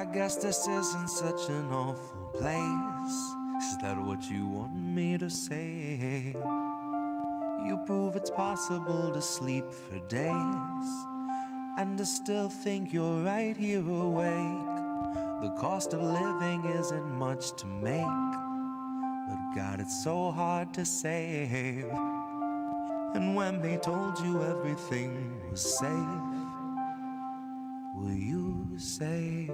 I guess this isn't such an awful place. Is that what you want me to say? You prove it's possible to sleep for days and to still think you're right here awake. The cost of living isn't much to make, but God, it's so hard to save. And when they told you everything was safe, were you safe?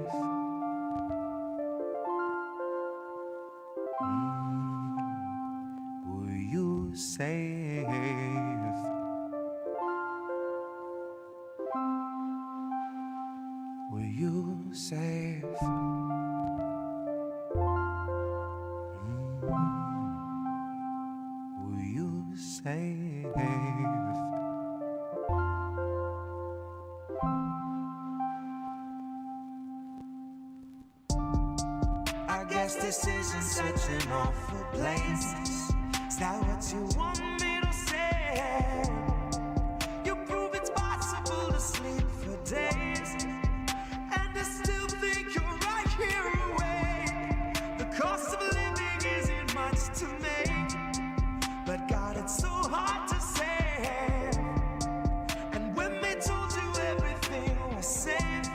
Were you safe? Were you safe? Were you safe? I guess this isn't such an awful place. Is that what you want me to say? You prove it's possible to sleep for days and to still think you're right here awake. The cost of living isn't much to make, but God, it's so hard to save. And when they told you everything was safe,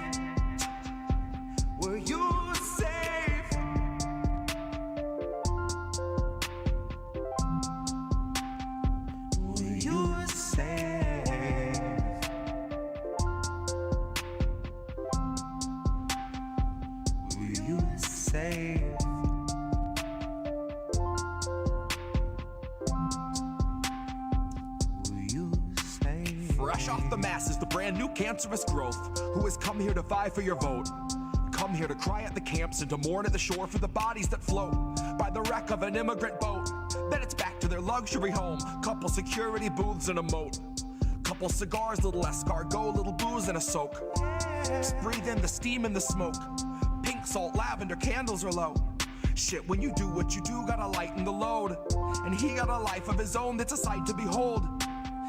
were you safe? Were you safe? Were you safe? Were you safe? Fresh off the masses, the brand new cancerous growth, who has come here to vie for your vote. Come here to cry at the camps and to mourn at the shore for the bodies that float by the wreck of an immigrant boat. Then it's back to their luxury home, couple security booths and a moat. Couple cigars, little escargot, little booze and a soak. Just breathe in the steam and the smoke. Pink salt, lavender, candles are low. Shit, when you do what you do, gotta lighten the load. And he got a life of his own that's a sight to behold.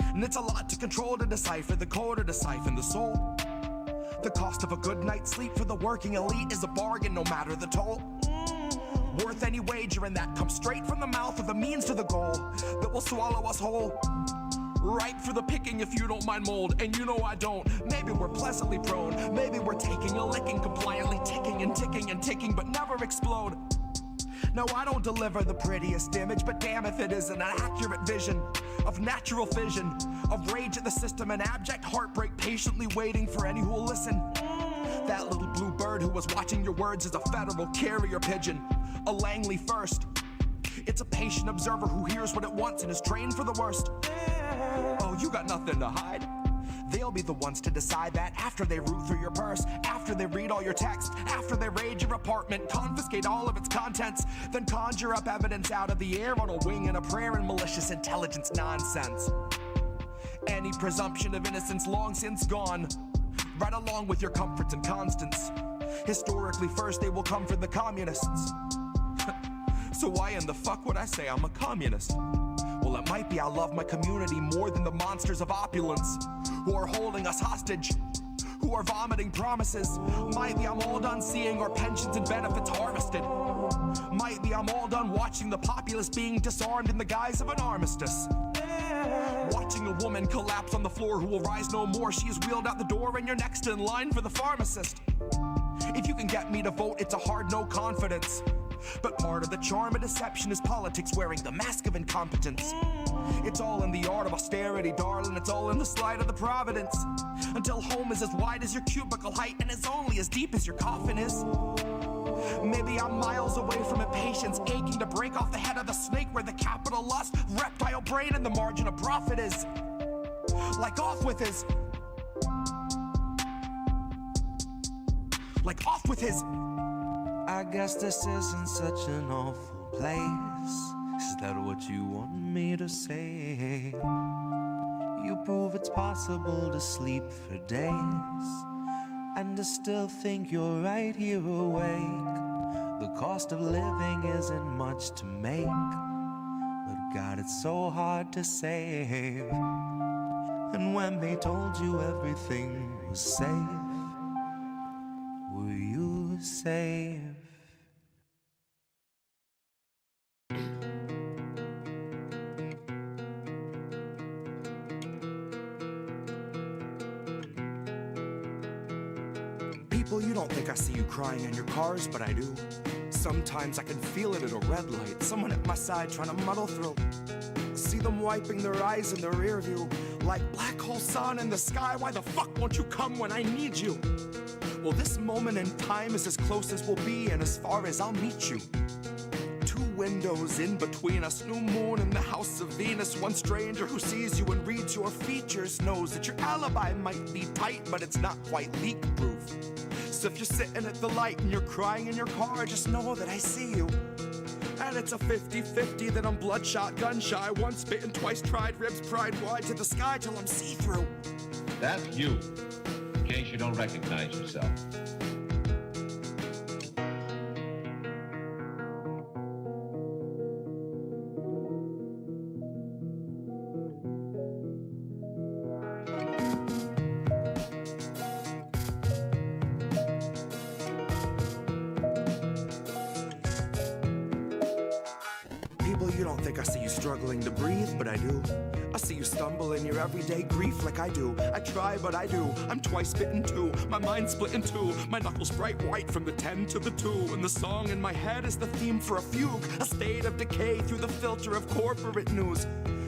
And it's a lot to control, to decipher the code or to siphon the soul. The cost of a good night's sleep for the working elite is a bargain, no matter the toll. Worth any wager, and that comes straight from the mouth of the means to the goal that will swallow us whole. Ripe for the picking if you don't mind mold, and you know I don't. Maybe we're pleasantly prone, maybe we're taking a licking, compliantly ticking and ticking and ticking, but never explode. No, I don't deliver the prettiest image, but damn if it isn't an accurate vision of natural fission, of rage at the system and abject heartbreak, patiently waiting for any who will listen. That little blue bird who was watching your words is a federal carrier pigeon, a Langley first. It's a patient observer who hears what it wants and is trained for the worst. Oh, you got nothing to hide. They'll be the ones to decide that after they root through your purse, after they read all your texts, after they raid your apartment, confiscate all of its contents, then conjure up evidence out of the air on a wing and a prayer and malicious intelligence nonsense. Any presumption of innocence long since gone, right along with your comforts and constants. Historically first they will come for the communists. So why in the fuck would I say I'm a communist? Well, it might be I love my community more than the monsters of opulence who are holding us hostage, who are vomiting promises. Might be I'm all done seeing our pensions and benefits harvested. Might be I'm all done watching the populace being disarmed in the guise of an armistice. Watching a woman collapse on the floor who will rise no more. She is wheeled out the door and you're next in line for the pharmacist. If you can get me to vote, it's a hard no confidence. But part of the charm of deception is politics wearing the mask of incompetence. It's all in the art of austerity, darling. It's all in the slide of the providence. Until home is as wide as your cubicle height and is only as deep as your coffin is. Maybe I'm miles away from impatience, aching to break off the head of the snake where the capital lust, reptile brain, and the margin of profit is. Like off with his. Like off with his. I guess this isn't such an awful place. Is that what you want me to say? You prove it's possible to sleep for days and to still think you're right here awake. The cost of living isn't much to make, but God, it's so hard to save. And when they told you everything was safe, were you safe. People, you don't think I see you crying in your cars, but I do. Sometimes I can feel it at a red light, someone at my side trying to muddle through. See them wiping their eyes in the rear view, like black hole sun in the sky. Why the fuck won't you come when I need you? Well, this moment in time is as close as we'll be and as far as I'll meet you. Two windows in between us, new moon in the house of Venus. One stranger who sees you and reads your features knows that your alibi might be tight, but it's not quite leak-proof. So if you're sitting at the light and you're crying in your car, just know that I see you. And it's a 50-50 that I'm bloodshot, gun-shy, once bitten, twice tried, ribs pried wide to the sky till I'm see-through. That's you, in case you don't recognize yourself. You don't think I see you struggling to breathe, but I do. I see you stumble in your everyday grief like I do. I try, but I do. I'm twice bitten too. My mind's split in two. My knuckles bright white from the 10 to the 2. And the song in my head is the theme for a fugue. A state of decay through the filter of corporate news,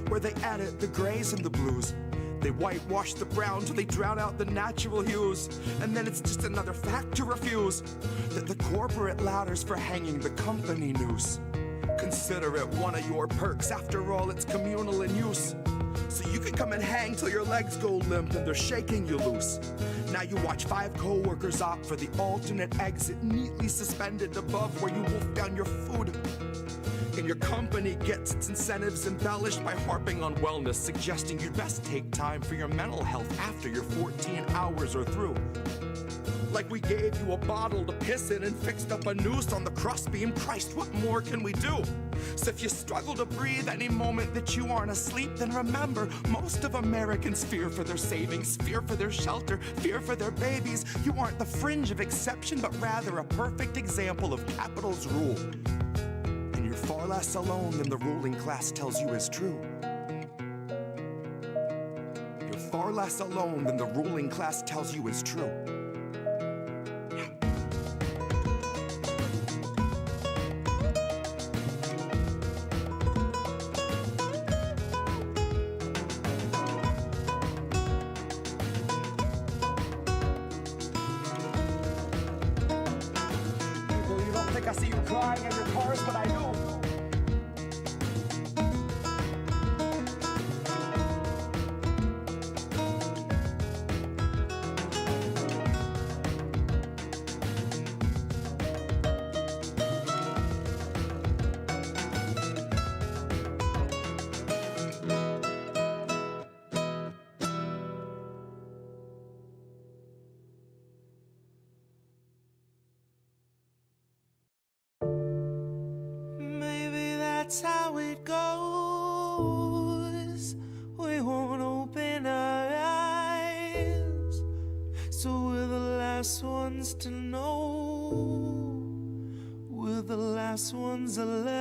where they edit the grays and the blues. They whitewash the brown till they drown out the natural hues. And then it's just another fact to refuse, that the corporate ladder's for hanging the company noose. Consider it one of your perks, after all it's communal in use. So you can come and hang till your legs go limp and they're shaking you loose. Now you watch 5 co-workers opt for the alternate exit, neatly suspended above where you wolf down your food. And your company gets its incentives embellished by harping on wellness, suggesting you'd best take time for your mental health after your 14 hours are through. Like we gave you a bottle to piss in and fixed up a noose on the crossbeam. Christ, what more can we do? So if you struggle to breathe any moment that you aren't asleep, then remember, most of Americans fear for their savings, fear for their shelter, fear for their babies. You aren't the fringe of exception, but rather a perfect example of capital's rule. And you're far less alone than the ruling class tells you is true. You're far less alone than the ruling class tells you is true. I see you crying in your cars, but I do. That's how it goes. We won't open our eyes, so we're the last ones to know. We're the last ones alive.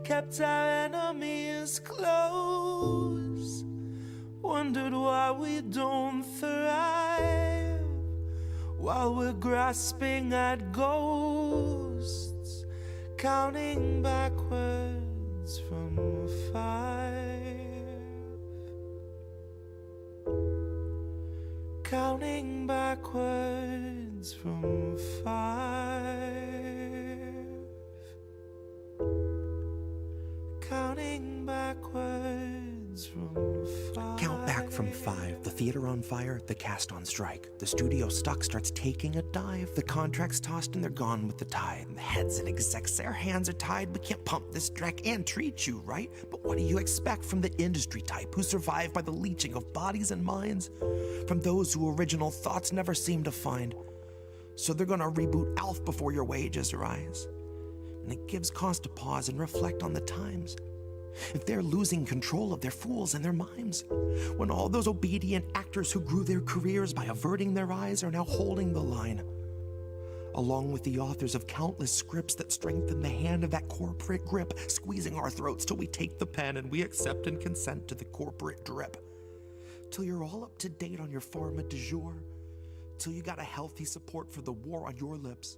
Kept our enemies close. Wondered why we don't thrive while we're grasping at ghosts. Counting backwards from 5. Counting backwards from 5. Counting backwards from 5. Count back from 5. The theater on fire, the cast on strike. The studio stock starts taking a dive. The contracts tossed and they're gone with the tide. And the heads and execs, their hands are tied. We can't pump this dreck and treat you right. But what do you expect from the industry type who survive by the leeching of bodies and minds? From those who original thoughts never seem to find. So they're gonna reboot ALF before your wages rise. And it gives cause to pause and reflect on the times. if they're losing control of their fools and their mimes, when all those obedient actors who grew their careers by averting their eyes are now holding the line, along with the authors of countless scripts that strengthen the hand of that corporate grip, squeezing our throats till we take the pen and we accept and consent to the corporate drip. Till you're all up to date on your pharma du jour, till you got a healthy support for the war on your lips.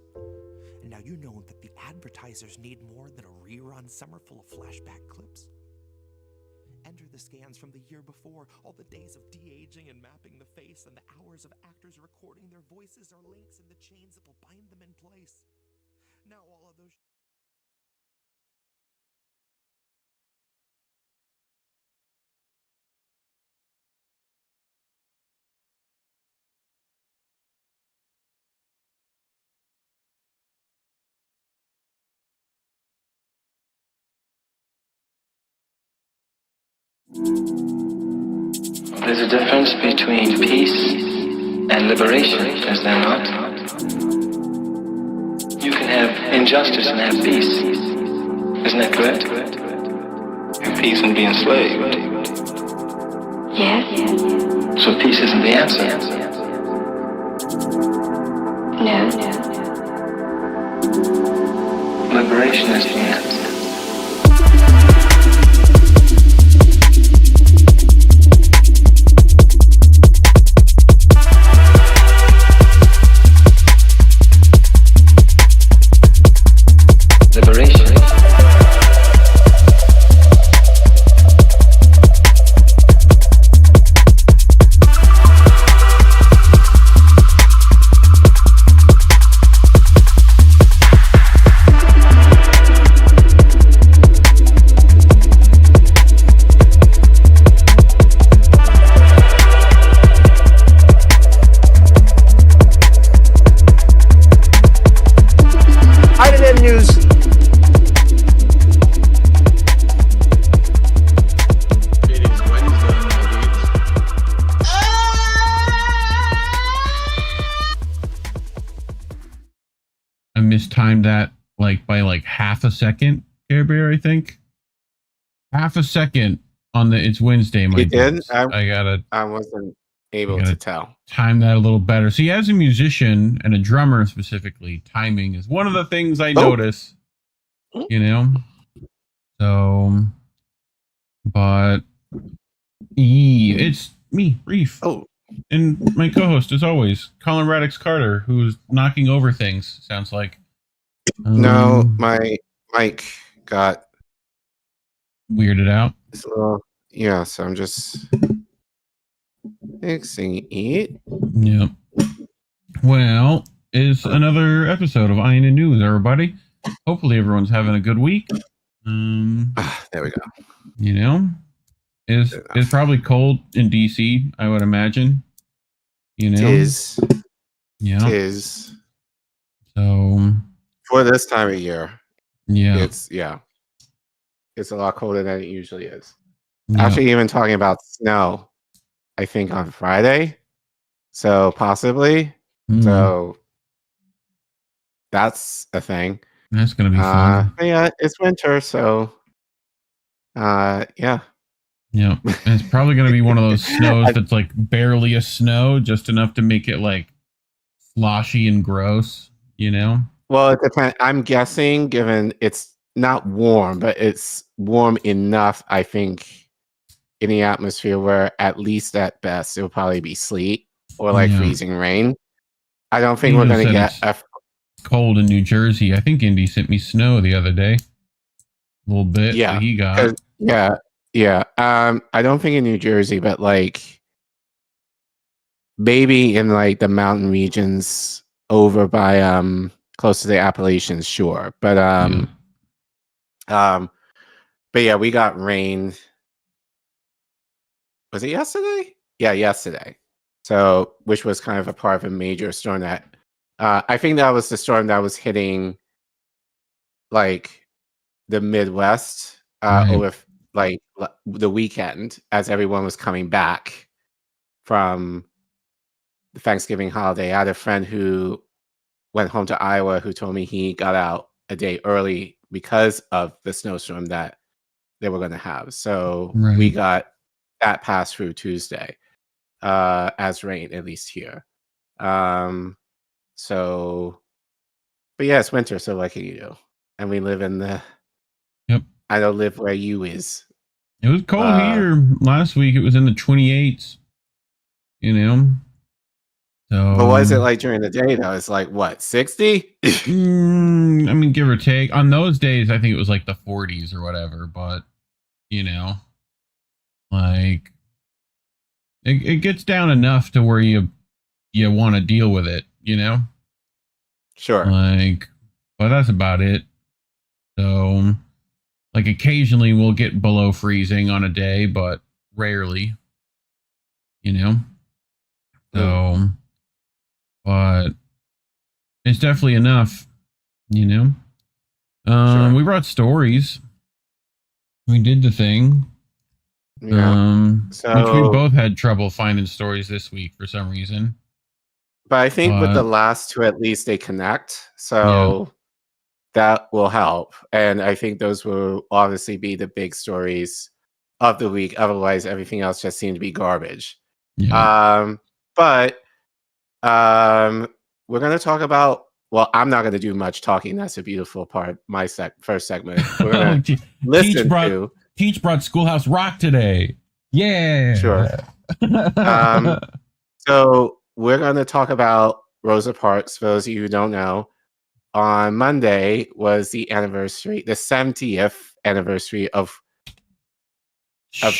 And now you know that the advertisers need more than a rerun summer full of flashback clips. Enter the scans from the year before, all the days of de-aging and mapping the face, and the hours of actors recording their voices are links in the chains that will bind them in place. Now all of those... There's a difference between peace and liberation, is there not? You can have injustice and have peace. Isn't that correct? Have peace and be enslaved. Yes. So peace isn't the answer. No. Liberation is the answer. Mistimed that by half a second, Care Bear, I think. Half a second on the It's Wednesday. He did? I wasn't able to tell. Time that a little better. See, as a musician and a drummer specifically, timing is one of the things I notice. You know? So, but it's me, Reef. Oh. And my co-host, as always, Collin Radix-Carter, who's knocking over things, sounds like. No, my mic got weirded out. So I'm just fixing it. Yep. Well, it's another episode of Iron and News, everybody. Hopefully everyone's having a good week. There we go. You know? It's probably cold in DC, I would imagine. You know? Tis. Yeah. Tis. So for this time of year. Yeah. It's a lot colder than it usually is. Yeah. Actually, even talking about snow, I think on Friday. So possibly. So that's a thing. That's gonna be fun. Yeah, it's winter, so yeah. Yeah. And it's probably gonna be one of those snows that's like barely a snow, just enough to make it like sloshy and gross, you know? Well, it depends. I'm guessing, given it's not warm, but it's warm enough, I think, in the atmosphere where at least at best it'll probably be sleet or like freezing rain. I don't think we're going to get cold in New Jersey. I think Indy sent me snow the other day. A little bit. Yeah. That he got. Yeah. I don't think in New Jersey, but like maybe in like the mountain regions over by close to the Appalachians, sure. But yeah, we got rain. Was it yesterday? Yeah, yesterday. So, which was kind of a part of a major storm that I think that was the storm that was hitting like the Midwest over like the weekend as everyone was coming back from the Thanksgiving holiday. I had a friend who went home to Iowa who told me he got out a day early because of the snowstorm that they were going to have. So Right. we got that pass through Tuesday as rain, at least here. So, but yeah, it's winter, so what can you do? And we live in the. Yep. I don't live where you is. It was cold here last week. It was in the 28s. You know. So. But what is it like during the day though? It's like what, 60? I mean, give or take. On those days, I think it was like the 40s or whatever. But you know, like it gets down enough to where you want to deal with it. You know. Sure. Like, but that's about it. So, like, occasionally we'll get below freezing on a day, but rarely, you know? So, but it's definitely enough, you know? Sure. We brought stories. We did the thing. Yeah. Which we both had trouble finding stories this week for some reason. But I think with the last two, at least they connect. So that will help. And I think those will obviously be the big stories of the week. Otherwise, everything else just seemed to be garbage. Yeah. But we're going to talk about, well, I'm not going to do much talking. That's a beautiful part. My first segment. We're going to listen to. Teach brought Schoolhouse Rock today. Yeah. Sure. So we're going to talk about Rosa Parks. For those of you who don't know, on Monday was the anniversary, the 70th anniversary of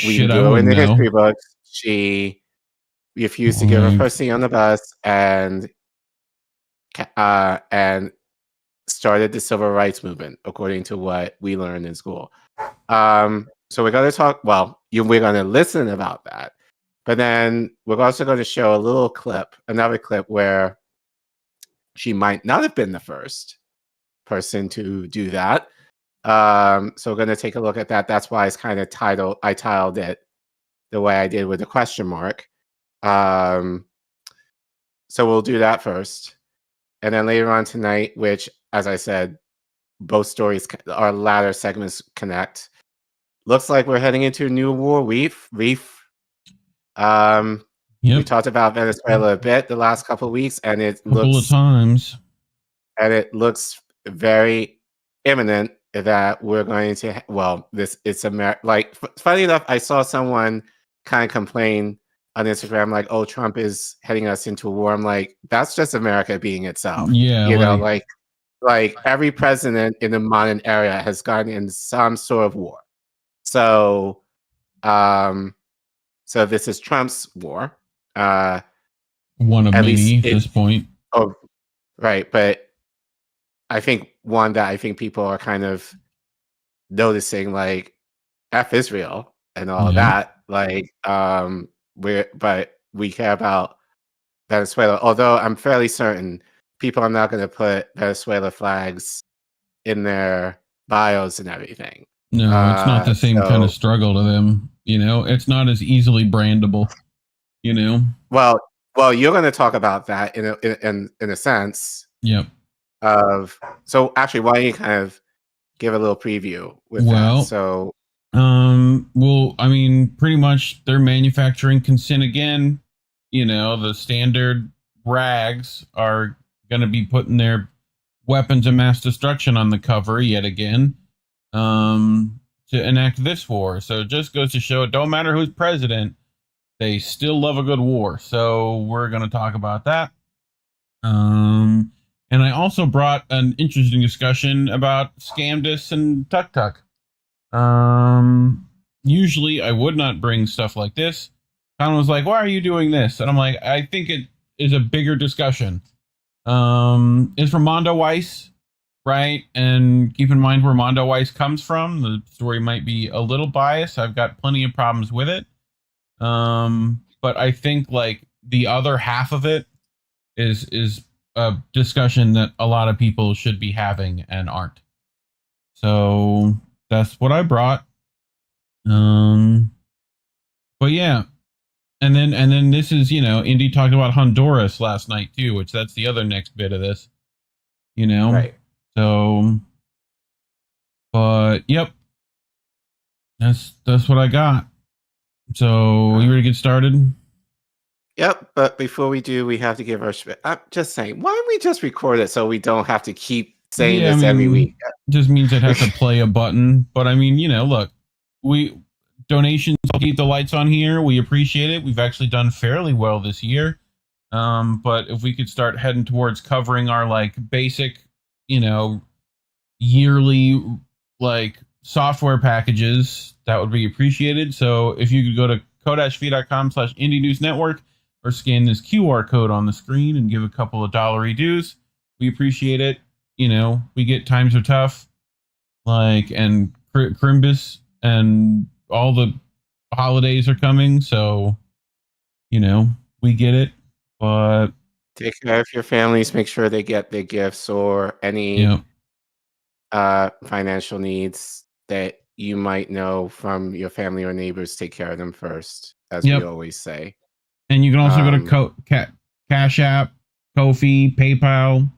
We Go in the history books. She refused to give her first seat on the bus and started the civil rights movement, according to what we learned in school. So we're going to talk. Well, we're going to listen about that. But then we're also going to show a little clip, another clip where she might not have been the first person to do that. So we're going to take a look at that. That's why it's kind of I titled it the way I did with the question mark. So we'll do that first. And then later on tonight, which, as I said, both stories, our latter segments connect. Looks like we're heading into a new war. Reef. We talked about Venezuela a bit the last couple of weeks, and it looks very imminent that we're going to. It's like funny enough, I saw someone kind of complain on Instagram, like, "Oh, Trump is heading us into a war." I'm like, that's just America being itself. Yeah, you know, like every president in the modern era has gone in some sort of war. So, so this is Trump's war. One of many at this point. Oh, right. But I think one that I think people are kind of noticing, like, F Israel and all that. Like, we care about Venezuela. Although I'm fairly certain people are not going to put Venezuela flags in their bios and everything. No, it's not the same kind of struggle to them. You know, it's not as easily brandable. You know. Well, you're going to talk about that in a sense. Yep. So actually, why don't you kind of give a little preview with that? So, well, I mean, pretty much they're manufacturing consent again. You know, the standard rags are going to be putting their weapons of mass destruction on the cover yet again. To enact this war. So it just goes to show it don't matter who's president, they still love a good war. So we're going to talk about that. And I also brought an interesting discussion about Candace and Tuk Tuk. Usually I would not bring stuff like this. Collin was like, why are you doing this? And I'm like, I think it is a bigger discussion. It's from Mondo Weiss. Right, and keep in mind where Mondo Weiss comes from. The story might be a little biased. I've got plenty of problems with it. But I think like the other half of it is a discussion that a lot of people should be having and aren't. So that's what I brought. But yeah. And then this is, you know, Indy talked about Honduras last night too, which that's the other next bit of this. You know? Right. So, but yep. That's what I got. So you ready to get started? Yep, but before we do, we have to give our. I'm just saying, why don't we just record it so we don't have to keep saying this every week? Just means I'd have to play a button, but I mean, look, donations keep the lights on here. We appreciate it. We've actually done fairly well this year. But if we could start heading towards covering our like basic, yearly like software packages, that would be appreciated. So if you could go to ko-fi.com/indie news network or scan this QR code on the screen and give a couple of $1 dues, we appreciate it. We get times are tough, like, and Crimbus and all the holidays are coming, so we get it. But take care of your families. Make sure they get their gifts or any financial needs that you might know from your family or neighbors. Take care of them first, as we always say. And you can also go to Cash App, Ko-fi, PayPal,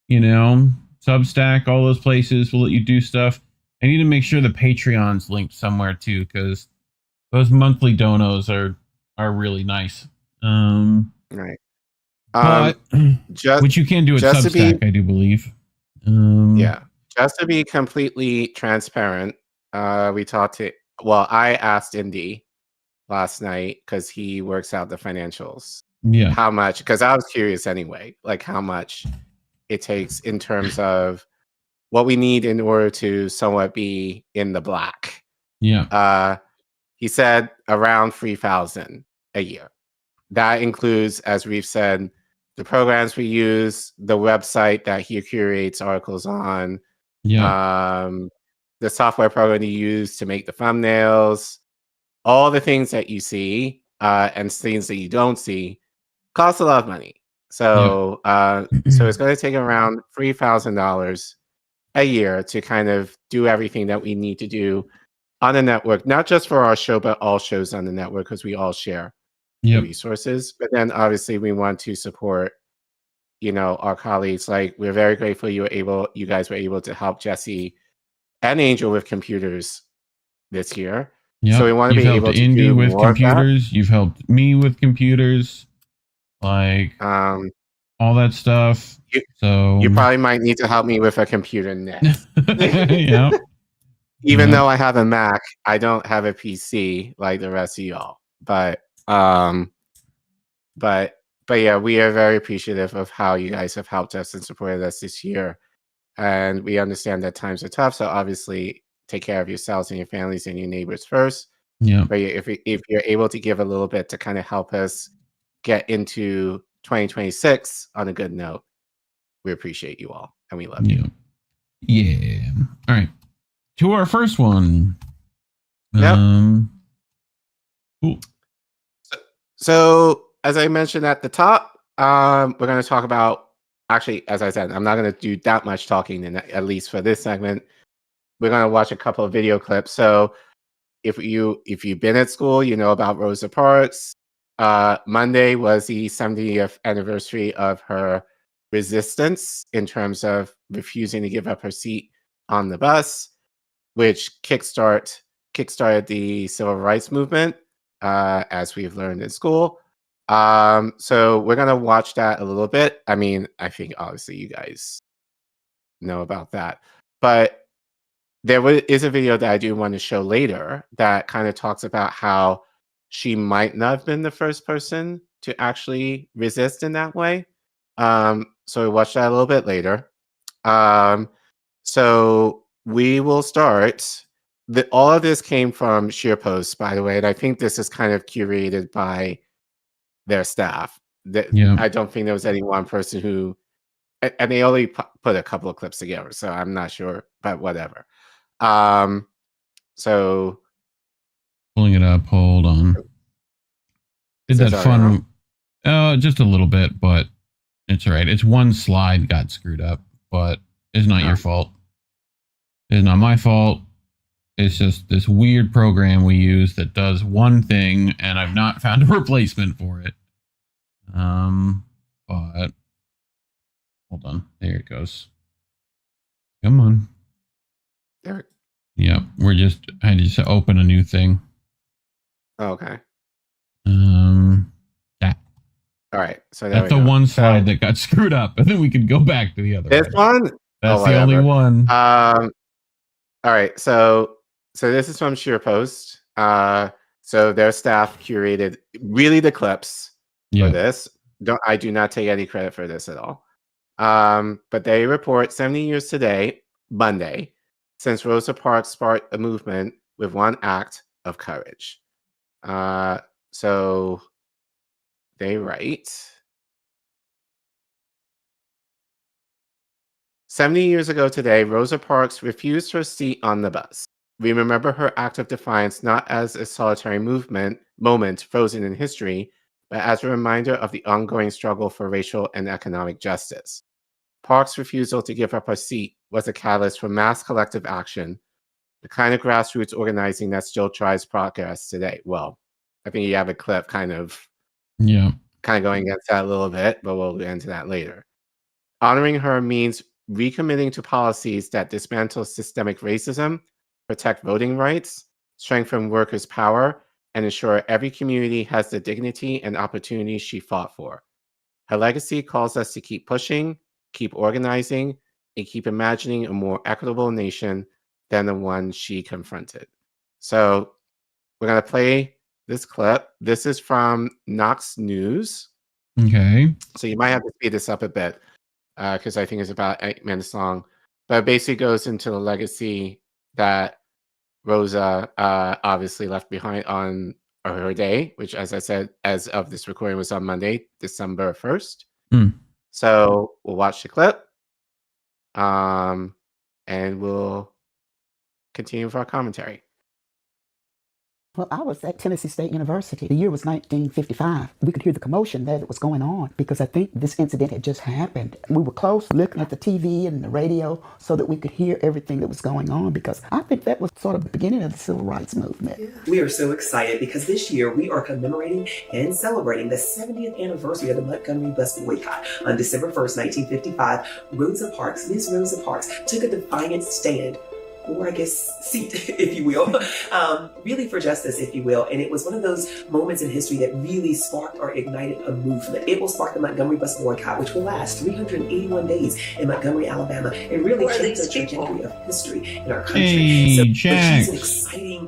Substack, all those places will let you do stuff. I need to make sure the Patreon's linked somewhere too, because those monthly donos are really nice. Right. But which you can do at Substack, I do believe. Just to be completely transparent, I asked Indy last night because he works out the financials. Yeah. How much? Because I was curious anyway, like how much it takes in terms of what we need in order to somewhat be in the black. Yeah. He said around 3,000 a year. That includes, as Reef said, the programs we use, the website that he curates articles on, the software program you use to make the thumbnails, all the things that you see and things that you don't see cost a lot of money. So, so it's going to take around $3,000 a year to kind of do everything that we need to do on the network, not just for our show, but all shows on the network, because we all share the resources. But then obviously we want to support, our colleagues. Like, we're very grateful you guys were able to help Jesse and Angel with computers this year. So we want to be able to do with more computers. of that. You've helped me with computers, like all that stuff. You probably might need to help me with a computer next. Even though I have a Mac, I don't have a PC like the rest of y'all. But yeah, we are very appreciative of how you guys have helped us and supported us this year. And we understand that times are tough. So obviously take care of yourselves and your families and your neighbors first. Yeah. But if you're able to give a little bit to kind of help us get into 2026 on a good note, we appreciate you all and we love you. Yeah. All right. To our first one. Cool. So as I mentioned at the top, we're going to talk about, actually, as I said, I'm not going to do that much talking, at least for this segment. We're going to watch a couple of video clips. So if you've been at school, you know about Rosa Parks. Monday was the 70th anniversary of her resistance in terms of refusing to give up her seat on the bus, which kickstarted the civil rights movement, as we've learned in school. So we're gonna watch that a little bit. I mean, I think obviously you guys know about that, but there is a video that I do want to show later that kind of talks about how she might not have been the first person to actually resist in that way. So we watch that a little bit later. So we will start. All of this came from ScheerPost, by the way, and I think this is kind of curated by their staff. I don't think there was any one person who, and they only put a couple of clips together, so I'm not sure, but whatever. So pulling it up, hold on. Did that fun? Just a little bit, but it's all right. It's one slide got screwed up, but it's not your fault. It's not my fault. It's just this weird program we use that does one thing, and I've not found a replacement for it. But hold on. There it goes. Come on. There. Yep. I just open a new thing. Okay. That. All right. So that's the one slide that got screwed up, and then we could go back to the other this one. That's the only one. All right. So this is from ScheerPost. So their staff curated really the clips for this. I do not take any credit for this at all. But they report 70 years today, Monday, since Rosa Parks sparked a movement with one act of courage. So they write, 70 years ago today, Rosa Parks refused her seat on the bus. We remember her act of defiance not as a solitary moment frozen in history, but as a reminder of the ongoing struggle for racial and economic justice. Parks' refusal to give up her seat was a catalyst for mass collective action, the kind of grassroots organizing that still drives progress today. Well, I think you have a clip kind of going against that a little bit, but we'll get into that later. Honoring her means recommitting to policies that dismantle systemic racism, protect voting rights, strengthen workers' power, and ensure every community has the dignity and opportunities she fought for. Her legacy calls us to keep pushing, keep organizing, and keep imagining a more equitable nation than the one she confronted. So we're going to play this clip. This is from Knox News. Okay. So you might have to speed this up a bit because I think it's about 8 minutes long. But it basically goes into the legacy that Rosa obviously left behind on her day, which, as I said, as of this recording, was on Monday, December 1st. So we'll watch the clip, and we'll continue with our commentary. Well, I was at Tennessee State University. The year was 1955. We could hear the commotion that was going on because I think this incident had just happened. We were close, looking at the TV and the radio so that we could hear everything that was going on because I think that was sort of the beginning of the civil rights movement. We are so excited because this year we are commemorating and celebrating the 70th anniversary of the Montgomery bus boycott. On December 1st, 1955, Miss Rosa Parks, took a defiant stand, or I guess seat, if you will, really for justice, if you will. And it was one of those moments in history that really sparked or ignited a movement. It will spark the Montgomery bus boycott, which will last 381 days in Montgomery, Alabama, and really change the trajectory of history in our country. Hey, she's an exciting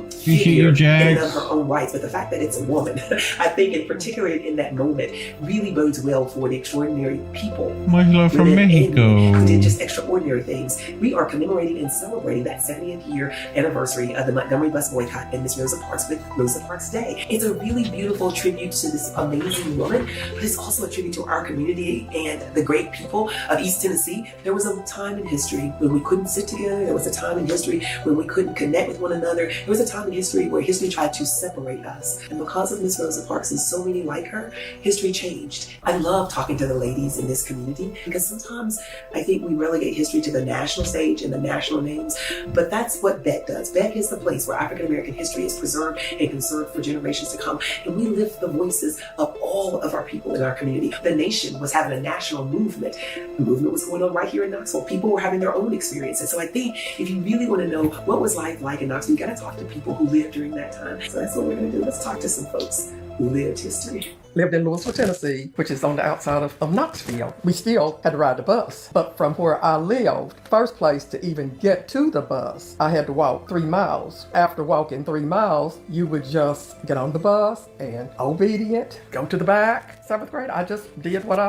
figure in and of her own rights, but the fact that it's a woman, I think, in particular in that moment, really bodes well for the extraordinary people. Much love from Mexico. Who did just extraordinary things. We are commemorating and celebrating that 70th year anniversary of the Montgomery bus boycott and Miss Rosa Parks with Rosa Parks Day. It's a really beautiful tribute to this amazing woman, but it's also a tribute to our community and the great people of East Tennessee. There was a time in history when we couldn't sit together. There was a time in history when we couldn't connect with one another. There was a time in history where history tried to separate us. And because of Miss Rosa Parks and so many like her, history changed. I love talking to the ladies in this community because sometimes I think we relegate history to the national stage and the national names, but that's what BEC does. BEC is the place where African American history is preserved and conserved for generations to come, and we lift the voices of all of our people in our community. The nation was having a national movement. The movement was going on right here in Knoxville. People were having their own experiences. So I think if you really want to know what was life like in Knoxville, you got to talk to people who lived during that time. So that's what we're going to do. Let's talk to some folks who lived history. Lived in Louisville, Tennessee, which is on the outside of Knoxville. We still had to ride the bus, but from where I lived, first place to even get to the bus, I had to walk 3 miles. After walking 3 miles, you would just get on the bus and obedient, go to the back. 7th grade, I just did what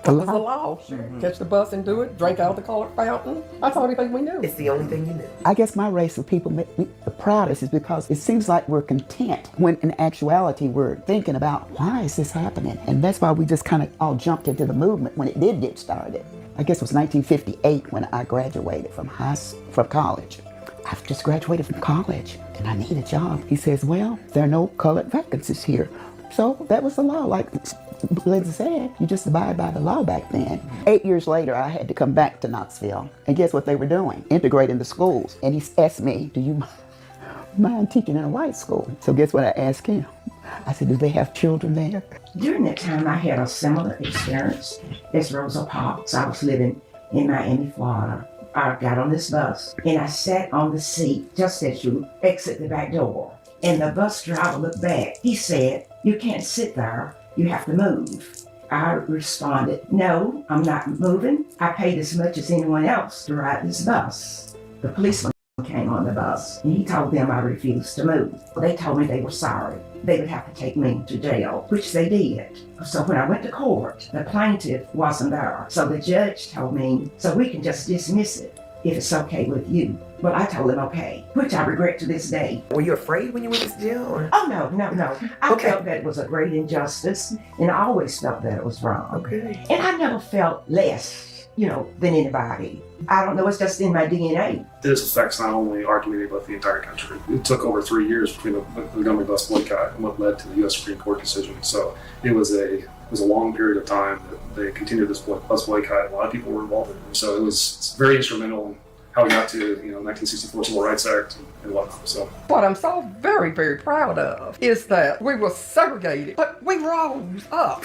was the law. Catch the bus and do it, drink out of the colored fountain. That's the only thing we knew. It's the only thing you knew. I guess my race of people make me the proudest is because it seems like we're content when in actuality we're thinking about why is this happening? And that's why we just kind of all jumped into the movement when it did get started. I guess it was 1958 when I graduated from college. I've just graduated from college and I need a job. He says, well, there are no colored vacancies here. So that was the law. Like Lindsay said, you just abide by the law back then. 8 years later, I had to come back to Knoxville. And guess what they were doing? Integrating the schools. And he asked me, do you mind teaching in a white school? So guess what I asked him? I said, do they have children there? During that time, I had a similar experience as Rosa Parks. I was living in Miami, Florida. I got on this bus and I sat on the seat just as you exit the back door. And the bus driver looked back. He said, "You can't sit there. You have to move." I responded, "No, I'm not moving. I paid as much as anyone else to ride this bus." The policeman came on the bus and he told them I refused to move. They told me they were sorry. They would have to take me to jail, which they did. So when I went to court, the plaintiff wasn't there. So the judge told me, "So we can just dismiss it if it's okay with you." Well, I told him okay, which I regret to this day. Were you afraid when you went to jail? Or? Oh, no. I felt that it was a great injustice, and I always felt that it was wrong. Okay. And I never felt less, than anybody. I don't know, it's just in my DNA. This affects not only our community, but the entire country. It took over 3 years between the Montgomery bus boycott and what led to the U.S. Supreme Court decision. So it was a long period of time that they continued this bus boycott. A lot of people were involved in it. So it's very instrumental in how we got to 1964 Civil Rights Act and whatnot. So what I'm so very, very proud of is that we were segregated, but we rose up.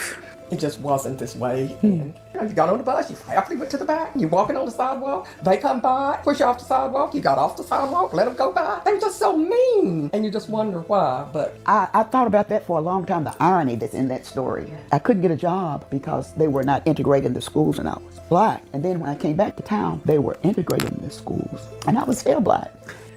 It just wasn't this way. And you got on the bus, you happily went to the back, you're walking on the sidewalk, they come by, push you off the sidewalk, you got off the sidewalk, let them go by. They were just so mean. And you just wonder why, but... I thought about that for a long time, the irony that's in that story. I couldn't get a job because they were not integrated in the schools and I was Black. And then when I came back to town, they were integrated in the schools and I was still Black.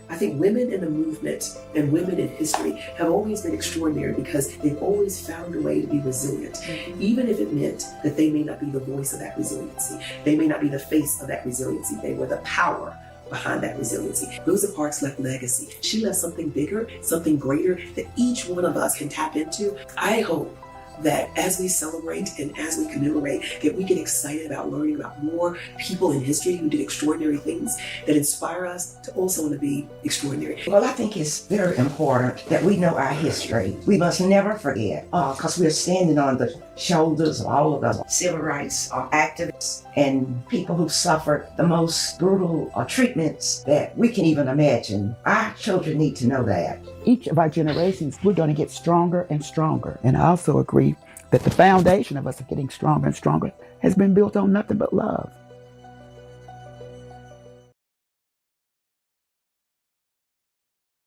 I think women in the movement and women in history have always been extraordinary because they've always found a way to be resilient, even if it meant that they may not be the voice of that resiliency. They may not be the face of that resiliency. They were the power behind that resiliency. Rosa Parks left legacy. She left something bigger, something greater that each one of us can tap into. I hope that as we celebrate and as we commemorate, that we get excited about learning about more people in history who did extraordinary things that inspire us to also want to be extraordinary. Well, I think it's very important that we know our history. We must never forget, because we're standing on the shoulders of all of the civil rights activists and people who suffered the most brutal treatments that we can even imagine. Our children need to know that. Each of our generations, we're going to get stronger and stronger. And I also agree that the foundation of us getting stronger and stronger has been built on nothing but love.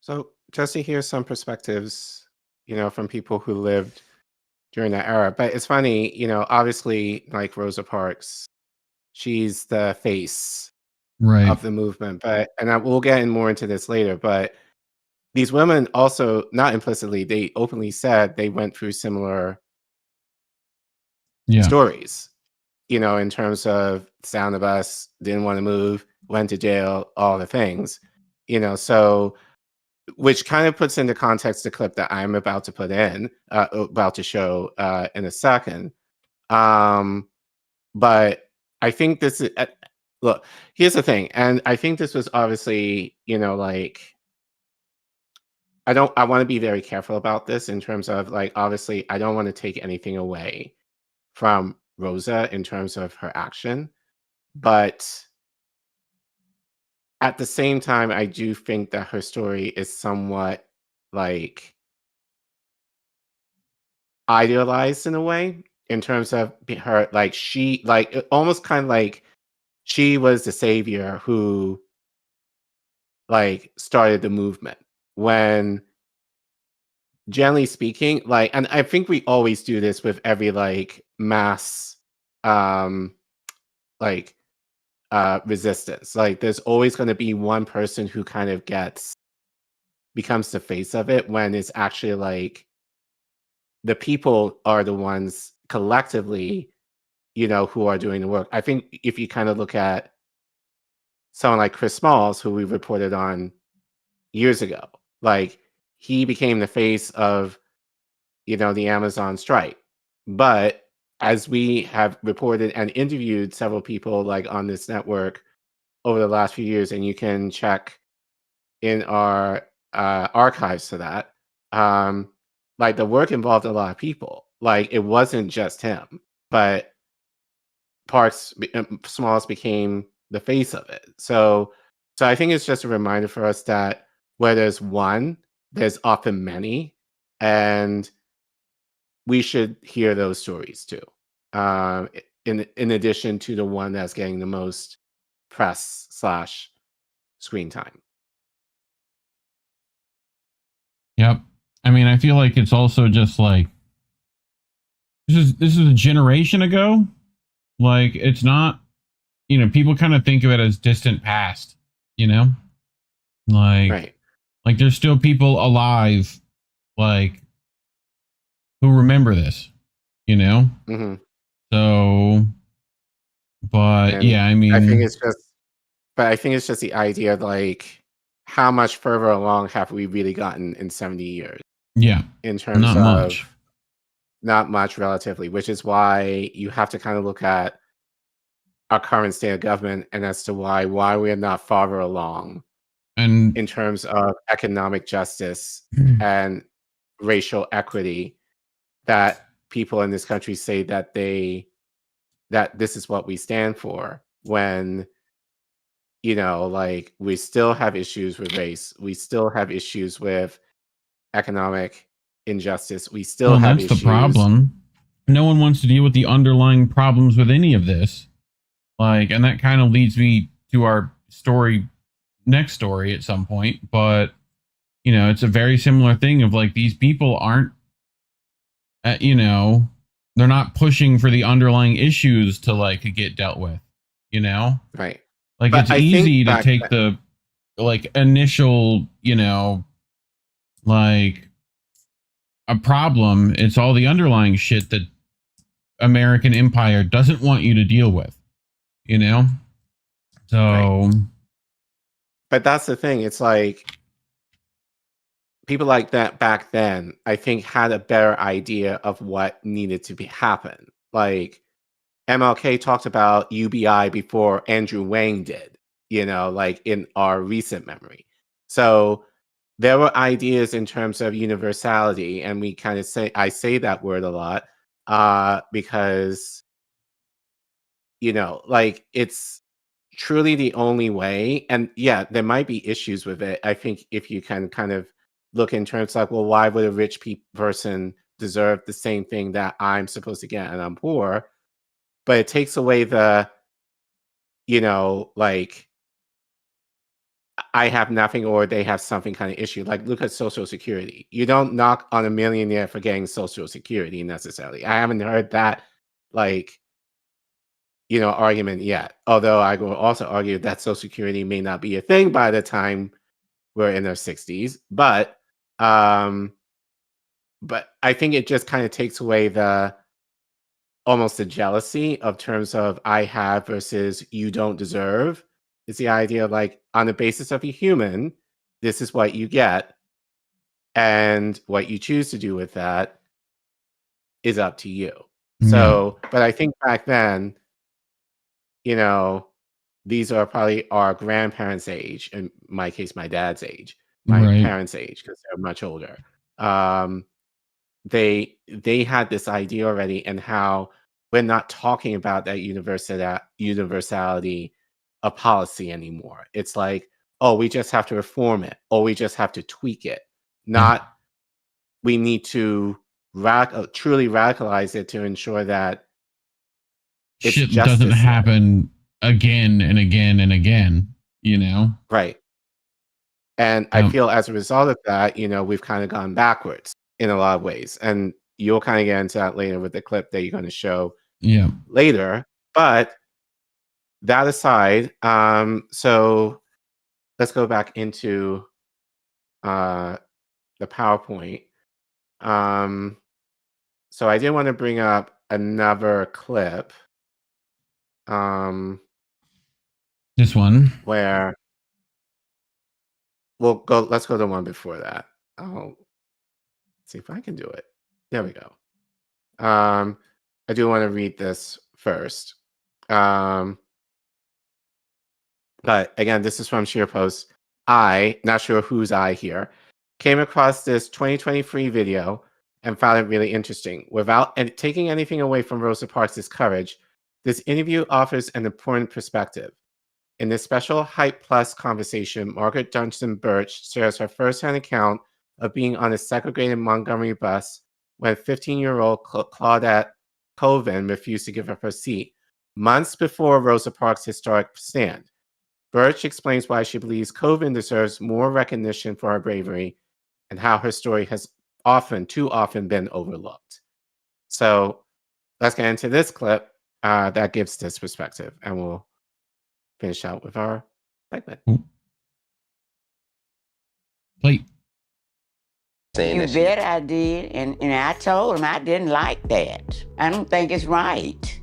So just to hear some perspectives, from people who lived during that era. But it's funny, obviously, like Rosa Parks, she's the face of the movement. We'll get more into this later, but these women also, not implicitly, they openly said they went through similar stories, in terms of sat on the bus, didn't want to move, went to jail, all the things, so which kind of puts into context the clip that I'm about to put in, about to show in a second. But I think this is, look, here's the thing. And I think this was obviously, I want to be very careful about this in terms of obviously I don't want to take anything away from Rosa in terms of her action, but at the same time, I do think that her story is somewhat idealized in a way in terms of her, she almost kind of like she was the savior who started the movement. When generally speaking, and I think we always do this with every mass resistance. There's always going to be one person who kind of becomes the face of it, when it's actually the people are the ones collectively, who are doing the work. I think if you kind of look at someone like Chris Smalls, who we reported on years ago, he became the face of, the Amazon strike. But as we have reported and interviewed several people on this network over the last few years, and you can check in our archives for that, the work involved a lot of people. It wasn't just him, but Smalls became the face of it. So I think it's just a reminder for us that where there's one, there's often many, and we should hear those stories too. In addition to the one that's getting the most press / screen time. Yep. I mean, I feel like it's also just like this is a generation ago. Like, it's not, people kind of think of it as distant past, like, Right. like there's still people alive, like, who remember this, Mm-hmm. So, but And yeah, I mean, I think it's just the idea of like how much further along have we really gotten in 70 years? Yeah, in terms not of much. Not much relatively, which is why you have to kind of look at our current state of government and as to why we're not farther along And in terms of economic justice and racial equity, that people in this country say that this is what we stand for, when like, we still have issues with race, we still have issues with economic injustice, we still well, have that's issues. the problem. No one wants to deal with the underlying problems with any of this. Like, and that kind of leads me to our next story at some point. But, it's a very similar thing of like, these people aren't, they're not pushing for the underlying issues to like get dealt with, Right. Like, But it's I easy think to take the like initial, like a problem. It's all the underlying shit that American empire doesn't want you to deal with, So, Right. But that's the thing. It's like people like that back then, I think, had a better idea of what needed to happen. Like, MLK talked about UBI before Andrew Wang did, like in our recent memory. So there were ideas in terms of universality, and we kind of I say that word a lot because, like, it's truly the only way. And yeah, there might be issues with it. I think if you can kind of look in terms like, well, why would a rich person deserve the same thing that I'm supposed to get and I'm poor? But it takes away the, like, I have nothing or they have something kind of issue. Like, look at Social Security. You don't knock on a millionaire for getting Social Security necessarily. I haven't heard that, like, argument yet. Although I will also argue that Social Security may not be a thing by the time we're in our 60s. But I think it just kind of takes away almost the jealousy of terms of I have versus you don't deserve. It's the idea of like, on the basis of a human, this is what you get. And what you choose to do with that is up to you. So, but I think back then, these are probably our grandparents' age, in my case, my dad's age, my parents' age, because they're much older. They had this idea already, and how we're not talking about that universality of policy anymore. It's like, oh, we just have to reform it, or we just have to tweak it. Not, we need to truly radicalize it to ensure that shit doesn't happen again and again and again, Right. And I feel as a result of that, we've kind of gone backwards in a lot of ways. And you'll kind of get into that later with the clip that you're going to show later. But that aside, so let's go back into the PowerPoint. So I did want to bring up another clip. This one. Where let's go to one before that. I'll see if I can do it. There we go. I do want to read this first. But again, this is from ScheerPost. Not sure who's I here, came across this 2023 video and found it really interesting. Without taking anything away from Rosa Parks' courage, this interview offers an important perspective. In this special Hype Plus conversation, Margaret Dunstan Birch shares her firsthand account of being on a segregated Montgomery bus when 15-year-old Claudette Colvin refused to give up her seat, months before Rosa Parks' historic stand. Birch explains why she believes Coven deserves more recognition for her bravery and how her story has too often been overlooked. So let's get into this clip that gives this perspective, and we'll finish out with our segment. Play. You bet I did, and I told him I didn't like that. I don't think it's right.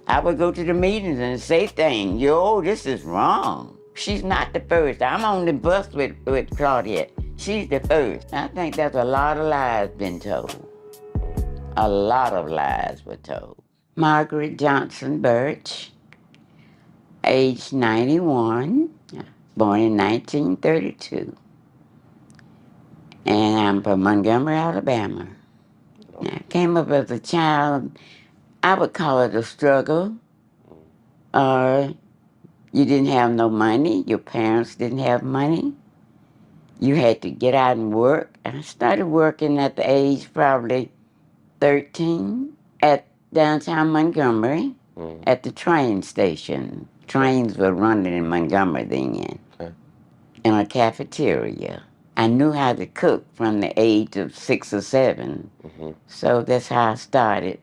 I would go to the meetings and say things, yo, this is wrong. She's not the first. I'm on the bus with Claudette. She's the first. I think there's a lot of lies been told. A lot of lies were told. Margaret Johnson Birch, age 91, born in 1932. And I'm from Montgomery, Alabama. I came up as a child, I would call it a struggle. You didn't have no money, your parents didn't have money. You had to get out and work. I started working at the age probably 13 at downtown Montgomery at the train station. Trains were running in Montgomery then, in a cafeteria. I knew how to cook from the age of 6 or 7, so that's how I started.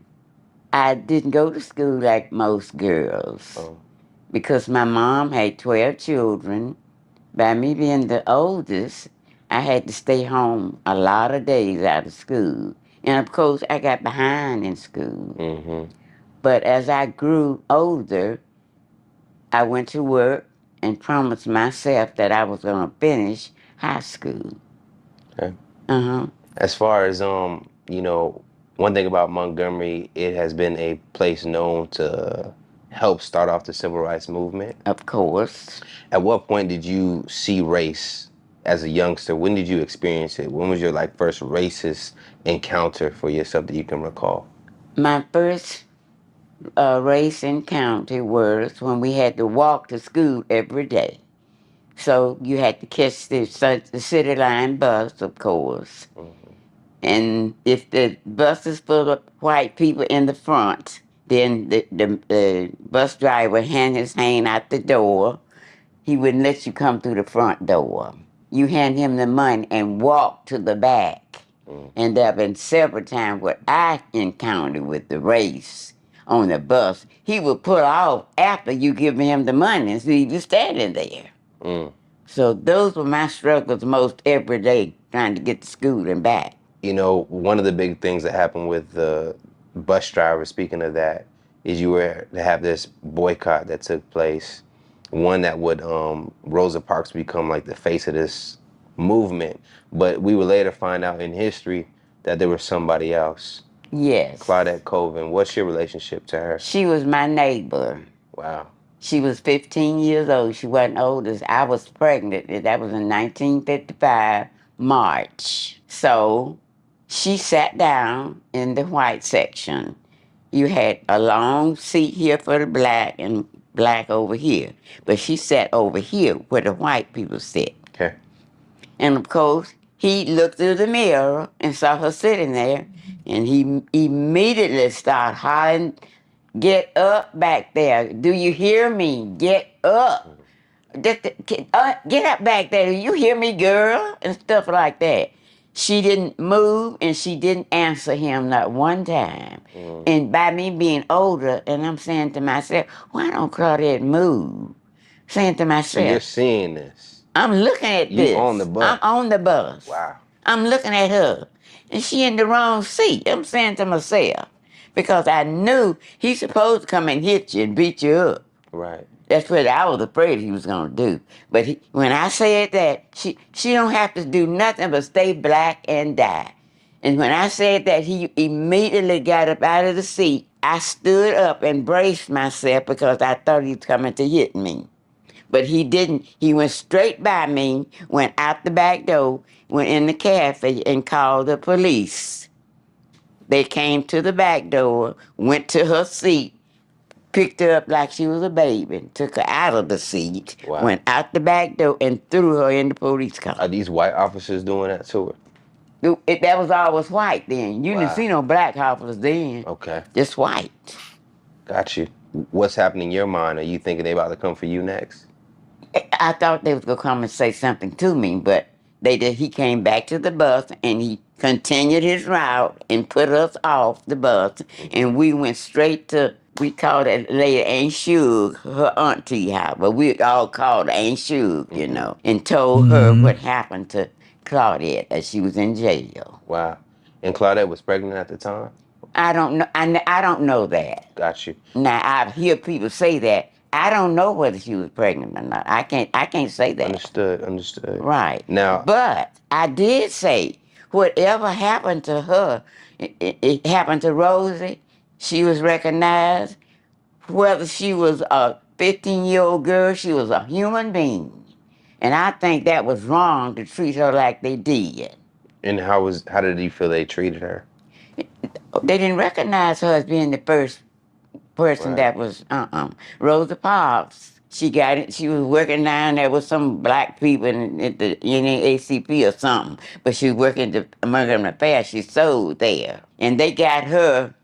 I didn't go to school like most girls because my mom had 12 children. By me being the oldest, I had to stay home a lot of days out of school. And of course, I got behind in school. But as I grew older, I went to work and promised myself that I was going to finish high school. Okay. As far as, you know, one thing about Montgomery, it has been a place known to help start off the civil rights movement. Of course. At what point did you see race as a youngster? When did you experience it? When was your first racist encounter for yourself that you can recall? My first race encounter was when we had to walk to school every day. So you had to catch the City Line bus, of course. And if the bus is full of white people in the front, then the bus driver would hand his hand out the door. He wouldn't let you come through the front door. You hand him the money and walk to the back. And there have been several times where I encountered with the race on the bus. He would pull off after you give him the money, so he was standing there. So those were my struggles most every day, trying to get to school and back. You know, one of the big things that happened with the bus driver, speaking of that, is you were to have this boycott that took place. One that would, Rosa Parks become like the face of this movement. But we would later find out in history that there was somebody else. Yes. Claudette Colvin. What's your relationship to her? She was my neighbor. Wow. She was 15 years old. She wasn't old as I was pregnant. That was in 1955, March. So she sat down in the white section. You had a long seat here for the black and black over here. But she sat over here where the white people sit. Okay. And of course, he looked through the mirror and saw her sitting there, and he immediately started hollering, "Get up back there. Do you hear me? Get up. Get up back there. Do you hear me, girl?" And stuff like that. She didn't move, and she didn't answer him not one time. And by me being older, and I'm saying to myself, why don't Claudette move? Saying to myself. So you're seeing this. I'm looking at this. You on the bus. I'm on the bus. Wow. I'm looking at her. And she in the wrong seat. I'm saying to myself. Because I knew he's supposed to come and hit you and beat you up. Right. That's what I was afraid he was going to do. But when I said that, she don't have to do nothing but stay black and die. And when I said that, he immediately got up out of the seat. I stood up and braced myself because I thought he was coming to hit me. But he didn't. He went straight by me, went out the back door, went in the cafe and called the police. They came to the back door, went to her seat, picked her up like she was a baby, took her out of the seat, went out the back door, and threw her in the police car. Are these white officers doing that to her? That was always white then. You didn't see no black officers then. Okay. Just white. Got you. What's happening in your mind? Are you thinking they about to come for you next? I thought they was gonna come and say something to me, but they did. He came back to the bus and he continued his route and put us off the bus, and we went straight to. We called that lady Aunt Shug, her auntie house, but we all called her Aunt Shug, you know, and told her what happened to Claudette as she was in jail. Wow. And Claudette was pregnant at the time? I don't know. I don't know that. Got you. Now I hear people say that. I don't know whether she was pregnant or not. I can't say that. Understood. Right. Now, but I did say whatever happened to her, it happened to Rosie. She was recognized. Whether she was a 15-year-old girl, she was a human being. And I think that was wrong to treat her like they did. and how did you feel they treated her? They didn't recognize her as being the first person that was Rosa Parks. She got it. She was working down there with some black people at the NAACP or something. But she was working at the Montgomery Fair. She sold there. And they got her,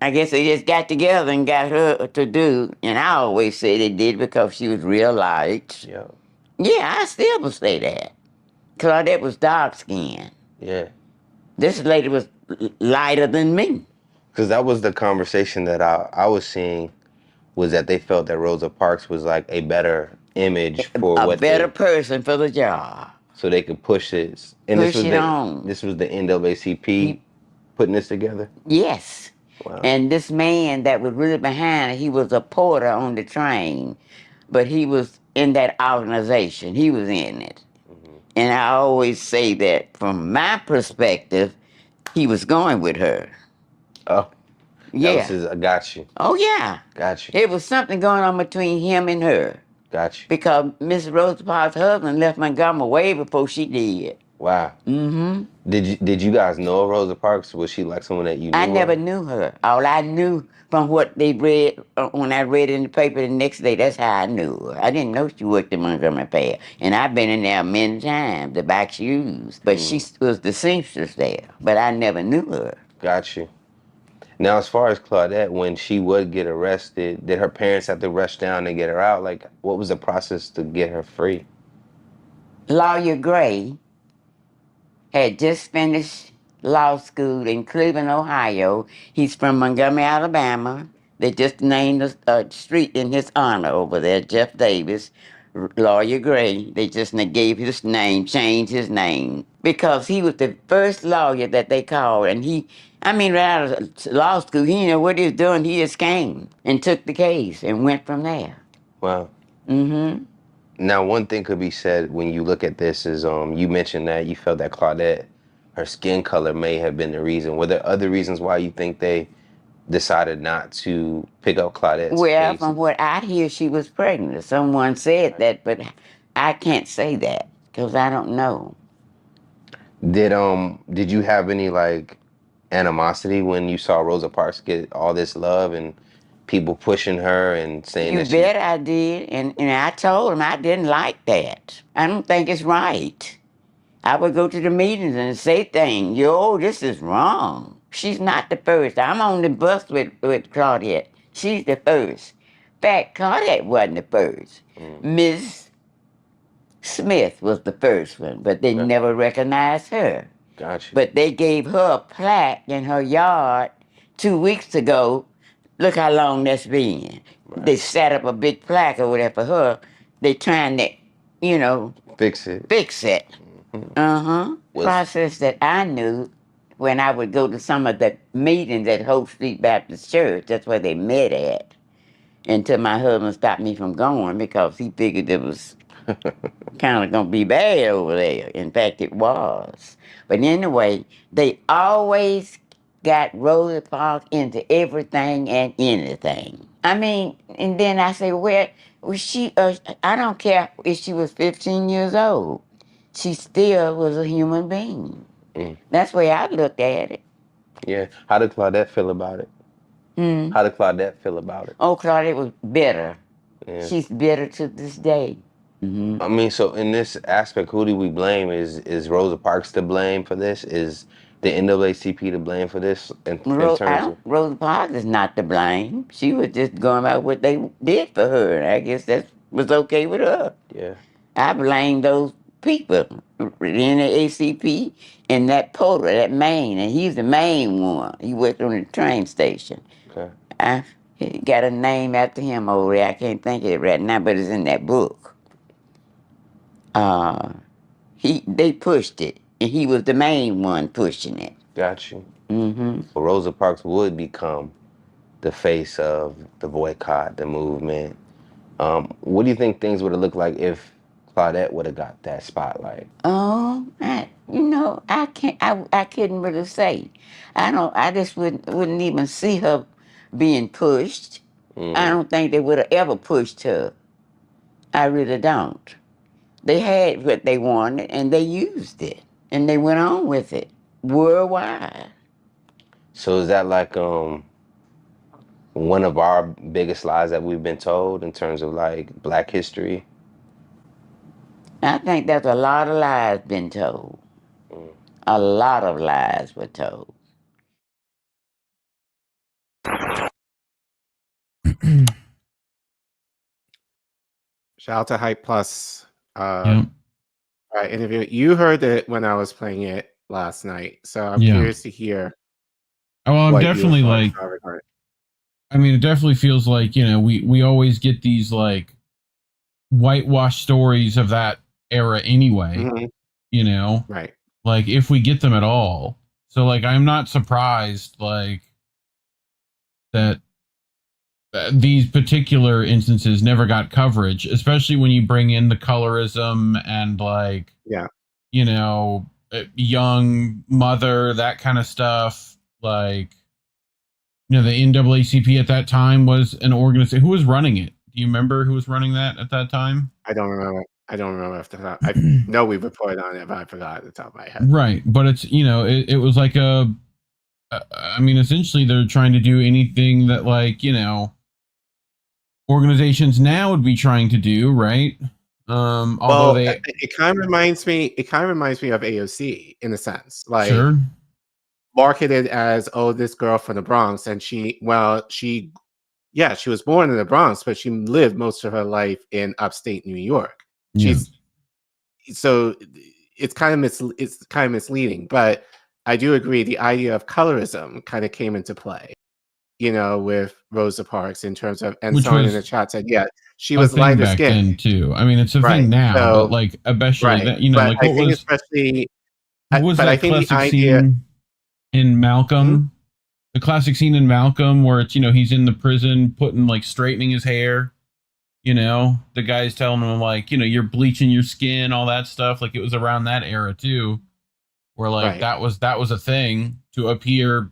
I guess they just got together and got her to do, and I always say they did because she was real light. Yeah. Yeah, I still would say that. Claudette was dark skinned. Yeah. This lady was lighter than me. Because that was the conversation that I was seeing, was that they felt that Rosa Parks was like a better image for a better person for the job. So they could push this. And push it on. This was the NAACP putting this together? Yes. Wow. And this man that was really behind it, he was a porter on the train, but he was in that organization. He was in it. And I always say that from my perspective, he was going with her. Oh. Yeah. I got you. Oh, yeah. Got you. There was something going on between him and her. Got you. Because Miss Rosa Parks' husband left Montgomery way before she did. Wow. Mm-hmm. Did you guys know Rosa Parks? Was she like someone that you knew? I never knew her. All I knew from what they read, when I read it in the paper the next day, that's how I knew her. I didn't know she worked at Montgomery Fair. And I've been in there many times to buy shoes. But she was the seamstress there. But I never knew her. Got you. Now, as far as Claudette, when she would get arrested, did her parents have to rush down and get her out? Like, what was the process to get her free? Lawyer Gray had just finished law school in Cleveland, Ohio. He's from Montgomery, Alabama. They just named a street in his honor over there, Jeff Davis, Lawyer Gray. They just gave his name, changed his name, because he was the first lawyer that they called. And right out of law school, he didn't know what he was doing. He just came and took the case and went from there. Wow. Mm-hmm. Now, one thing could be said when you look at this is you mentioned that you felt that Claudette, her skin color may have been the reason. Were there other reasons why you think they decided not to pick up Claudette's Well, case? from what I hear, she was pregnant. Someone said that, but I can't say that because I don't know. Did you have any like animosity when you saw Rosa Parks get all this love and people pushing her and saying You bet I did, and I told him I didn't like that. I don't think it's right. I would go to the meetings and say things. This is wrong. She's not the first. I'm on the bus with Claudette. She's the first. In fact, Claudette wasn't the first. Miss Smith was the first one, but they never recognized her. Gotcha. But they gave her a plaque in her yard 2 weeks ago. Look how long that's been. Right. They set up a big plaque over there for her. They trying to, fix it. Mm-hmm. Process that I knew when I would go to some of the meetings at Hope Street Baptist Church. That's where they met at. Until my husband stopped me from going because he figured it was kind of going to be bad over there. In fact, it was. But anyway, they always got Rosa Parks into everything and anything. And then I say, where was she? I don't care if she was 15 years old. She still was a human being. That's the way I looked at it. Yeah. How did Claudette feel about it? How did Claudette feel about it? Oh, Claudette was bitter. Yeah. She's bitter to this day. Mm-hmm. So in this aspect, who do we blame? Is Rosa Parks to blame for this? Is the NAACP to blame for this? Rosa Parks is not to blame. She was just going about what they did for her. And I guess that's was okay with her. Yeah. I blame those people in the ACP and that Porter, that main, and he's the main one. He worked on the train station. Okay. He got a name after him over there. I can't think of it right now, but it's in that book. They pushed it, and he was the main one pushing it. Got you. Mm-hmm. Rosa Parks would become the face of the boycott, the movement. What do you think things would have looked like if Claudette would have got that spotlight? Oh, I can't. I couldn't really say. I just wouldn't even see her being pushed. I don't think they would have ever pushed her. I really don't. They had what they wanted, and they used it, and they went on with it worldwide. So is that like one of our biggest lies that we've been told in terms of like Black history? I think there's a lot of lies been told. A lot of lies were told. Shout out to Hype Plus interview. You heard it when I was playing it last night, so I'm curious to hear. Oh, well, I'm definitely like. I mean, it definitely feels like, you know, we always get these like whitewash stories of that era anyway. You know, right? Like if we get them at all. So like, I'm not surprised like that these particular instances never got coverage, especially when you bring in the colorism and like, you know, young mother, that kind of stuff. Like, you know, the NAACP at that time was an organization. Who was running it? Do you remember who was running that at that time? I don't remember off the top. I know we reported on it, but I forgot at the top of my head. Right. But it's, you know, it was like I mean, essentially they're trying to do anything that like, you know, organizations now would be trying to do, right? Although it kind of reminds me of AOC in a sense, like marketed as, oh, this girl from the Bronx, and she was born in the Bronx, but she lived most of her life in upstate New York. So it's kind of misleading, but I do agree the idea of colorism kind of came into play, you know, with Rosa Parks in terms of, and someone in the chat said, she was lighter skinned too. I mean, it's a thing now, but like especially that, you know, like what was that classic scene in Malcolm? The classic scene in Malcolm where it's, you know, he's in the prison putting like straightening his hair, you know, the guy's telling him like, you know, you're bleaching your skin, all that stuff. Like it was around that era too, where like that was a thing to appear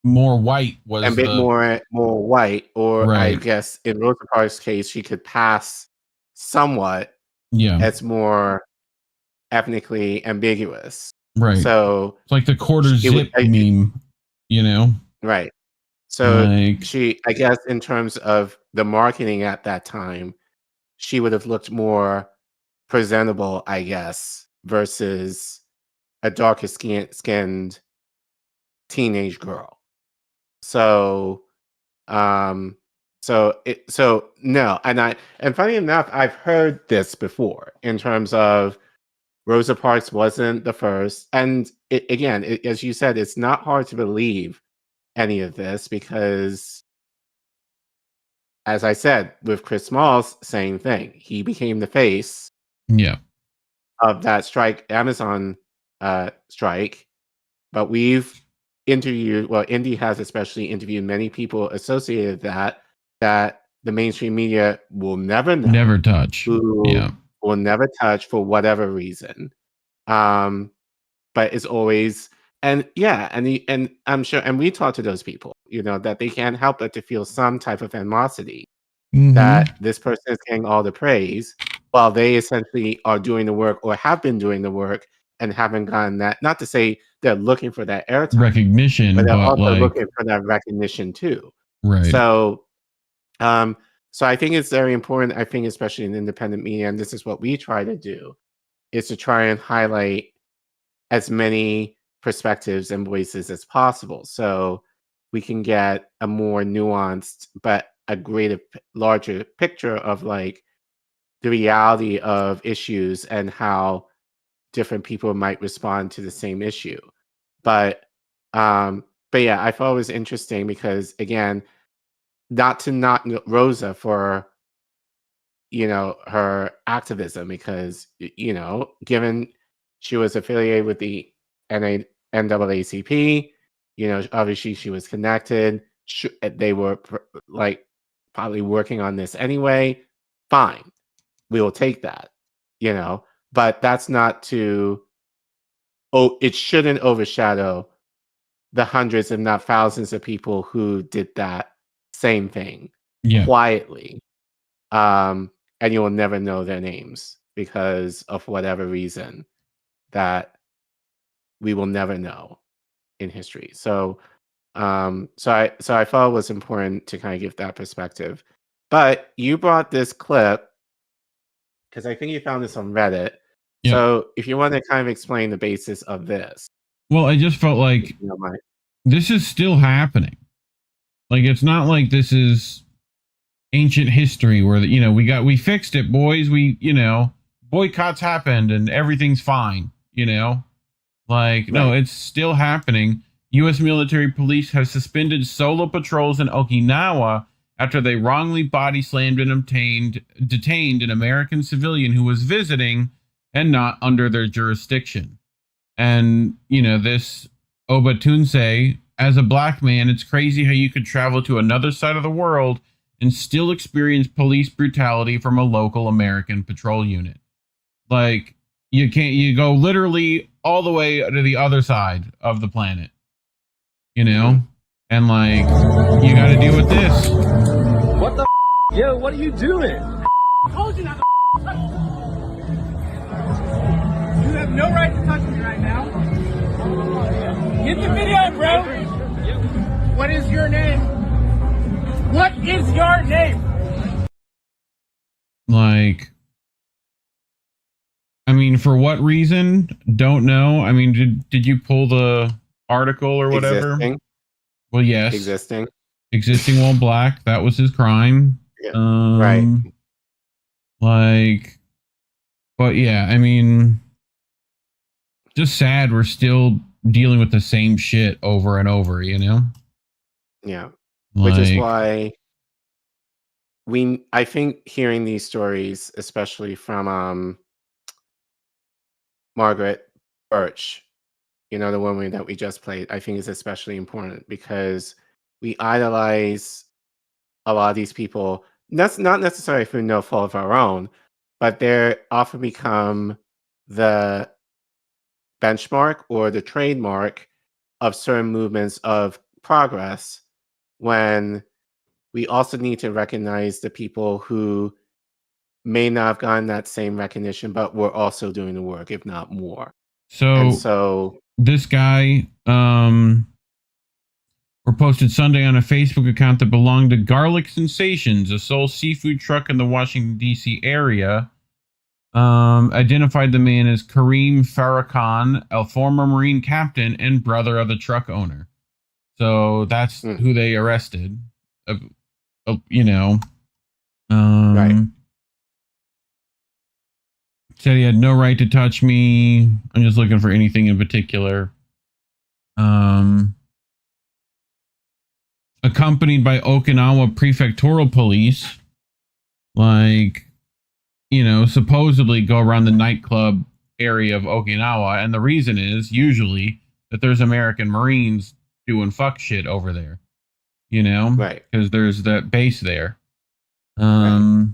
more white, was a bit more white, or I guess in Rosa Parks' case, she could pass somewhat as more ethnically ambiguous. Right. So it's like the quarter zip meme, you know? Right. So I guess in terms of the marketing at that time, she would have looked more presentable, I guess, versus a darker skinned teenage girl. So no, and funny enough, I've heard this before in terms of Rosa Parks wasn't the first, and as you said, it's not hard to believe any of this because, as I said, with Chris Smalls, same thing. He became the face of that strike, Amazon strike, but we've interviewed, Indy has especially interviewed many people associated with that the mainstream media will never know, never touch, will never touch for whatever reason. But it's always, and I'm sure, and we talk to those people, you know, that they can't help but to feel some type of animosity that this person is getting all the praise while they essentially are doing the work or have been doing the work and haven't gotten that. Not to say they're looking for that airtime recognition, but they're also looking for that recognition too. Right. So, so I think it's very important. I think especially in independent media, and this is what we try to do, is to try and highlight as many perspectives and voices as possible, so we can get a more nuanced but a greater, larger picture of like the reality of issues and how different people might respond to the same issue. But yeah, I thought it was interesting because, again, not to knock Rosa for her activism, because given she was affiliated with the NAACP, obviously she was connected. They were probably working on this anyway. Fine, we will take that. But that's not to. Oh, it shouldn't overshadow the hundreds, if not thousands, of people who did that same thing quietly. And you will never know their names because of whatever reason that we will never know in history. So I thought it was important to kind of give that perspective. But you brought this clip because I think you found this on Reddit. Yep. So if you want to kind of explain the basis of this. Well, I just felt like this is still happening. Like, it's not like this is ancient history where we fixed it, boys. Boycotts happened and everything's fine. No, it's still happening. U.S. military police have suspended solo patrols in Okinawa after they wrongly body slammed and detained an American civilian who was visiting and not under their jurisdiction. And, this Obatunse, as a black man, it's crazy how you could travel to another side of the world and still experience police brutality from a local American patrol unit. Like, you go literally all the way to the other side of the planet, and you got to deal with this. What the Yo, what are you doing? Told you not to touch me. You have no right to touch me right now. Get the video, bro. What is your name? What is your name? For what reason? Don't know. Did you pull the article or whatever? Existing. Well, yes. Existing while black. That was his crime. Yeah. Right. But yeah, just sad we're still dealing with the same shit over and over, Yeah. Which is why I think hearing these stories, especially from Margaret Birch, the woman that we just played, I think is especially important because we idolize a lot of these people. That's not necessarily through no fault of our own, but they often become the benchmark or the trademark of certain movements of progress, when we also need to recognize the people who may not have gotten that same recognition, but were also doing the work, if not more. So this guy posted Sunday on a Facebook account that belonged to Garlic Sensations, a sole seafood truck in the Washington, D.C. area. Identified the man as Kareem Farrakhan, a former Marine captain and brother of the truck owner. So that's who they arrested. Right. Said he had no right to touch me. I'm just looking for anything in particular. Accompanied by Okinawa Prefectural Police, supposedly go around the nightclub area of Okinawa, and the reason is usually that there's American Marines doing fuck shit over there, right? Because there's that base there. Right.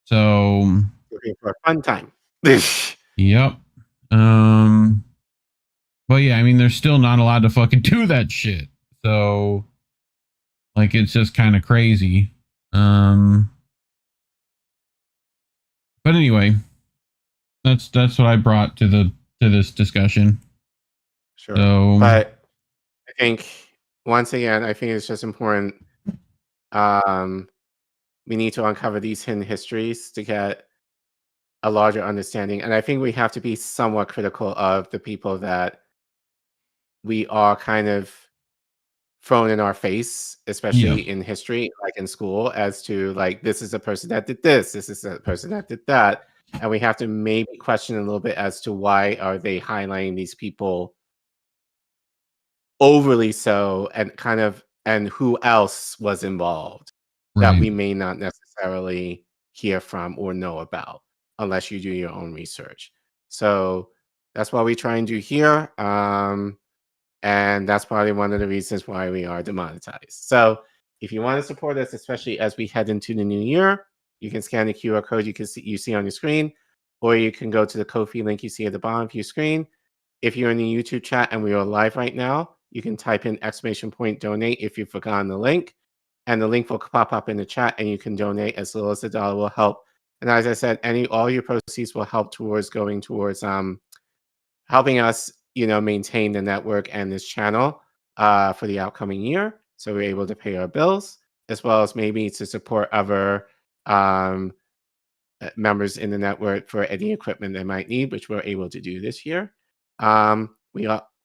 So looking for a fun time. Yep. But yeah, they're still not allowed to fucking do that shit. So, it's just kind of crazy. But anyway, that's what I brought to this discussion. Sure. So, but I think once again, it's just important. We need to uncover these hidden histories to get a larger understanding, and I think we have to be somewhat critical of the people that we are kind of thrown in our face, especially in history, like in school, as to like, this is the person that did this is the person that did that. And we have to maybe question a little bit as to why are they highlighting these people overly so, and who else was involved that we may not necessarily hear from or know about unless you do your own research. So that's what we try and do here. And that's probably one of the reasons why we are demonetized. So if you want to support us, especially as we head into the new year, you can scan the QR code you see on your screen, or you can go to the Ko-fi link you see at the bottom of your screen. If you're in the YouTube chat and we are live right now, you can type in !donate if you've forgotten the link, and the link will pop up in the chat, and you can donate as little as $1 will help. And as I said, all your proceeds will help towards going towards helping us, maintain the network and this channel for the upcoming year, so we're able to pay our bills, as well as maybe to support other members in the network for any equipment they might need, which we're able to do this year.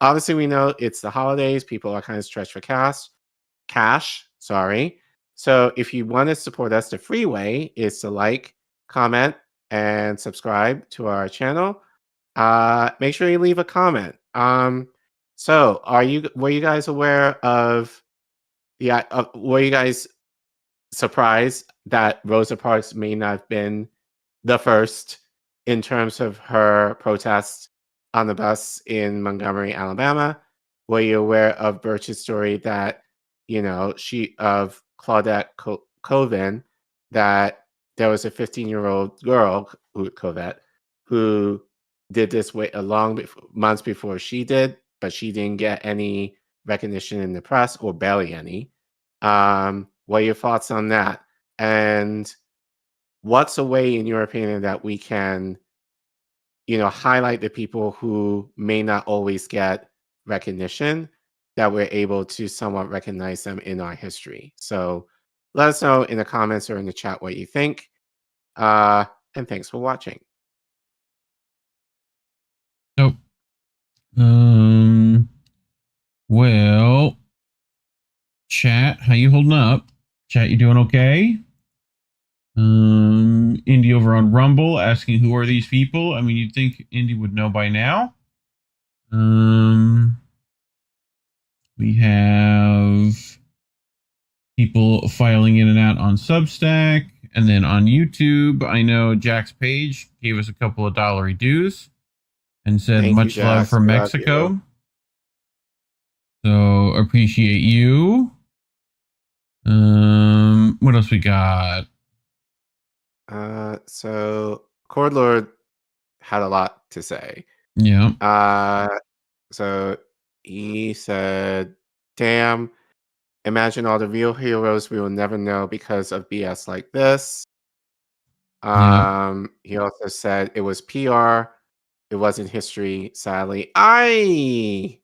Obviously we know it's the holidays, people are kind of stretched for cash. So if you want to support us, the free way is to like, comment, and subscribe to our channel. Make sure you leave a comment. So were you guys aware of were you guys surprised that Rosa Parks may not have been the first in terms of her protest on the bus in Montgomery, Alabama? Were you aware of Birch's story that, of Claudette Colvin, that there was a 15-year-old girl, Covette, who did this months before she did, but she didn't get any recognition in the press, or barely any. What are your thoughts on that? And what's a way, in your opinion, that we can, highlight the people who may not always get recognition, that we're able to somewhat recognize them in our history? So let us know in the comments or in the chat what you think. And thanks for watching. So, well, chat, how you holding up? Chat, you doing okay? Indy over on Rumble asking, who are these people? I mean, you'd think Indy would know by now. We have people filing in and out on Substack, and then on YouTube, I know Jack's Page gave us a couple of dollary dues and said, much love from Mexico. So appreciate you. What else we got? So Cordlord had a lot to say. Yeah. So he said, damn, imagine all the real heroes we will never know because of BS like this. He also said it was PR, it wasn't history, sadly. I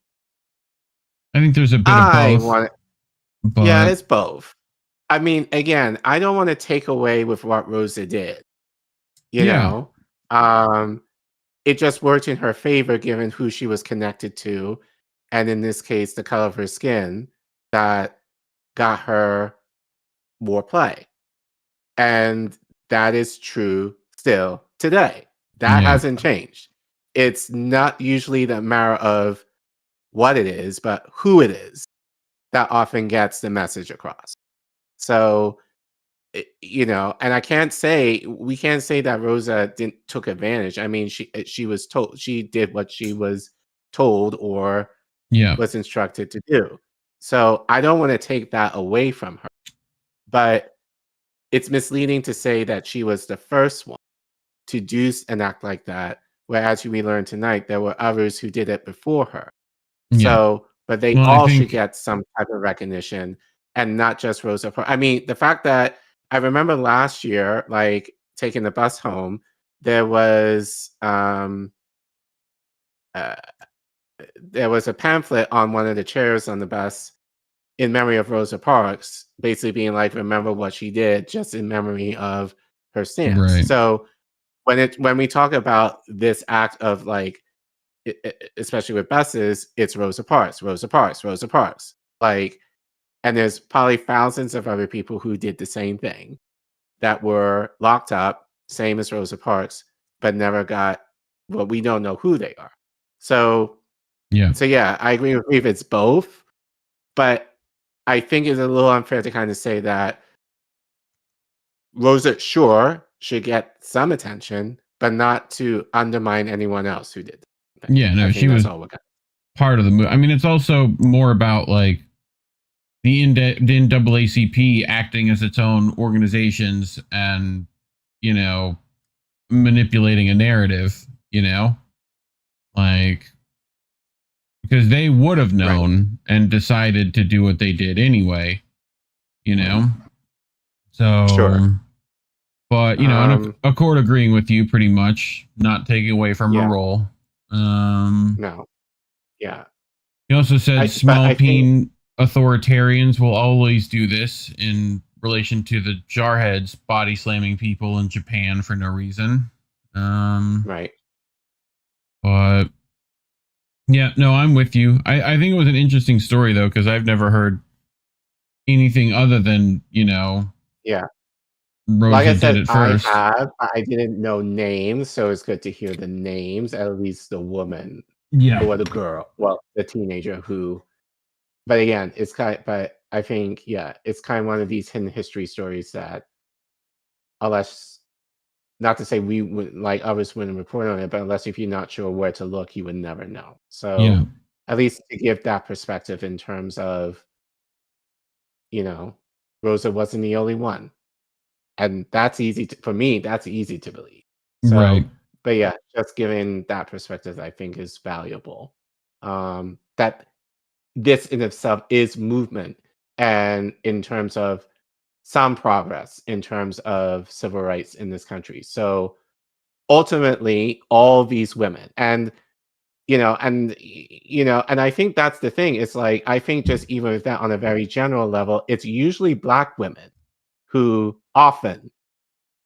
think there's a bit of both. Yeah, it's both. I mean, again, I don't want to take away with what Rosa did. You know, it just worked in her favor given who she was connected to, and in this case, the color of her skin, that got her more play. And that is true still today. That hasn't changed. It's not usually the matter of what it is, but who it is that often gets the message across. So, and we can't say that Rosa took advantage. I mean, she was told, she did what she was told or was instructed to do. So I don't want to take that away from her, but it's misleading to say that she was the first one to do an act like that, whereas we learned tonight there were others who did it before her. So, but they all should get some type of recognition, and not just Rosa. I mean, the fact that I remember last year, like taking the bus home, there was a pamphlet on one of the chairs on the bus in memory of Rosa Parks, basically being like, remember what she did, just in memory of her stance. Right. So when we talk about this act of like, especially with buses, it's Rosa Parks, Rosa Parks, Rosa Parks. Like, And there's probably thousands of other people who did the same thing that were locked up, same as Rosa Parks, but never got, well, we don't know who they are. So yeah, I agree with Reef. It's both, but I think it's a little unfair to kind of say that Rosa, sure, should get some attention, but not to undermine anyone else who did. Yeah, no, she was part of the move. I mean, it's also more about like the NAACP acting as its own organizations and, you know, manipulating a narrative, you know, like, because they would have known and decided to do what they did anyway, you know. So, sure. But, you know, and a court agreeing with you pretty much, not taking away from her role. No. Yeah. He also said small peen authoritarians will always do this in relation to the jarheads body slamming people in Japan for no reason. Right. But yeah, no, I'm with you. I think it was an interesting story though, because I've never heard anything other than, you know, Rosa like I said, did it first. I didn't know names, so it's good to hear the names, at least the woman. Yeah. Or the girl. Well, the teenager who, but again, it's kind of, but I think, it's kind of one of these hidden history stories that, unless, not to say we would, like others wouldn't report on it, but unless if you're not sure where to look, you would never know. So at least to give that perspective in terms of, you know, Rosa wasn't the only one. And that's easy to, for me, that's easy to believe. So, right. But yeah, just giving that perspective, I think is valuable. That this in itself is movement, and in terms of some progress in terms of civil rights in this country. So ultimately, all these women, and and I think that's the thing. It's like, I think just even with that on a very general level, it's usually Black women who often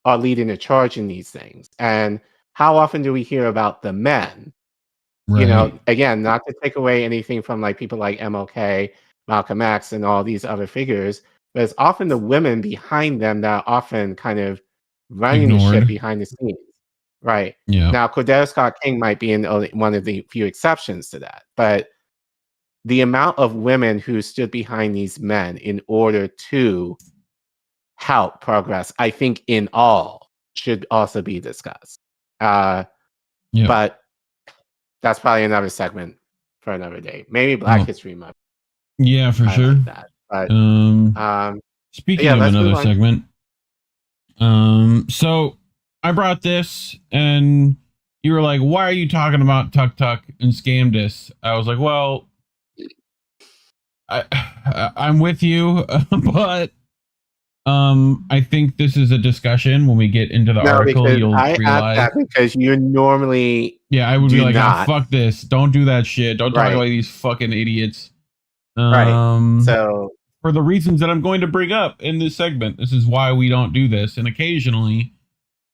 are leading the charge in these things. And how often do we hear about the men? Right. You know, again, not to take away anything from like people like MLK, Malcolm X, and all these other figures, but it's often the women behind them that are often kind of running the shit behind the scenes. Right. Yeah. Now, Cordell Scott King might be in one of the few exceptions to that, but the amount of women who stood behind these men in order to help progress, I think, in all should also be discussed. But that's probably another segment for another day. Maybe Black History Month. Yeah, for sure. Like that. But speaking of another segment, so I brought this, and you were like, "Why are you talking about Tuk Tuk and Scamdus?" I was like, "Well, I'm with you, but." I think this is a discussion when we get into the article. You'll realize that because you normally, I would be like, fuck this! Don't do that shit! Don't talk about these fucking idiots. Right. So, for the reasons that I'm going to bring up in this segment, this is why we don't do this. And occasionally,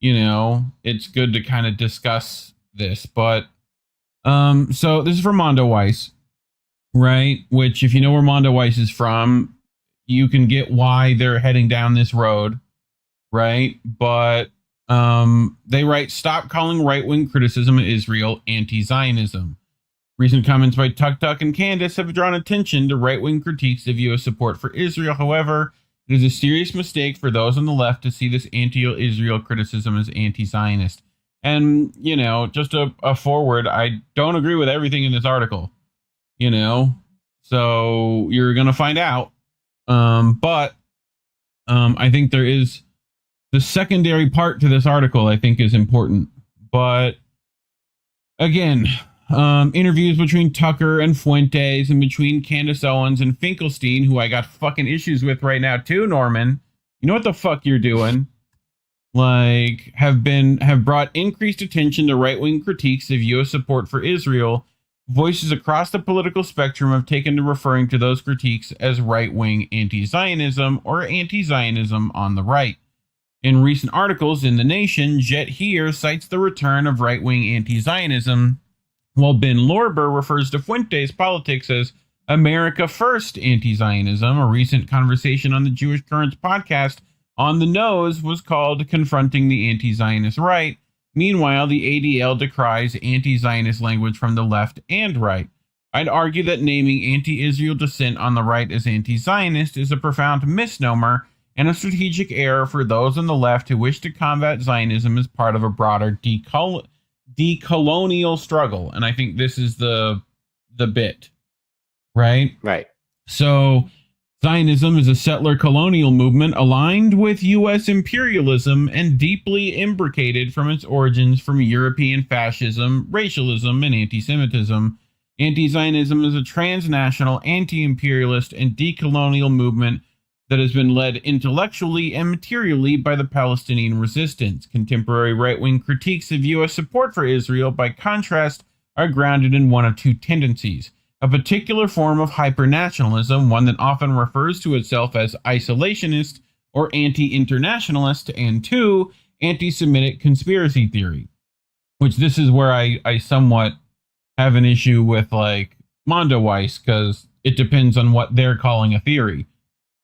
it's good to kind of discuss this. But so this is from Mondo Weiss, right? Which, if you know where Mondo Weiss is from, you can get why they're heading down this road, right? But they write, "Stop calling right-wing criticism of Israel anti-Zionism. Recent comments by Tuk Tuk and Candace have drawn attention to right-wing critiques of U.S. support for Israel. However, it is a serious mistake for those on the left to see this anti-Israel criticism as anti-Zionist." And, just a forward, I don't agree with everything in this article, so you're going to find out. But I think there is the secondary part to this article I think is important. But again, interviews between Tucker and Fuentes and between Candace Owens and Finkelstein, who I got fucking issues with right now too, Norman. You know what the fuck you're doing? Like, have brought increased attention to right-wing critiques of U.S. support for Israel. Voices across the political spectrum have taken to referring to those critiques as right-wing anti-Zionism or anti-Zionism on the right. In recent articles in The Nation, Jet Here cites the return of right-wing anti-Zionism, while Ben Lorber refers to Fuentes' politics as America First Anti-Zionism, a recent conversation on the Jewish Currents podcast On the Nose was called Confronting the Anti-Zionist Right. Meanwhile, the ADL decries anti-Zionist language from the left and right. I'd argue that naming anti-Israel dissent on the right as anti-Zionist is a profound misnomer and a strategic error for those on the left who wish to combat Zionism as part of a broader decolonial struggle. And I think this is the bit, right? Right. So Zionism is a settler colonial movement aligned with U.S. imperialism and deeply imbricated from its origins from European fascism, racialism, and anti-Semitism. Anti-Zionism is a transnational, anti-imperialist, and decolonial movement that has been led intellectually and materially by the Palestinian resistance. Contemporary right-wing critiques of U.S. support for Israel, by contrast, are grounded in one of two tendencies: a particular form of hypernationalism, one that often refers to itself as isolationist or anti-internationalist, and two, anti-Semitic conspiracy theory, which this is where I somewhat have an issue with, like, Mondoweiss, because it depends on what they're calling a theory,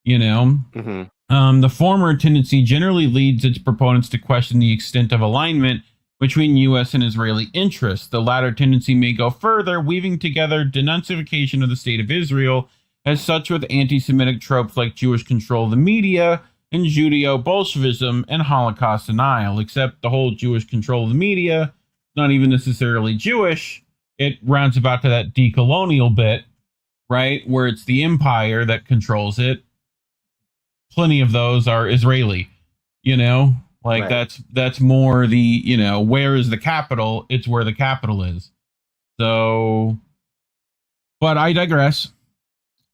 you know? Mm-hmm. The former tendency generally leads its proponents to question the extent of alignment between U.S. and Israeli interests. The latter tendency may go further, weaving together denunciation of the state of Israel as such with anti-Semitic tropes like Jewish control of the media and Judeo-Bolshevism and Holocaust denial, except the whole Jewish control of the media, not even necessarily Jewish. It rounds about to that decolonial bit, right, where it's the empire that controls it. Plenty of those are Israeli, you know? Like, right. That's more the, you know, where is the capital? It's where the capital is. So, but I digress.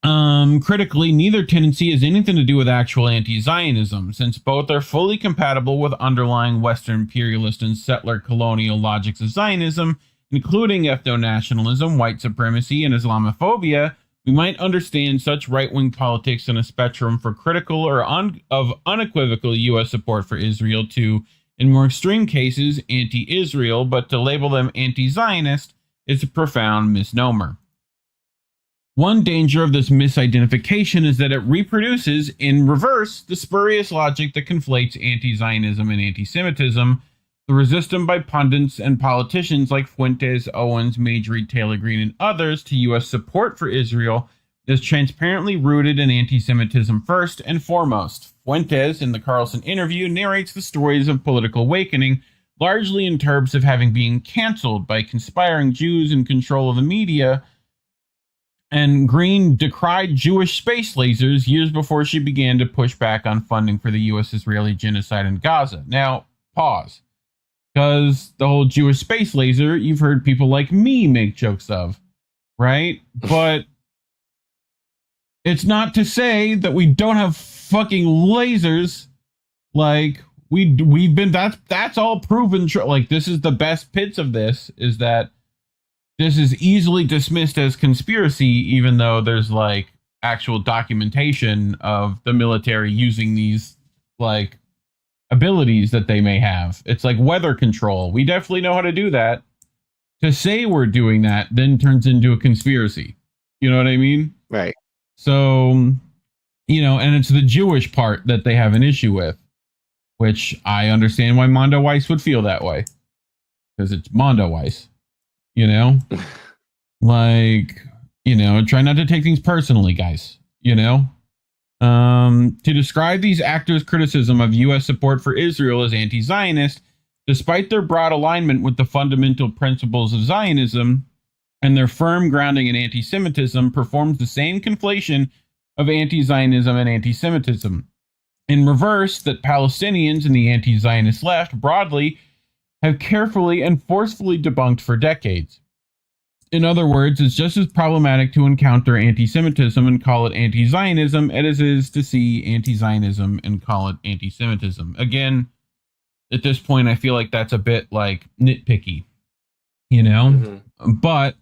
Critically, neither tendency has anything to do with actual anti-Zionism, since both are fully compatible with underlying Western imperialist and settler colonial logics of Zionism, including ethno-nationalism, white supremacy, and Islamophobia. We might understand such right-wing politics on a spectrum for critical or of unequivocal U.S. support for Israel to, in more extreme cases, anti-Israel, but to label them anti-Zionist is a profound misnomer. One danger of this misidentification is that it reproduces, in reverse, the spurious logic that conflates anti-Zionism and anti-Semitism, the resistance by pundits and politicians like Fuentes, Owens, Majory, Taylor Greene, and others to U.S. support for Israel is transparently rooted in anti-Semitism first and foremost. Fuentes, in the Carlson interview, narrates the stories of political awakening, largely in terms of having been canceled by conspiring Jews in control of the media, and Greene decried Jewish space lasers years before she began to push back on funding for the U.S.-Israeli genocide in Gaza. Now, pause. Because the whole Jewish space laser, you've heard people like me make jokes of, right? But it's not to say that we don't have fucking lasers. Like, we've been, that's all proven true. Like, this is the best bits of this, is that this is easily dismissed as conspiracy, even though there's, like, actual documentation of the military using these, like, abilities that they may have. It's like weather control. We definitely know how to do that. To say we're doing that then turns into a conspiracy. You know what I mean? Right. So, you know, and it's the Jewish part that they have an issue with, which I understand why Mondoweiss would feel that way. Because it's Mondoweiss. You know? Like, you know, try not to take things personally, guys. You know? To describe these actors' criticism of U.S. support for Israel as anti-Zionist, despite their broad alignment with the fundamental principles of Zionism and their firm grounding in anti-Semitism, performs the same conflation of anti-Zionism and anti-Semitism. In reverse, that Palestinians and the anti-Zionist left broadly have carefully and forcefully debunked for decades. In other words, it's just as problematic to encounter anti-Semitism and call it anti-Zionism as it is to see anti-Zionism and call it anti-Semitism. Again, at this point, I feel like that's a bit, like, nitpicky, you know? Mm-hmm. But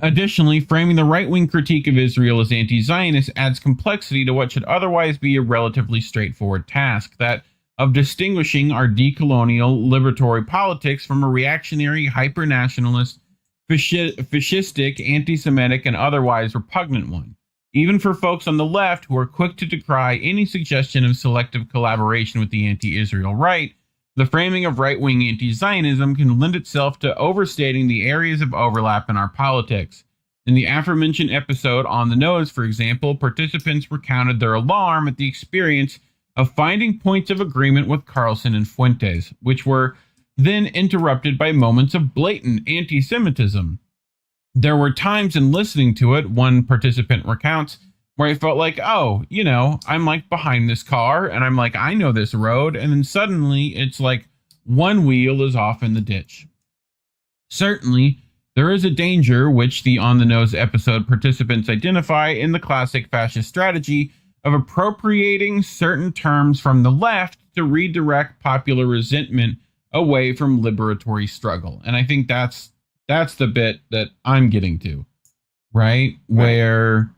additionally, framing the right-wing critique of Israel as anti-Zionist adds complexity to what should otherwise be a relatively straightforward task, that of distinguishing our decolonial liberatory politics from a reactionary, hyper-nationalist, fascistic, anti-Semitic, and otherwise repugnant one. Even for folks on the left who are quick to decry any suggestion of selective collaboration with the anti-Israel right, the framing of right-wing anti-Zionism can lend itself to overstating the areas of overlap in our politics. In the aforementioned episode On the Nose, for example, participants recounted their alarm at the experience of finding points of agreement with Carlson and Fuentes, which were then interrupted by moments of blatant anti-Semitism. There were times in listening to it, one participant recounts, where I felt like, oh, you know, I'm like behind this car and I'm like, I know this road. And then suddenly it's like one wheel is off in the ditch. Certainly, there is a danger, which the On the Nose episode participants identify in the classic fascist strategy of appropriating certain terms from the left to redirect popular resentment away from liberatory struggle. And I think that's the bit that I'm getting to, right? Where,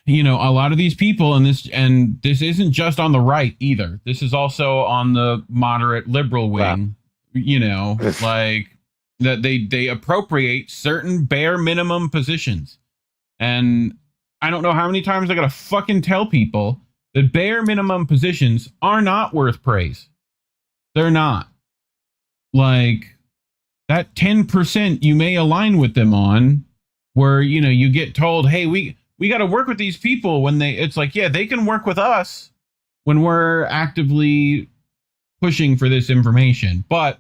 you know, a lot of these people and this isn't just on the right either. This is also on the moderate liberal wing, you know, like that they appropriate certain bare minimum positions. And I don't know how many times I gotta fucking tell people that bare minimum positions are not worth praise. They're not. Like, that 10% you may align with them on, where, you know, you get told, hey, we got to work with these people when it's like, yeah, they can work with us when we're actively pushing for this information. But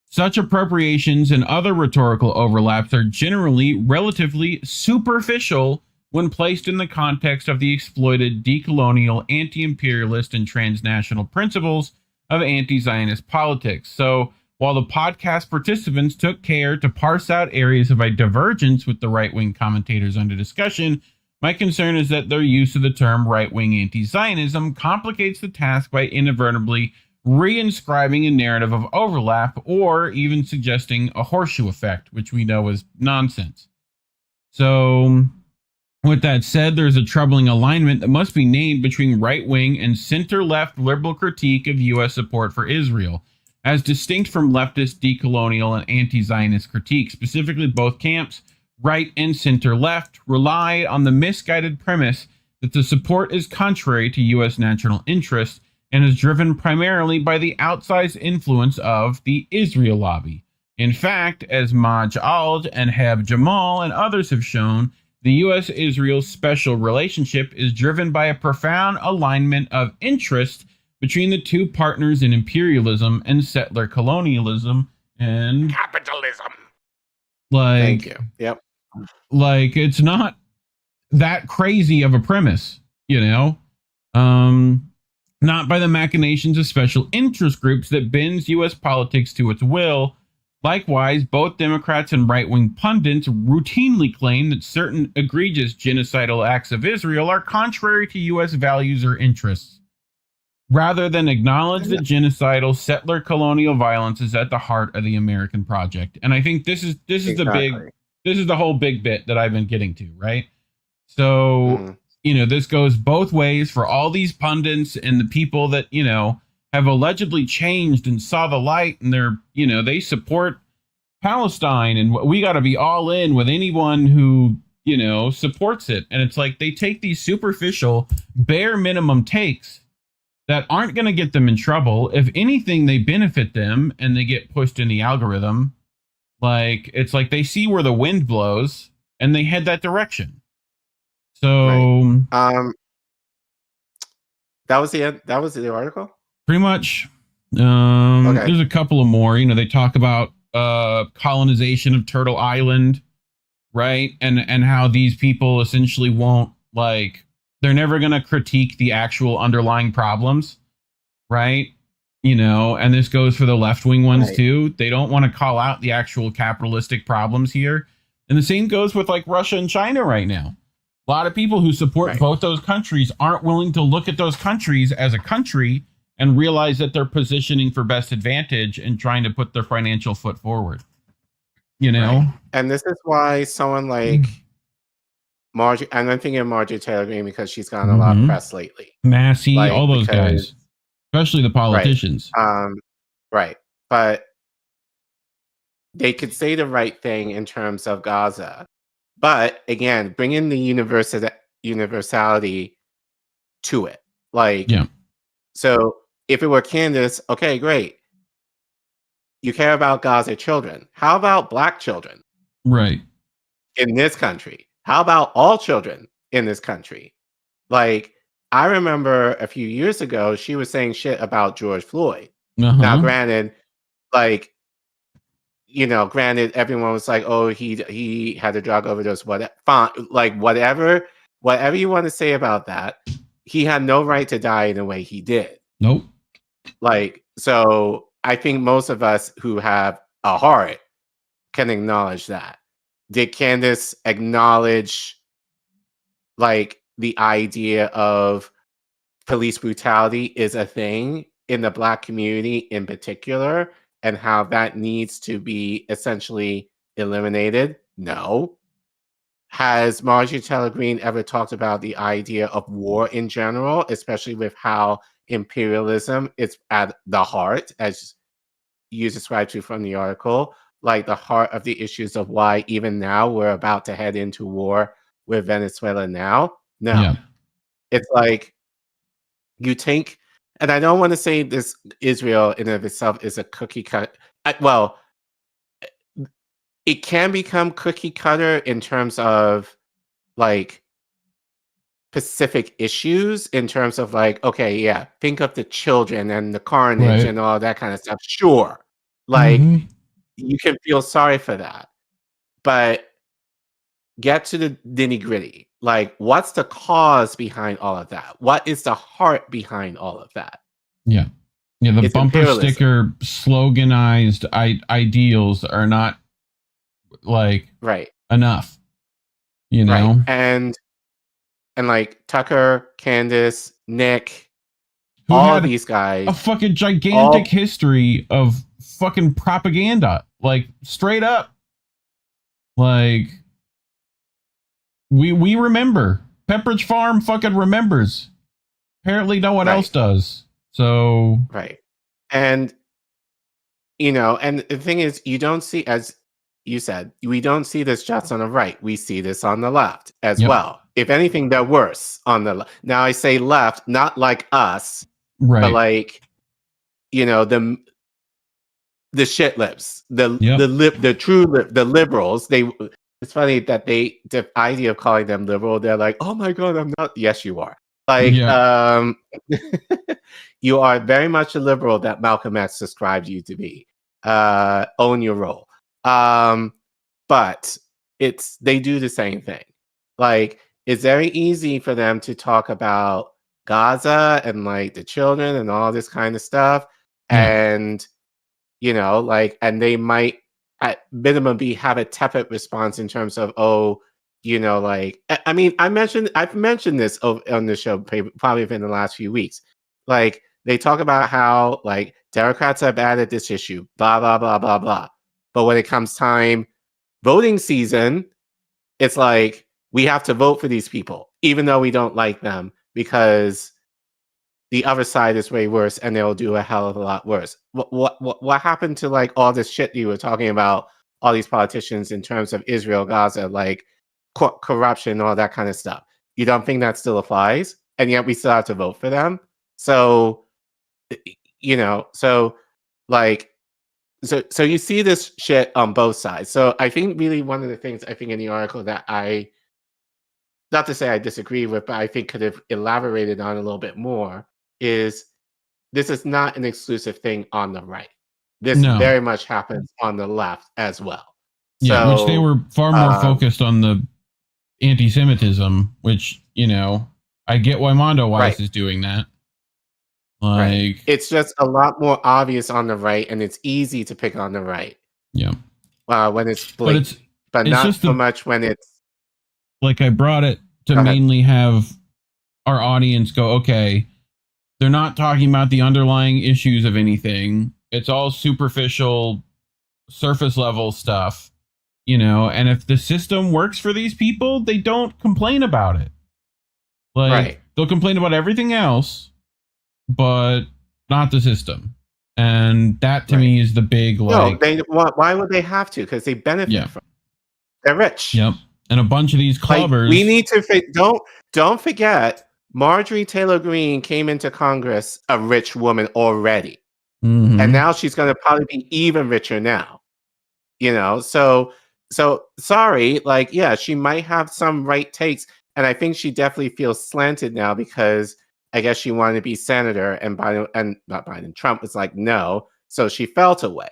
such appropriations and other rhetorical overlaps are generally relatively superficial when placed in the context of the exploited decolonial, anti-imperialist, and transnational principles of anti-Zionist politics. So while the podcast participants took care to parse out areas of a divergence with the right-wing commentators under discussion, my concern is that their use of the term right-wing anti-Zionism complicates the task by inadvertently reinscribing a narrative of overlap or even suggesting a horseshoe effect, which we know is nonsense. So, with that said, there's a troubling alignment that must be named between right-wing and center-left liberal critique of U.S. support for Israel, as distinct from leftist, decolonial, and anti-Zionist critique. Specifically, both camps, right and center-left, rely on the misguided premise that the support is contrary to U.S. national interest and is driven primarily by the outsized influence of the Israel lobby. In fact, as Maj Ald and Heb Jamal and others have shown, the U.S.-Israel special relationship is driven by a profound alignment of interest between the two partners in imperialism and settler colonialism and capitalism. Like, thank you. Yep. Like, it's not that crazy of a premise, you know? Not by the machinations of special interest groups that bends U.S. politics to its will. Likewise, both Democrats and right-wing pundits routinely claim that certain egregious genocidal acts of Israel are contrary to U.S. values or interests, rather than acknowledge that genocidal settler colonial violence is at the heart of the American project. And I think this is the whole big bit that I've been getting to, right? So, you know, this goes both ways for all these pundits and the people that, you know, have allegedly changed and saw the light, and they're, you know, they support Palestine, and we got to be all in with anyone who, you know, supports it. And it's like they take these superficial, bare minimum takes that aren't going to get them in trouble. If anything, they benefit them and they get pushed in the algorithm. Like, it's like they see where the wind blows and they head that direction. So, that was the end. That was the article. Pretty much. Okay. There's a couple of more. You know, they talk about colonization of Turtle Island, right? And how these people essentially won't, like, they're never going to critique the actual underlying problems, right? You know, and this goes for the left-wing ones too. They don't want to call out the actual capitalistic problems here. And the same goes with, like, Russia and China right now. A lot of people who support both those countries aren't willing to look at those countries as a country and realize that they're positioning for best advantage and trying to put their financial foot forward. You know? And this is why someone like Margie, and I'm thinking of Margie Taylor Greene because she's gotten a lot of press lately. Massey, like, all those guys, especially the politicians. Right. But they could say the right thing in terms of Gaza, but again, bring in the universality to it. Like, so if it were Candace, okay, great. You care about Gaza children. How about Black children? Right. In this country? How about all children in this country? Like, I remember a few years ago, she was saying shit about George Floyd. Now, granted, like, granted, everyone was like, "Oh, he had a drug overdose." Fine, like whatever you want to say about that, he had no right to die in the way he did. Nope. Like, so I think most of us who have a heart can acknowledge that. Did Candace acknowledge, like, the idea of police brutality is a thing in the Black community in particular, and how that needs to be essentially eliminated? No. Has Marjorie Taylor Greene ever talked about the idea of war in general, especially with how imperialism is at the heart, as you described to from the article, like the heart of the issues of why even now we're about to head into war with Venezuela now? No. Yeah. It's like you take, and I don't want to say this Israel in and of itself is a cookie cut. Well, it can become cookie cutter in terms of like specific issues, in terms of like, okay, yeah, think of the children and the carnage and all that kind of stuff. Sure. Like, you can feel sorry for that. But get to the nitty gritty. Like, what's the cause behind all of that? What is the heart behind all of that? Yeah. Yeah, the It's bumper imperialism. sticker sloganized ideals are not like enough. You know? Right. And like Tucker, Candace, Nick, Who all had of these guys. A fucking gigantic history of fucking propaganda. Like, straight up. Like, we remember. Pepperidge Farm fucking remembers. Apparently no one else does. So Right. And and the thing is, you don't see, as you said, we don't see this just on the right. We see this on the left as well. If anything, they're worse on the left. Now I say left, not like us, but like, the shit lips, the true the liberals. It's funny that the idea of calling them liberal, they're like, oh my God, I'm not. Yes, you are. Like, you are very much a liberal that Malcolm X described you to be. Own your role. But they do the same thing. Like, it's very easy for them to talk about Gaza and like the children and all this kind of stuff. And, and they might at minimum have a tepid response in terms of, I mean, I've mentioned this on the show probably within the last few weeks. Like, they talk about how like Democrats are bad at this issue, blah, blah, blah, blah, blah. But when it comes time, voting season, it's like, we have to vote for these people, even though we don't like them, because the other side is way worse and they'll do a hell of a lot worse. What happened to like all this shit you were talking about, all these politicians in terms of Israel, Gaza, like corruption, all that kind of stuff? You don't think that still applies? And yet we still have to vote for them? So, so you see this shit on both sides. So I think really one of the things I think in the article that not to say I disagree with, but I think could have elaborated on a little bit more, is this is not an exclusive thing on the right. This very much happens on the left as well. Yeah, so, which they were far more focused on the anti-Semitism, which, I get why Mondo Weiss is doing that. Like, it's just a lot more obvious on the right, and it's easy to pick on the right. Yeah. When it's blatant, but it's not just so much when it's. Like, I brought it to mainly have our audience go, okay, they're not talking about the underlying issues of anything. It's all superficial, surface level stuff, and if the system works for these people, they don't complain about it. Like, they'll complain about everything else, but not the system. And that to me is the big like. No, why would they have to? Because they benefit from it. They're rich. Yep. And a bunch of these clubbers. Like, we need to don't forget, Marjorie Taylor Greene came into Congress a rich woman already. Mm-hmm. And now she's going to probably be even richer now. You know, so sorry, like, yeah, she might have some right takes, and I think she definitely feels slanted now because I guess she wanted to be senator, and Trump was like, no, so she felt away,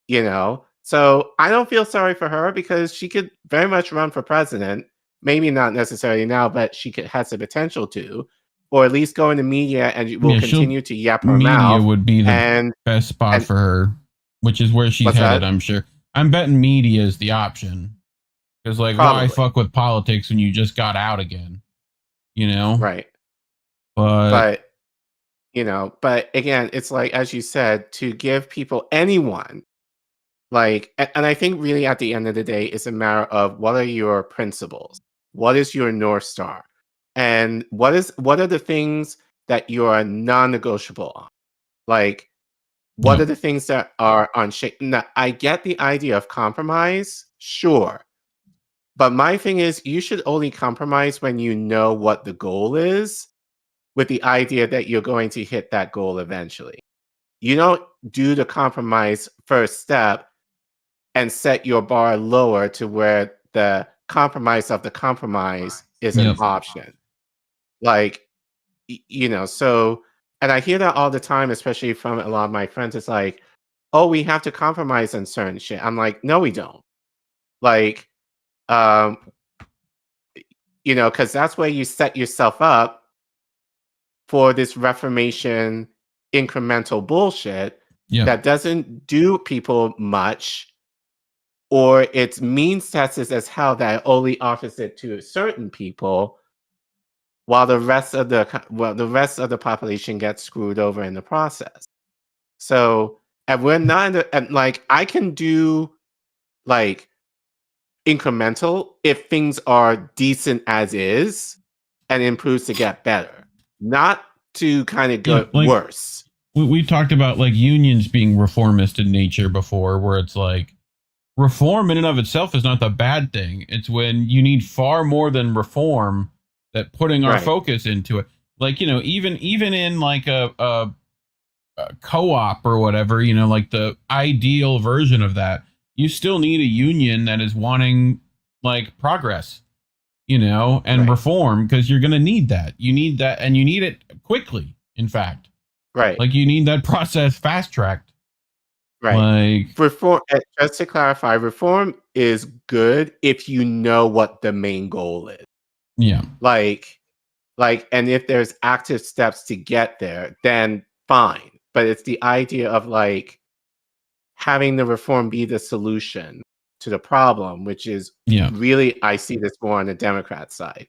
you know. So I don't feel sorry for her because she could very much run for president, maybe not necessarily now, but has the potential to, or at least go into media and will continue to yap her mouth. Media would be the best spot for her, which is where she's headed, I'm sure. I'm betting media is the option. Because, like, why fuck with politics when you just got out again? You know? Right. But you know, but again, it's like, as you said, to give people, anyone, like, and I think really at the end of the day, it's a matter of what are your principles? What is your North Star? And what are the things that you are non-negotiable on? Like, what are the things that are unshaken? Now, I get the idea of compromise, sure. But my thing is, you should only compromise when you know what the goal is, with the idea that you're going to hit that goal eventually. You don't do the compromise first step and set your bar lower to where the compromise of the compromise is an option. Like, you know, so... And I hear that all the time, especially from a lot of my friends. It's like, oh, we have to compromise on certain shit. I'm like, no, we don't. Like, you know, because that's where you set yourself up for this Reformation incremental bullshit that doesn't do people much, or its means tested as how that only offers it to certain people, while the rest of the population gets screwed over in the process. So, and we're not and like, I can do like incremental if things are decent as is and improves to get better, not to kind of go worse. We talked about like unions being reformist in nature before, where it's like reform in and of itself is not the bad thing. It's when you need far more than reform, that putting our focus into it, like, you know, even in like a co-op or whatever, you know, like the ideal version of that, you still need a union that is wanting like progress, you know, and reform, because you're going to need that. You need that, and you need it quickly. In fact, like you need that process fast tracked. Like, reform. Just to clarify, reform is good if you know what the main goal is. Yeah. Like, and if there's active steps to get there, then fine. But it's the idea of like having the reform be the solution to the problem, which is really, I see this more on the Democrat side,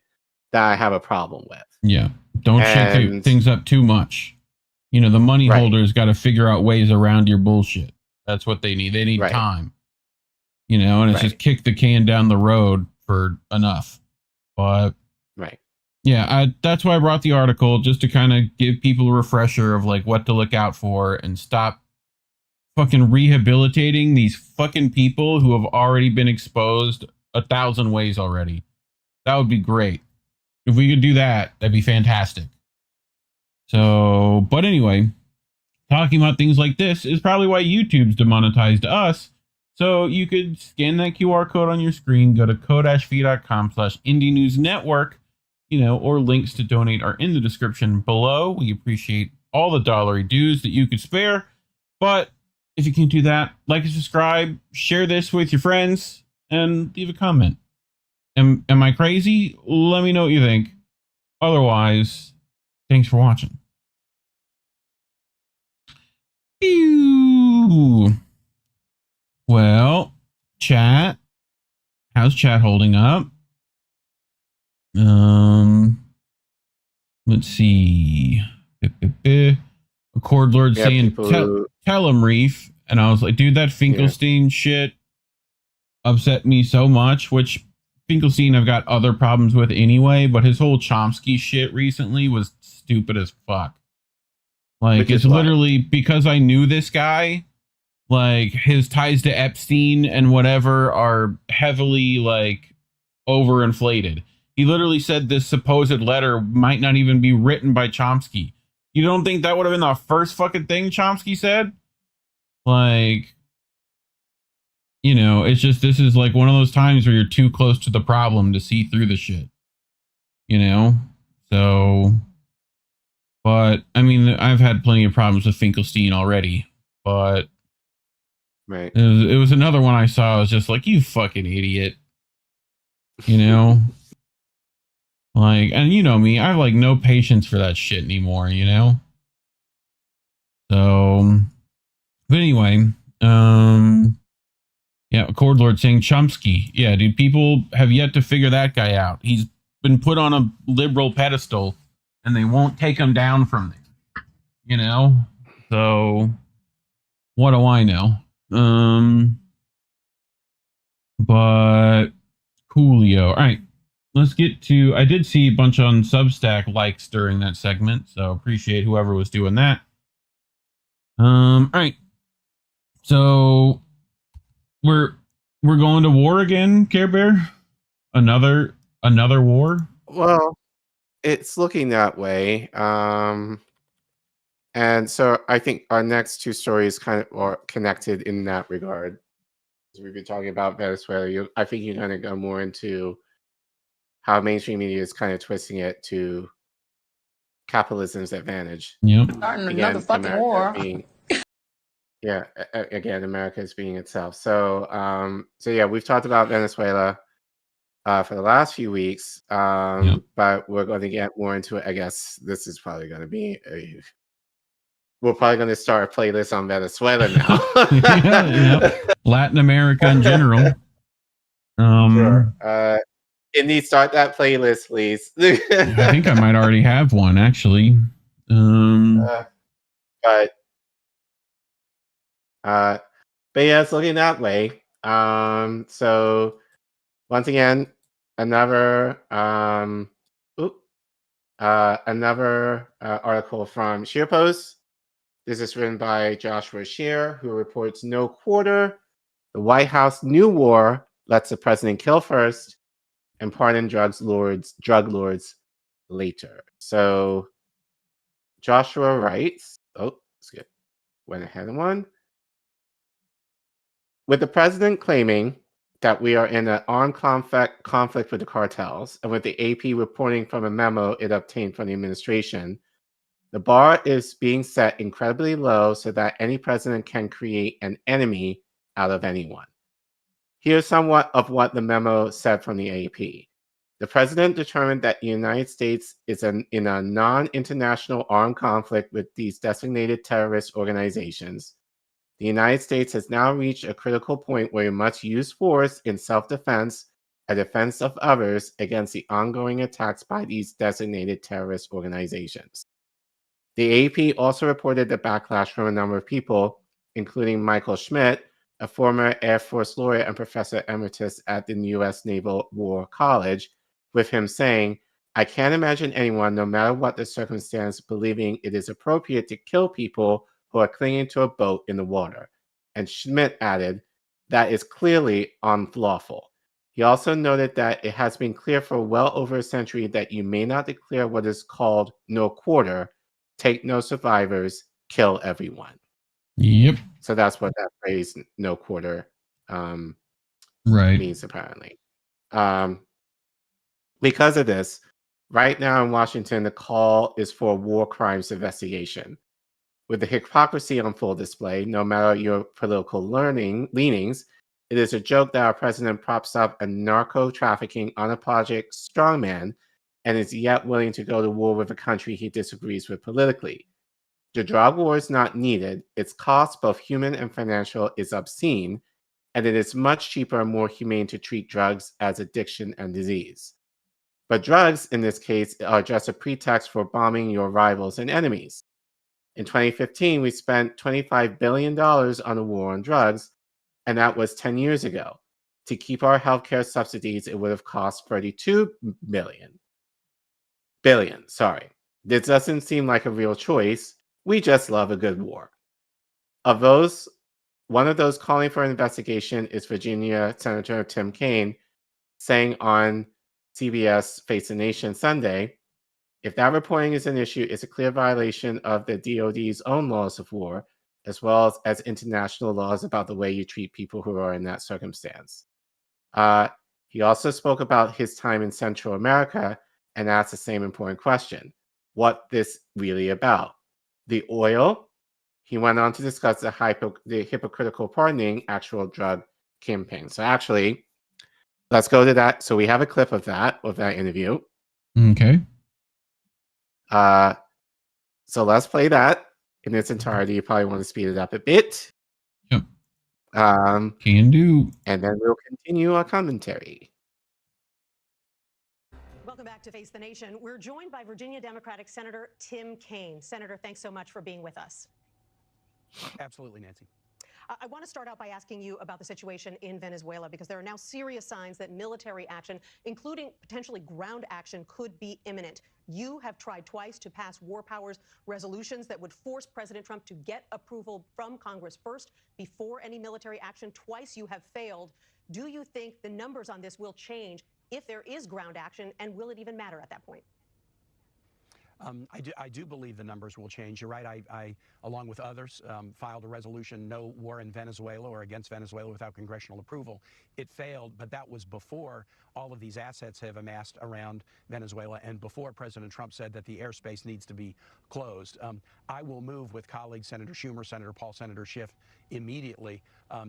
that I have a problem with. Yeah. Don't shake things up too much. You know, the money holders got to figure out ways around your bullshit. That's what they need. They need time. You know, and it's just kick the can down the road for enough. But yeah, that's why I brought the article, just to kind of give people a refresher of like what to look out for, and stop fucking rehabilitating these fucking people who have already been exposed 1,000 ways already. That would be great. If we could do that, that'd be fantastic. So, but anyway, talking about things like this is probably why YouTube's demonetized us. So you could scan that QR code on your screen, go to ko-fi.com/Indie News Network, you know, or links to donate are in the description below. We appreciate all the dollary dues that you could spare. But if you can't do that, like and subscribe, share this with your friends, and leave a comment. Am I crazy? Let me know what you think. Otherwise, thanks for watching. Ew. Well, chat. How's chat holding up? Let's see. Accord Lord saying, tell him, Reef. And I was like, dude, that Finkelstein shit upset me so much, which Finkelstein I've got other problems with anyway, but his whole Chomsky shit recently was stupid as fuck. Like, it's literally because I knew this guy, like, his ties to Epstein and whatever are heavily, like, overinflated. He literally said this supposed letter might not even be written by Chomsky. You don't think that would have been the first fucking thing Chomsky said? Like, you know, it's just, this is like one of those times where you're too close to the problem to see through the shit. You know? So, but, I mean, I've had plenty of problems with Finkelstein already, but right. It was another one I saw. I was just like, you fucking idiot. You know? Like, and you know me, I have like no patience for that shit anymore, you know? So, but anyway, yeah, Accord Lord saying Chomsky. Yeah, dude, people have yet to figure that guy out. He's been put on a liberal pedestal and they won't take him down from there, you know? So, what do I know? But Coolio. All right. Let's get to, I did see a bunch on Substack likes during that segment, so appreciate whoever was doing that. All right. So we're going to war again, Care Bear? Another war? Well, it's looking that way. And so I think our next two stories kind of are connected in that regard. We've been talking about Venezuela. I think you're going to go more into how mainstream media is kind of twisting it to capitalism's advantage. Yep. Starting Again, another fucking America war. again, America is being itself. So, so yeah, we've talked about Venezuela for the last few weeks, but we're going to get more into it. I guess this is probably going to be we're probably going to start a playlist on Venezuela now. Latin America in general. Sure. Indy, start that playlist, please. I think I might already have one, actually. But yeah, it's looking that way. So once again, another article from ScheerPost. This is written by Joshua Scheer, who reports no quarter. The White House new war lets the president kill first and pardon drug lords later. So Joshua writes, that's good. Went ahead of one. With the president claiming that we are in an armed conflict with the cartels, and with the AP reporting from a memo it obtained from the administration, the bar is being set incredibly low so that any president can create an enemy out of anyone. Here's somewhat of what the memo said from the AP. The president determined that the United States is in a non-international armed conflict with these designated terrorist organizations. The United States has now reached a critical point where it must use force in self-defense and defense of others against the ongoing attacks by these designated terrorist organizations. The AP also reported the backlash from a number of people, including Michael Schmidt, a former Air Force lawyer and professor emeritus at the U.S. Naval War College, with him saying, "I can't imagine anyone, no matter what the circumstance, believing it is appropriate to kill people who are clinging to a boat in the water." And Schmidt added, "That is clearly unlawful." He also noted that it has been clear for well over a century that you may not declare what is called no quarter, take no survivors, kill everyone. Yep. So that's what that phrase "no quarter" means, apparently. Because of this, right now in Washington, the call is for a war crimes investigation. With the hypocrisy on full display, no matter your political leanings, it is a joke that our president props up a narco-trafficking, unapologetic strongman and is yet willing to go to war with a country he disagrees with politically. The drug war is not needed. Its cost, both human and financial, is obscene, and it is much cheaper and more humane to treat drugs as addiction and disease. But drugs, in this case, are just a pretext for bombing your rivals and enemies. In 2015, we spent $25 billion on a war on drugs, and that was 10 years ago. To keep our healthcare subsidies, it would have cost $32 billion. This doesn't seem like a real choice. We just love a good war. Of those, one of those calling for an investigation is Virginia Senator Tim Kaine, saying on CBS Face the Nation Sunday, if that reporting is an issue, it's a clear violation of the DoD's own laws of war, as well as international laws about the way you treat people who are in that circumstance. He also spoke about his time in Central America and asked the same important question: what this really about? The oil? He went on to discuss the hypocritical pardoning actual drug campaign. So actually, let's go to that. So we have a clip of that interview. Okay. So let's play that in its entirety. You probably want to speed it up a bit. Yep. Can do. And then we'll continue our commentary. Welcome back to Face the Nation. We're joined by Virginia Democratic Senator Tim Kaine. Senator, thanks so much for being with us. Absolutely, Nancy. I want to start out by asking you about the situation in Venezuela, because there are now serious signs that military action, including potentially ground action, could be imminent. You have tried twice to pass war powers resolutions that would force President Trump to get approval from Congress first before any military action. Twice you have failed. Do you think the numbers on this will change if there is ground action, and will it even matter at that point? I do believe the numbers will change. You're right. I along with others, filed a resolution, no war in Venezuela or against Venezuela without congressional approval. It failed, but that was before all of these assets have amassed around Venezuela and before President Trump said that the airspace needs to be closed. I will move with colleagues Senator Schumer, Senator Paul, Senator Schiff immediately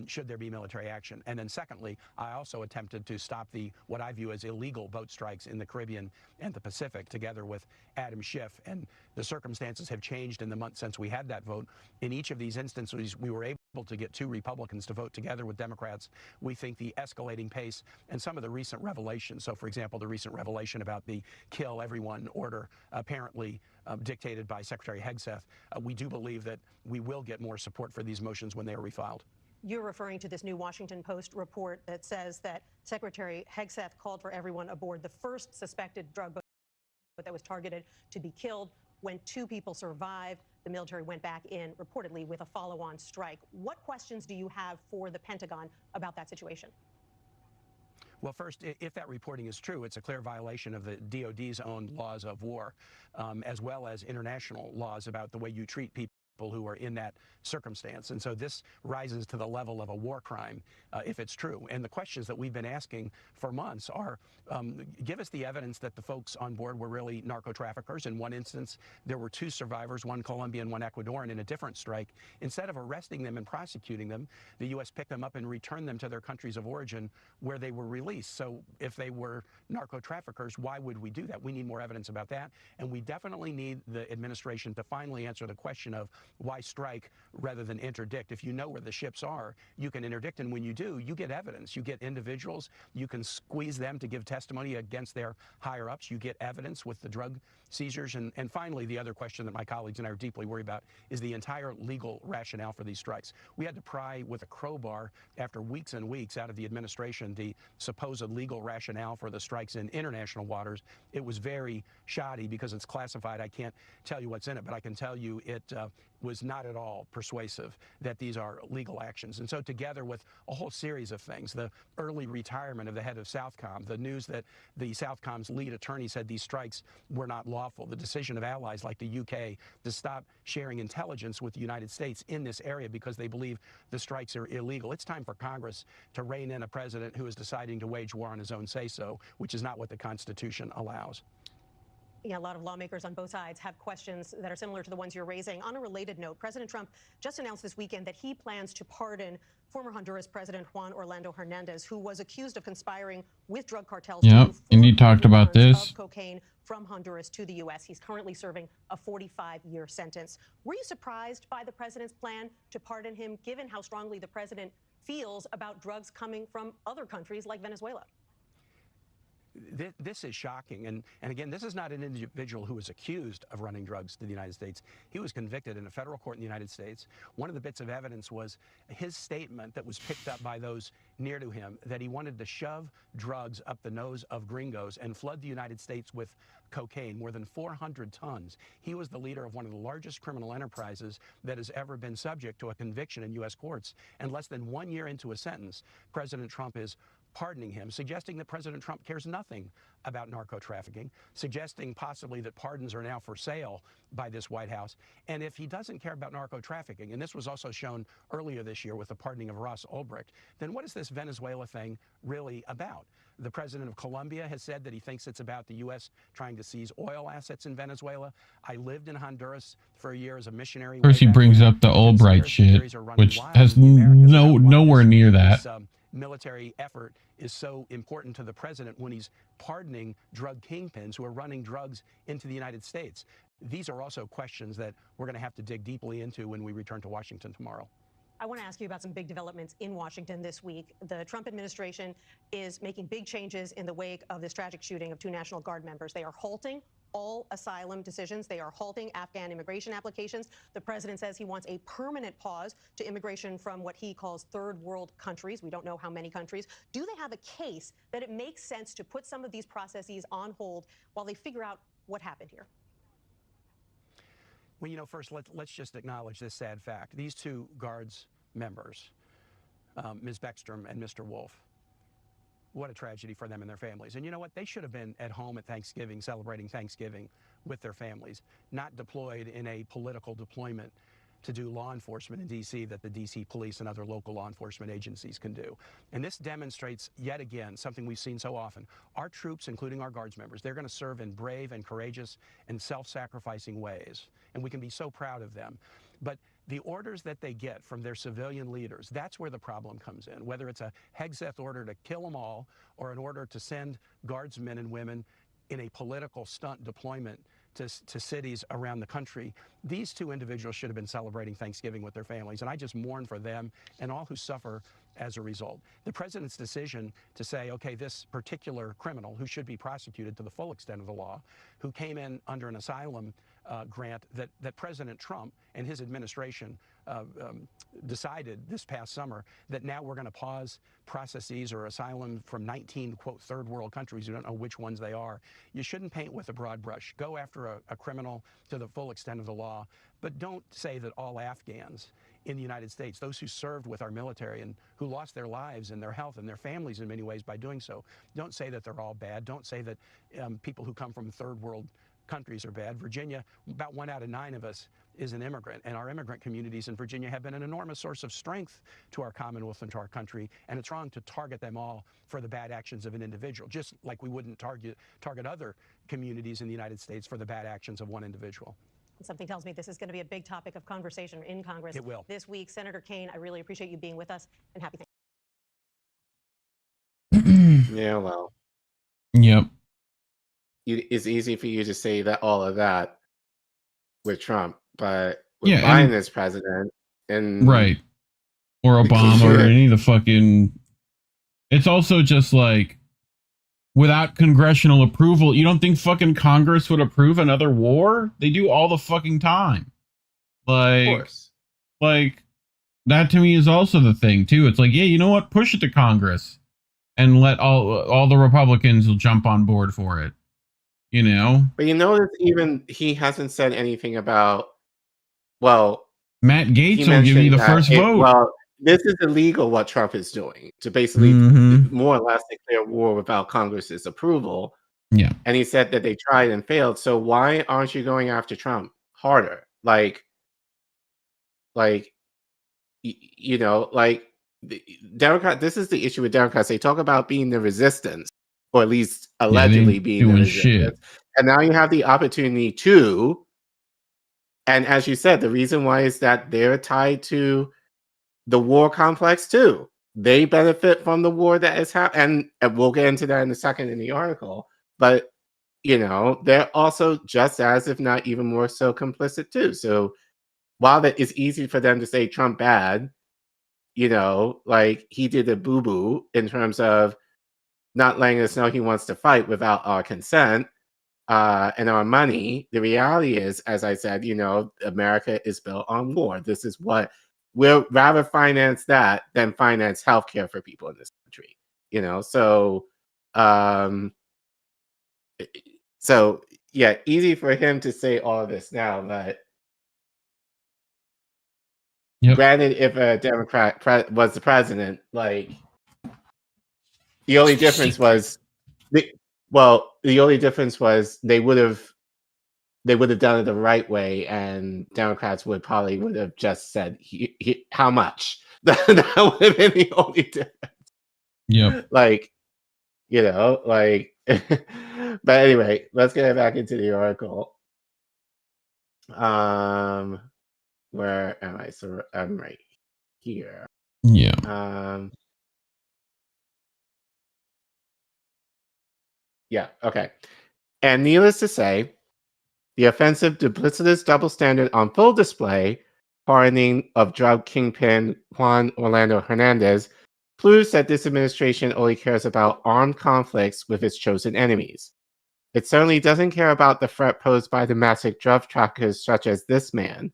should there be military action. And then secondly, I also attempted to stop what I view as illegal boat strikes in the Caribbean and the Pacific together with Adam Schiff. And the circumstances have changed in the months since we had that vote. In each of these instances, we were able to get 2 Republicans to vote together with Democrats. We think the escalating pace and some of the recent revelations, so for example, the recent revelation about the kill everyone order apparently dictated by Secretary Hegseth, we do believe that we will get more support for these motions when they are refiled. You're referring to this new Washington Post report that says that Secretary Hegseth called for everyone aboard the first suspected drug boat that was targeted to be killed. When 2 people survived, the military went back in, reportedly with a follow-on strike. What questions do you have for the Pentagon about that situation? Well, first, if that reporting is true, it's a clear violation of the DoD's own laws of war, as well as international laws about the way you treat people who are in that circumstance. And so this rises to the level of a war crime if it's true. And the questions that we've been asking for months are, give us the evidence that the folks on board were really narco traffickers. In one instance, there were 2 survivors, one Colombian, one Ecuadorian, in a different strike. Instead of arresting them and prosecuting them, the U.S. picked them up and returned them to their countries of origin where they were released. So if they were narco traffickers, why would we do that? We need more evidence about that. And we definitely need the administration to finally answer the question of why strike rather than interdict. If you know where the ships are, you can interdict. And when you do, you get evidence. You get individuals. You can squeeze them to give testimony against their higher ups. You get evidence with the drug seizures. And finally, the other question that my colleagues and I are deeply worried about is the entire legal rationale for these strikes. We had to pry with a crowbar after weeks and weeks out of the administration the supposed legal rationale for the strikes in international waters. It was very shoddy because it's classified. I can't tell you what's in it, but I can tell you it was not at all persuasive that these are legal actions. And so together with a whole series of things, the early retirement of the head of Southcom, the news that the Southcom's lead attorney said these strikes were not lawful, the decision of allies like the UK to stop sharing intelligence with the United States in this area because they believe the strikes are illegal. It's time for Congress to rein in a president who is deciding to wage war on his own say-so, which is not what the Constitution allows. Yeah, a lot of lawmakers on both sides have questions that are similar to the ones you're raising. On a related note, President Trump just announced this weekend that he plans to pardon former Honduras President Juan Orlando Hernandez, who was accused of conspiring with drug cartels. Yep, and you talked about this. Of cocaine from Honduras to the U.S. He's currently serving a 45-year sentence. Were you surprised by the president's plan to pardon him, given how strongly the president feels about drugs coming from other countries like Venezuela? This is shocking. And again, this is not an individual who was accused of running drugs to the United States. He was convicted in a federal court in the United States. One of the bits of evidence was his statement that was picked up by those near to him that he wanted to shove drugs up the nose of gringos and flood the United States with cocaine, more than 400 tons. He was the leader of one of the largest criminal enterprises that has ever been subject to a conviction in U.S. courts. And less than 1 year into a sentence, President Trump is pardoning him, suggesting that President Trump cares nothing about narco trafficking, suggesting possibly that pardons are now for sale by this White House. And if he doesn't care about narco trafficking, and this was also shown earlier this year with the pardoning of Ross Ulbricht, then what is this Venezuela thing really about? The president of Colombia has said that he thinks it's about the U.S. trying to seize oil assets in Venezuela. I lived in Honduras for a year as a missionary. First, he brings up the Albright shit, which has nowhere near that. Military effort is so important to the president when he's pardoning drug kingpins who are running drugs into the United States. These are also questions that we're going to have to dig deeply into when we return to Washington tomorrow. I want to ask you about some big developments in Washington this week. The Trump administration is making big changes in the wake of this tragic shooting of 2 National Guard members. They are halting all asylum decisions. They are halting Afghan immigration applications. The president says he wants a permanent pause to immigration from what he calls third world countries. We don't know how many countries. Do they have a case that it makes sense to put some of these processes on hold while they figure out what happened here? Well, you know, first, let's just acknowledge this sad fact. These 2 Guards members, Ms. Beckstrom and Mr. Wolf, what a tragedy for them and their families. And you know what? They should have been at home at Thanksgiving, celebrating Thanksgiving with their families, not deployed in a political deployment to do law enforcement in D.C. that the D.C. police and other local law enforcement agencies can do. And this demonstrates yet again something we've seen so often. Our troops, including our Guards members, they're going to serve in brave and courageous and self-sacrificing ways. And we can be so proud of them. But the orders that they get from their civilian leaders, that's where the problem comes in. Whether it's a Hegseth order to kill them all or an order to send Guardsmen and women in a political stunt deployment to cities around the country, these 2 individuals should have been celebrating Thanksgiving with their families. And I just mourn for them and all who suffer as a result. The president's decision to say, okay, this particular criminal who should be prosecuted to the full extent of the law, who came in under an asylum grant that President Trump and his administration decided this past summer, that now we're going to pause processes or asylum from 19, quote, third world countries. You don't know which ones they are. You shouldn't paint with a broad brush. Go after a criminal to the full extent of the law, but don't say that all Afghans in the United States, those who served with our military and who lost their lives and their health and their families in many ways by doing so, don't say that they're all bad. Don't say that people who come from third world countries are bad. Virginia, about 1 out of 9 of us is an immigrant, and our immigrant communities in Virginia have been an enormous source of strength to our Commonwealth and to our country, and it's wrong to target them all for the bad actions of an individual, just like we wouldn't target other communities in the United States for the bad actions of one individual. Something tells me this is going to be a big topic of conversation in Congress. It will. This week. Senator Kaine, I really appreciate you being with us, and happy Thanksgiving. Yeah, well. Yep. It's easy for you to say that all of that with Trump, but with Biden as president and right, or Obama or any of the fucking, it's also just like without congressional approval, you don't think fucking Congress would approve another war? They do all the fucking time. Like that to me is also the thing too. It's like, yeah, you know what? Push it to Congress and let all the Republicans will jump on board for it. You know, but you notice even he hasn't said anything about. Well, Matt Gaetz will give you the first vote. Well, this is illegal what Trump is doing to basically more or less declare war without Congress's approval. Yeah, and he said that they tried and failed. So why aren't you going after Trump harder? Like you know, like the Democrat. This is the issue with Democrats. They talk about being the resistance. Or at least allegedly being the shit. And now you have the opportunity to, and as you said, the reason why is that they're tied to the war complex too. They benefit from the war that is happening, and we'll get into that in a second in the article. But, you know, they're also just as, if not even more so, complicit too. So while that is easy for them to say Trump bad, you know, like he did a boo-boo in terms of not letting us know he wants to fight without our consent and our money. The reality is, as I said, America is built on war. This is what we'll rather finance that than finance healthcare for people in this country. So yeah, easy for him to say all of this now, but granted, if a Democrat was the president, like the only difference was, the only difference was they would have done it the right way, and Democrats would have just said how much. That would have been the only difference. Yep. But anyway, let's get back into the article. Where am I? So I'm right here. Yeah. Yeah, okay. And needless to say, the offensive, duplicitous double standard on full display, pardoning of drug kingpin Juan Orlando Hernandez, proves that this administration only cares about armed conflicts with its chosen enemies. It certainly doesn't care about the threat posed by domestic drug traffickers such as this man,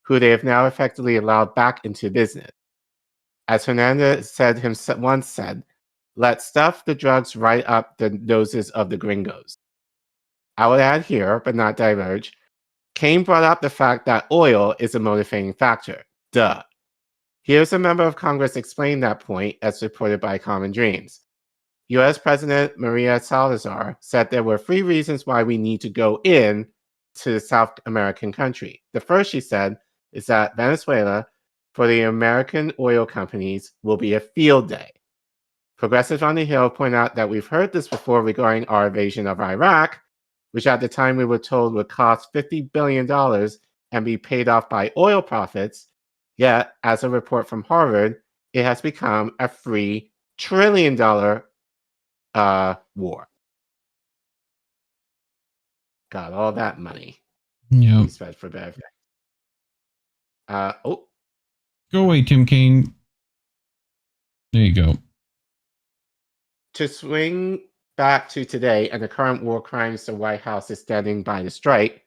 who they have now effectively allowed back into business. As Hernandez once said, let's stuff the drugs right up the noses of the gringos. I would add here, but not diverge, Kane brought up the fact that oil is a motivating factor. Duh. Here's a member of Congress explain that point as reported by Common Dreams. U.S. President Maria Salazar said there were 3 reasons why we need to go in to the South American country. The first, she said, is that Venezuela, for the American oil companies, will be a field day. Progressives on the Hill point out that we've heard this before regarding our invasion of Iraq, which at the time we were told would cost $50 billion and be paid off by oil profits. Yet, as a report from Harvard, it has become a $3 trillion war. Got all that money. Yeah. Spent for benefit. Go away, Tim Kaine. There you go. To swing back to today and the current war crimes the White House is standing by to strike,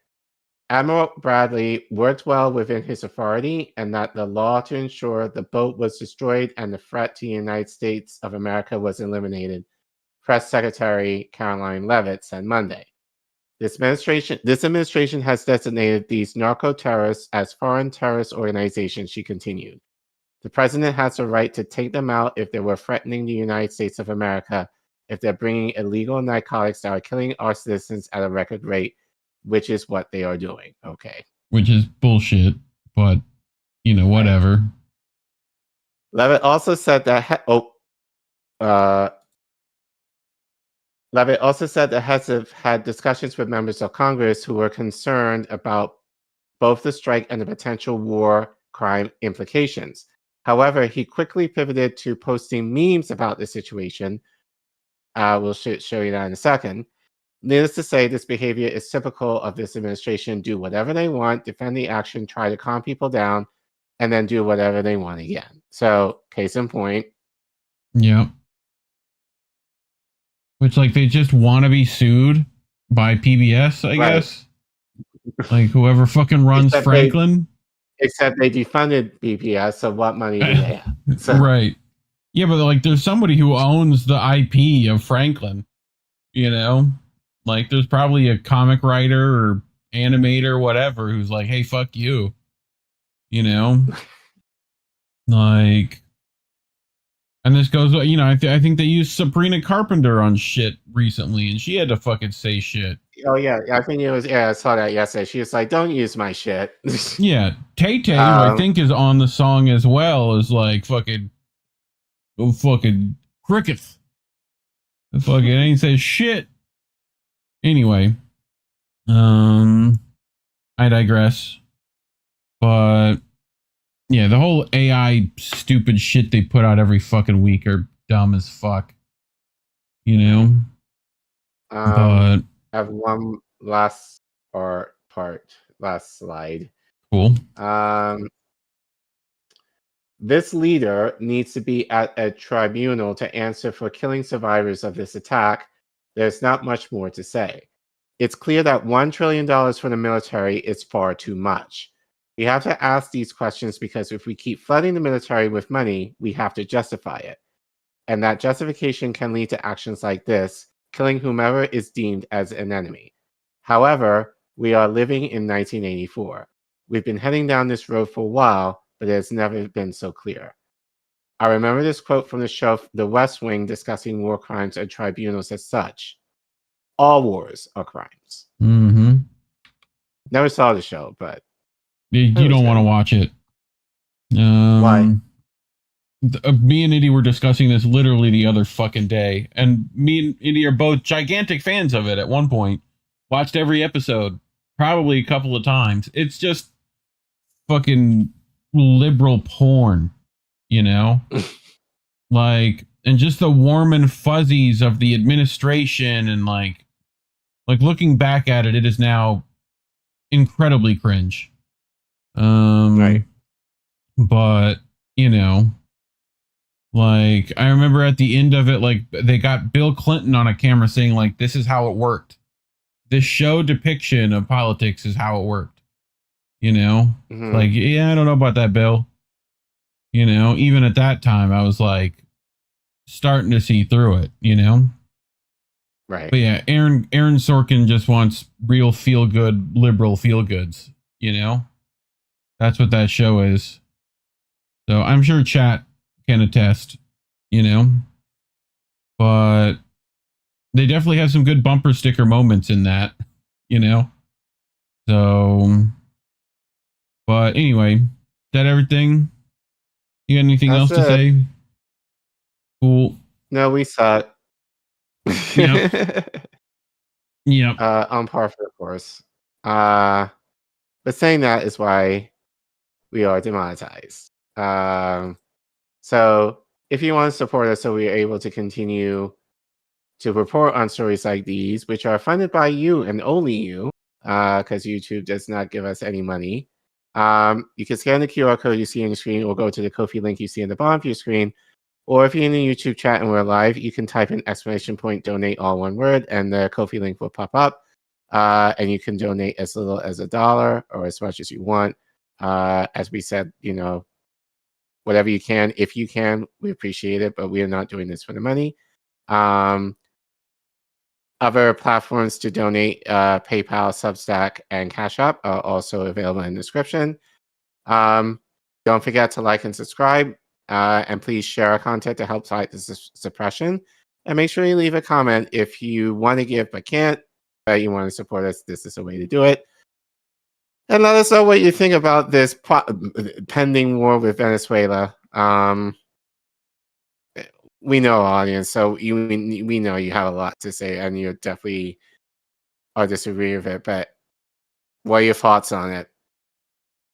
Admiral Bradley worked well within his authority, and that the law to ensure the boat was destroyed and the threat to the United States of America was eliminated, Press Secretary Caroline Leavitt said Monday. This administration has designated these narco-terrorists as foreign terrorist organizations, she continued. The president has the right to take them out if they were threatening the United States of America, if they're bringing illegal narcotics that are killing our citizens at a record rate, which is what they are doing. Okay. Which is bullshit, but, whatever. Leavitt also said that Leavitt also said that has had discussions with members of Congress who were concerned about both the strike and the potential war crime implications. However, he quickly pivoted to posting memes about the situation. We'll show you that in a second. Needless to say, this behavior is typical of this administration. Do whatever they want, defend the action, try to calm people down, and then do whatever they want again. So, case in point. Yeah. Which, they just want to be sued by PBS, I guess. Like, whoever fucking runs Franklin. Except they defunded PBS, so what money do they have? So. Right. Yeah, but, there's somebody who owns the IP of Franklin, there's probably a comic writer or animator or whatever who's like, hey, fuck you. And this goes, I think they used Sabrina Carpenter on shit recently, and she had to fucking say shit. Oh, yeah. I think it was, I saw that yesterday. She was like, don't use my shit. Yeah. Tay-Tay, who I think is on the song as well, is like, fucking crickets. Fucking ain't say shit. Anyway, I digress. But yeah, the whole AI stupid shit they put out every fucking week are dumb as fuck. But I have one last last slide. Cool. This leader needs to be at a tribunal to answer for killing survivors of this attack. There's not much more to say. It's clear that $1 trillion for the military is far too much. We have to ask these questions because if we keep flooding the military with money, we have to justify it. And that justification can lead to actions like this, killing whomever is deemed as an enemy. However, we are living in 1984. We've been heading down this road for a while, but it has never been so clear. I remember this quote from the show The West Wing discussing war crimes and tribunals as such. All wars are crimes. Mm-hmm. Never saw the show, but... You don't want to watch it. Why? Me and Indy were discussing this literally the other fucking day, and me and Indy are both gigantic fans of it at one point. Watched every episode, probably a couple of times. It's just fucking liberal porn, you know? Like, and just the warm and fuzzies of the administration, and like looking back at it, it is now incredibly cringe. Right. But, you know, like, I remember at the end of it, like, they got Bill Clinton on a camera saying, like, this is how it worked. This show depiction of politics is how it worked. You know? Mhm. Like, yeah, I don't know about that, Bill. You know, even at that time, I was, like, starting to see through it, you know? Right. But yeah, Aaron Sorkin just wants real feel-good, liberal feel-goods, you know? That's what that show is. So I'm sure chat can attest, you know? But they definitely have some good bumper sticker moments in that, you know? So, but anyway, is that everything? You got anything else to say? Cool. No, we saw it. Yep. Yep. On par for the course. But saying that is why we are demonetized. So if you want to support us so we are able to continue to report on stories like these, which are funded by you and only you, because YouTube does not give us any money, you can scan the QR code you see on your screen or go to the Ko-fi link you see in the bottom of your screen. Or if you're in the YouTube chat and we're live, you can type in !donate, all one word, and the Ko-fi link will pop up. And you can donate as little as $1 or as much as you want. As we said, you know, whatever you can. If you can, we appreciate it, but we are not doing this for the money. Other platforms to donate, PayPal, Substack, and Cash App are also available in the description. Don't forget to like and subscribe. And please share our content to help fight this suppression. And make sure you leave a comment if you want to give but can't, but you want to support us. This is a way to do it. And let us know what you think about this pending war with Venezuela. We know, audience, so we know you have a lot to say, and you definitely are disagreeing with it. But what are your thoughts on it?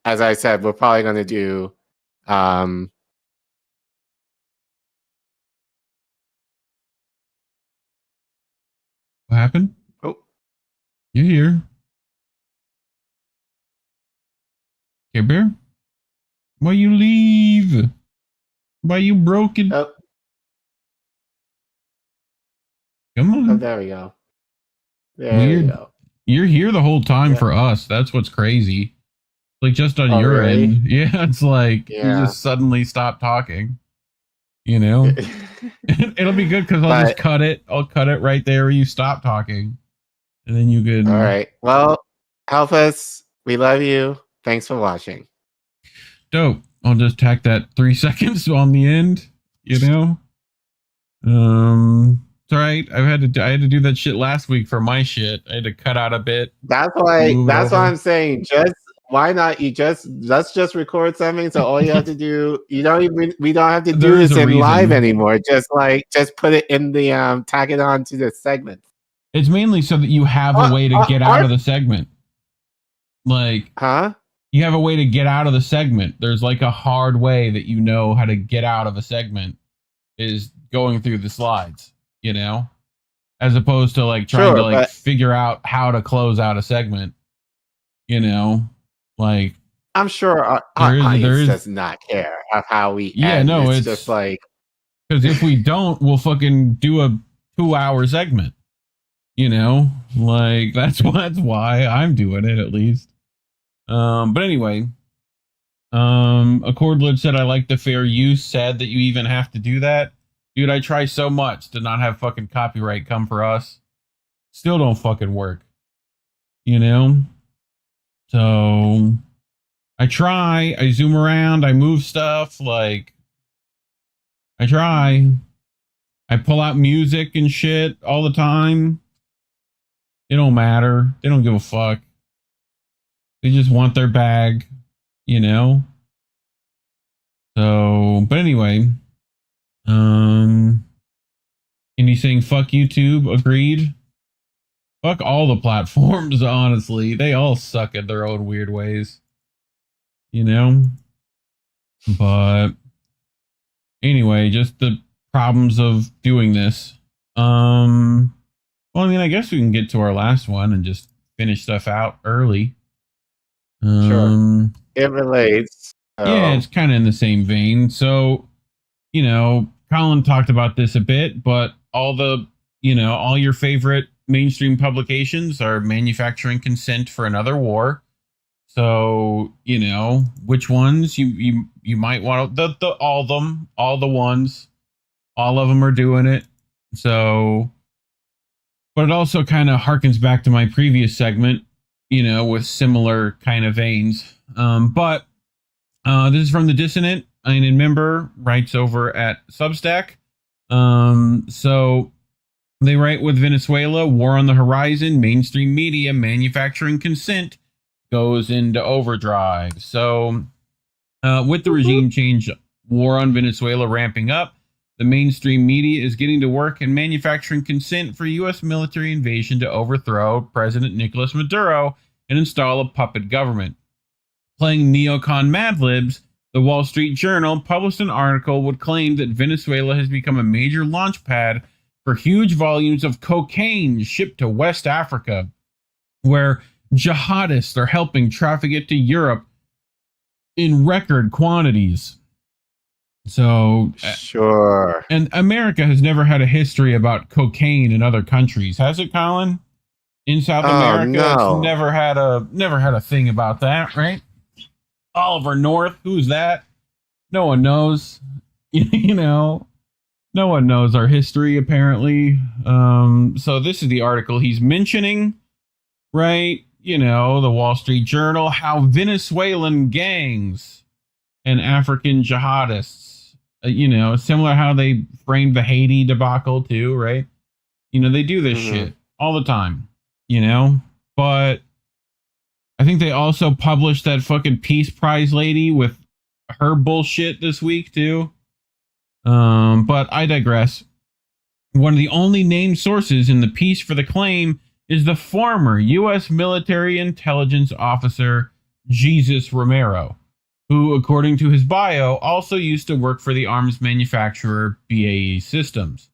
As I said, we're probably going to do... What happened? Oh. You're here. Care Bear? Why you leave? Why you broken? Oh. Come on. Oh, there we go. There Weird. we go. You're here the whole time for us. That's what's crazy. Like, just on your really? end. Yeah, it's like you just suddenly stop talking. You know? It'll be good because I'll just cut it. I'll cut it right there where you stop talking. And then you can... All right. Well, help us. We love you. Thanks for watching. Dope. I'll just tack that 3 seconds on the end, you know? It's all right. I had to do that shit last week for my shit. I had to cut out a bit. That's why I'm saying, why not let's just record something, so all you have to do, we don't have to do this in live anymore. Just put it in the tag it on to the segment. It's mainly so that you have a way to get out of the segment. Like, you have a way to get out of the segment. There's like a hard way that you know how to get out of a segment is going through the slides, you know, as opposed to like trying to figure out how to close out a segment, you know. Like, I'm sure our audience does not care of how we end. It's just like, because if we don't, we'll fucking do a 2-hour segment. You know, like that's why I'm doing it, at least. But anyway, Accordlid said, I like the fair use. Sad that you even have to do that. Dude, I try so much to not have fucking copyright come for us. Still don't fucking work. You know? So I try, I zoom around, I move stuff, like I try. I pull out music and shit all the time. It don't matter. They don't give a fuck. They just want their bag, you know? So, but anyway, anything fuck YouTube, agreed. Fuck all the platforms, honestly. They all suck in their own weird ways. You know? But anyway, just the problems of doing this. Well, I mean, I guess we can get to our last one and just finish stuff out early. Sure. It relates. Yeah, it's kind of in the same vein. So, you know, Collin talked about this a bit, but all your favorite mainstream publications are manufacturing consent for another war. So, you know, which ones you might want to, all of them, all the ones, all of them are doing it. So, but it also kind of harkens back to my previous segment, you know, with similar kind of veins. But this is from The Dissonant. Ein member writes over at Substack. So they write, with Venezuela, war on the horizon, mainstream media manufacturing consent goes into overdrive. So with the regime change, war on Venezuela ramping up, the mainstream media is getting to work and manufacturing consent for U.S. military invasion to overthrow President Nicolas Maduro and install a puppet government. Playing neocon Mad Libs, the Wall Street Journal published an article would claim that Venezuela has become a major launch pad for huge volumes of cocaine shipped to West Africa, where jihadists are helping traffic it to Europe in record quantities. So, sure. And America has never had a history about cocaine in other countries, has it, Collin? In South America, no. It's never had a thing about that, right? Oliver North, who's that? No one knows. You know, no one knows our history, apparently. So this is the article he's mentioning, right? You know, the Wall Street Journal, how Venezuelan gangs and African jihadists, you know, similar how they framed the Haiti debacle too, right? You know, they do this shit all the time, you know? But I think they also published that fucking Peace Prize lady with her bullshit this week too. But I digress. One of the only named sources in the piece for the claim is the former U.S. military intelligence officer, Jesus Romero, who, according to his bio, also used to work for the arms manufacturer BAE Systems.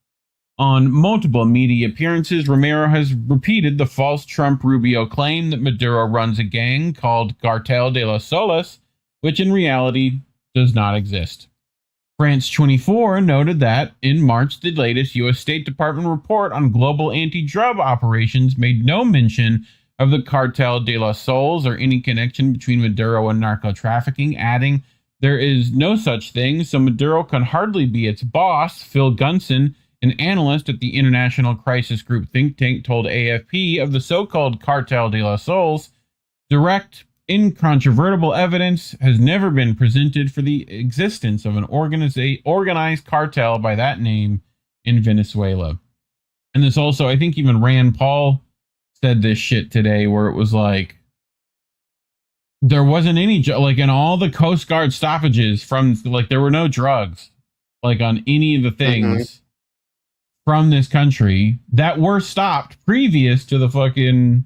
On multiple media appearances, Romero has repeated the false Trump-Rubio claim that Maduro runs a gang called Cartel de los Soles, which in reality does not exist. France 24 noted that, in March, the latest U.S. State Department report on global anti-drug operations made no mention of the Cartel de los Soles or any connection between Maduro and narco-trafficking, adding, there is no such thing, so Maduro can hardly be its boss. Phil Gunson, an analyst at the International Crisis Group think tank, told AFP of the so-called Cartel de los Soles, direct, incontrovertible evidence has never been presented for the existence of an organized cartel by that name in Venezuela. And this also, I think even Rand Paul said this shit today, where it was like, there wasn't any, like in all the Coast Guard stoppages from, like there were no drugs, like on any of the things from this country that were stopped previous to the fucking,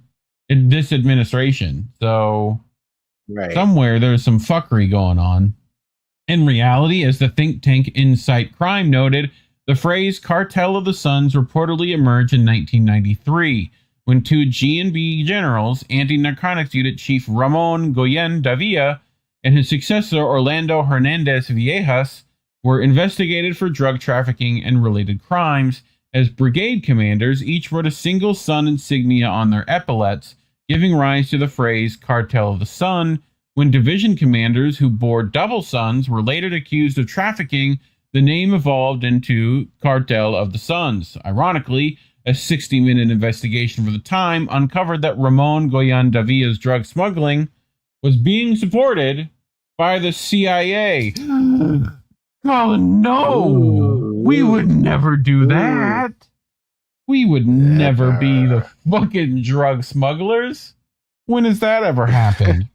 this administration. So somewhere there's some fuckery going on. In reality, as the think tank Insight Crime noted, the phrase Cartel of the Suns reportedly emerged in 1993, when two G&B generals, Anti-Narcotics Unit Chief Ramon Goyen Davila and his successor, Orlando Hernandez Viejas, were investigated for drug trafficking and related crimes. As brigade commanders, each wrote a single sun insignia on their epaulets, giving rise to the phrase Cartel of the Sun. When division commanders who bore double suns were later accused of trafficking, the name evolved into Cartel of the Suns. Ironically, a 60-minute investigation for the time uncovered that Ramon Goyan Davia's drug smuggling was being supported by the CIA. Collin, no! We would never do that. We would never be the fucking drug smugglers. When has that ever happened?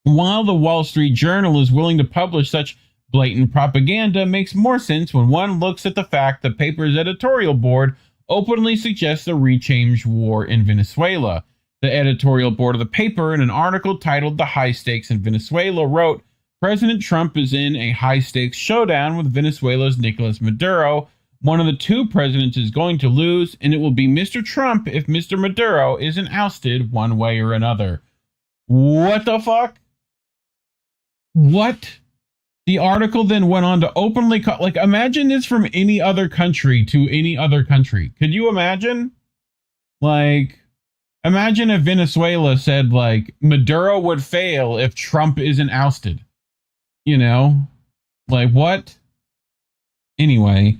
While the Wall Street Journal is willing to publish such blatant propaganda, makes more sense when one looks at the fact the paper's editorial board openly suggests a rechange war in Venezuela. The editorial board of the paper, in an article titled "The High Stakes in Venezuela," wrote, "President Trump is in a high-stakes showdown with Venezuela's Nicolas Maduro. One of the two presidents is going to lose, and it will be Mr. Trump if Mr. Maduro isn't ousted one way or another." What the fuck? What? The article then went on to openly imagine this from any other country to any other country. Could you imagine? Imagine if Venezuela said, Maduro would fail if Trump isn't ousted. You know? What? Anyway,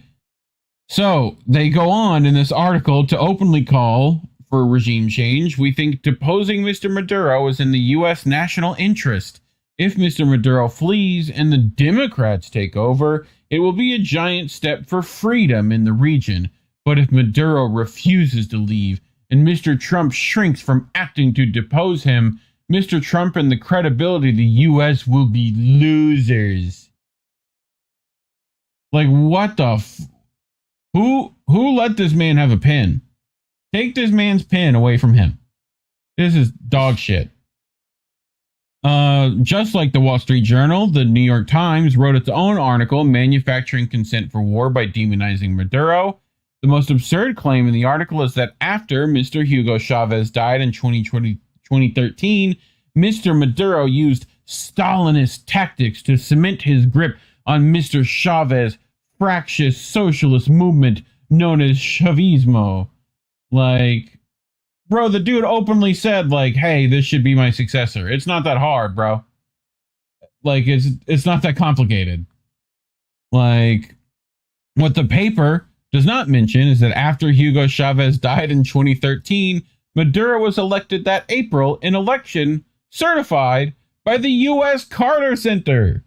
so they go on in this article to openly call for regime change. "We think deposing Mr. Maduro is in the U.S. national interest. If Mr. Maduro flees and the Democrats take over, it will be a giant step for freedom in the region. But if Maduro refuses to leave and Mr. Trump shrinks from acting to depose him, Mr. Trump and the credibility of the U.S. will be losers." What the Who let this man have a pen? Take this man's pen away from him. This is dog shit. Just like the Wall Street Journal, the New York Times wrote its own article manufacturing consent for war by demonizing Maduro. The most absurd claim in the article is that after Mr. Hugo Chavez died in 2013, Mr. Maduro used Stalinist tactics to cement his grip on Mr. Chavez's fractious socialist movement known as Chavismo. Bro, the dude openly said, hey, this should be my successor. It's not that hard, bro. It's not that complicated. What the paper does not mention is that after Hugo Chavez died in 2013, Maduro was elected that April in election certified by the U.S. Carter Center.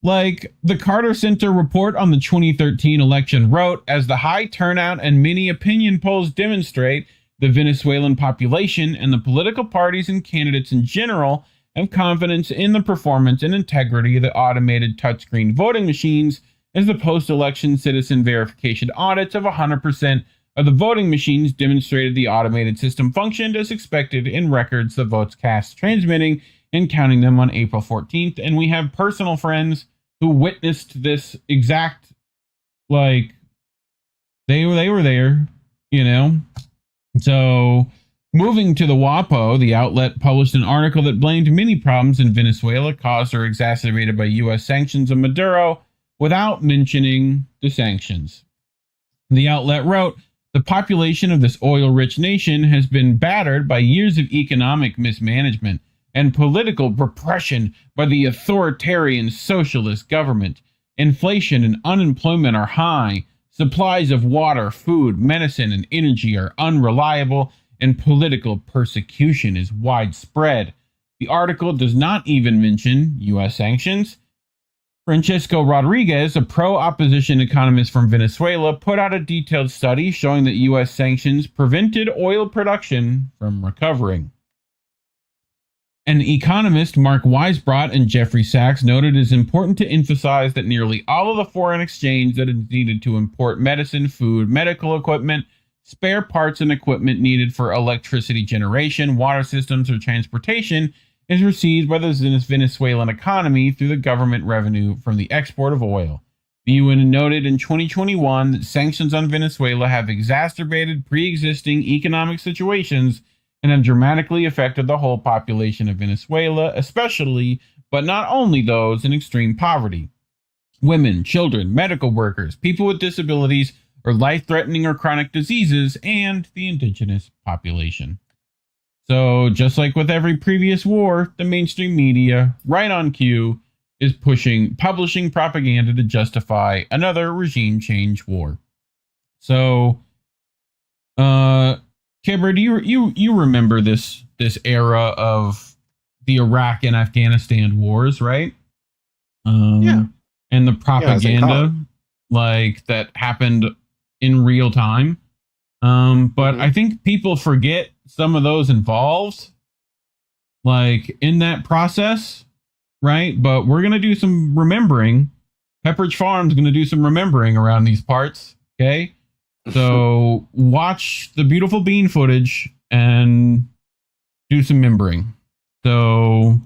The Carter Center report on the 2013 election wrote, "As the high turnout and many opinion polls demonstrate, the Venezuelan population and the political parties and candidates in general have confidence in the performance and integrity of the automated touchscreen voting machines, as the post-election citizen verification audits of 100% of the voting machines demonstrated the automated system functioned as expected in records the votes cast transmitting and counting them on April 14th. And we have personal friends who witnessed this exact, they were there, you know? So, moving to the WAPO, the outlet published an article that blamed many problems in Venezuela caused or exacerbated by U.S. sanctions on Maduro without mentioning the sanctions. The outlet wrote, "The population of this oil-rich nation has been battered by years of economic mismanagement and political repression by the authoritarian socialist government. Inflation and unemployment are high. Supplies of water, food, medicine, and energy are unreliable, and political persecution is widespread." The article does not even mention U.S. sanctions. Francisco Rodriguez, a pro-opposition economist from Venezuela, put out a detailed study showing that U.S. sanctions prevented oil production from recovering. And economist Mark Weisbrot and Jeffrey Sachs noted it is important to emphasize that nearly all of the foreign exchange that is needed to import medicine, food, medical equipment, spare parts, and equipment needed for electricity generation, water systems, or transportation is received by the Venezuelan economy through the government revenue from the export of oil. The UN noted in 2021 that sanctions on Venezuela have exacerbated pre-existing economic situations and have dramatically affected the whole population of Venezuela, especially but not only those in extreme poverty. Women, children, medical workers, people with disabilities or life-threatening or chronic diseases, and the indigenous population. So, just like with every previous war, the mainstream media, right on cue, is publishing propaganda to justify another regime change war. So, Kibber, do you remember this era of the Iraq and Afghanistan wars, right? Yeah. And the propaganda that happened in real time. But I think people forget some of those involved, in that process, right? But we're gonna do some remembering. Pepperidge Farm's gonna do some remembering around these parts. Okay, so watch the beautiful bean footage and do some remembering. So,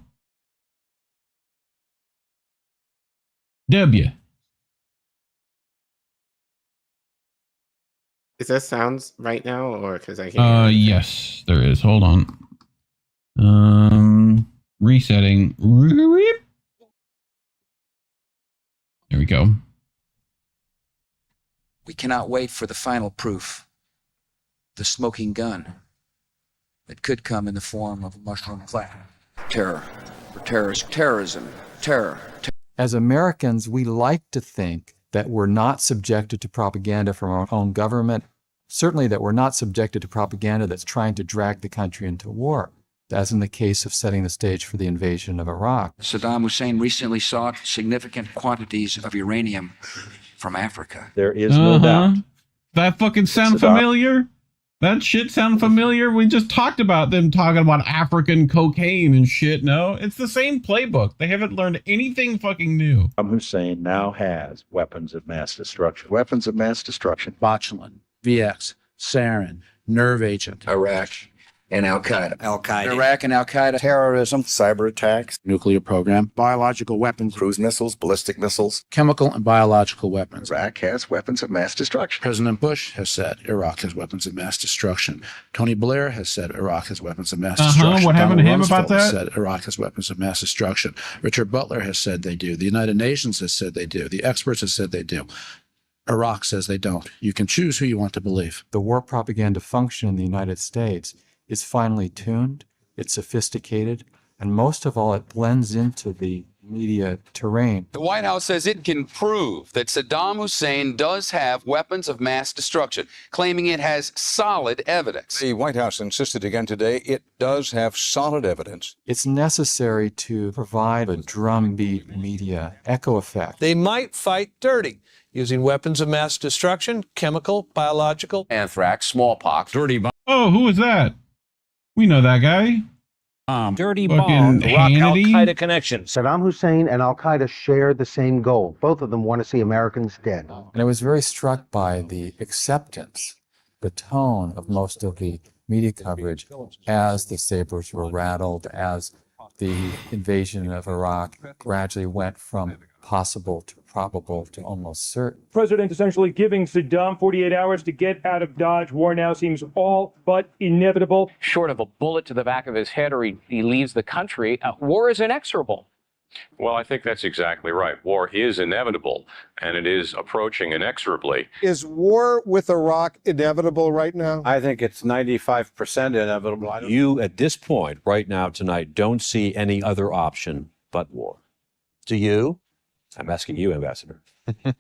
W. Is that sounds right now, or because I can't? Yes, there is. Hold on. Resetting. There we go. We cannot wait for the final proof, the smoking gun that could come in the form of a mushroom cloud. Terror, terrorism. As Americans, we like to think that we're not subjected to propaganda from our own government, certainly that we're not subjected to propaganda that's trying to drag the country into war, as in the case of setting the stage for the invasion of Iraq. Saddam Hussein recently sought significant quantities of uranium from Africa. There is no doubt. That fucking sound familiar? That shit sound familiar? We just talked about them talking about African cocaine and shit. No, it's the same playbook. They haven't learned anything fucking new. Saddam Hussein now has weapons of mass destruction. Weapons of mass destruction. Botulinum, VX, sarin, nerve agent. Iraq and Al-Qaeda. Iraq and Al-Qaeda. Terrorism, cyber attacks, Nuclear program. Biological weapons. cruise missiles, ballistic missiles. Chemical and biological weapons. Iraq has weapons of mass destruction. President Bush has said Iraq has weapons of mass destruction. Tony Blair has said Iraq has weapons of mass destruction. What happened to him about that? Has said Iraq has weapons of mass destruction. Richard Butler has said they do. The United Nations has said they do. The experts have said they do. Iraq says they don't. You can choose who you want to believe. The war propaganda function in the United States is finely tuned, it's sophisticated, and most of all, it blends into the media terrain. The White House says it can prove that Saddam Hussein does have weapons of mass destruction, claiming it has solid evidence. The White House insisted again today it does have solid evidence. It's necessary to provide a drumbeat media echo effect. They might fight dirty, using weapons of mass destruction, chemical, biological, anthrax, smallpox, dirty bomb. Oh, who is that? We know that guy. Dirty Fucking bomb. Iraq Hannity? Al-Qaeda connection. Saddam Hussein and Al-Qaeda share the same goal. Both of them want to see Americans dead. And I was very struck by the acceptance, the tone of most of the media coverage as the sabers were rattled, as the invasion of Iraq gradually went from possible to probable to almost certain. President essentially giving Saddam 48 hours to get out of Dodge. War now seems all but inevitable. Short of a bullet to the back of his head or he leaves the country, war is inexorable. Well, I think that's exactly right. War is inevitable, and it is approaching inexorably. Is war with Iraq inevitable right now? I think it's 95% inevitable. You, at this point, right now, tonight, don't see any other option but war. Do you? I'm asking you, Ambassador.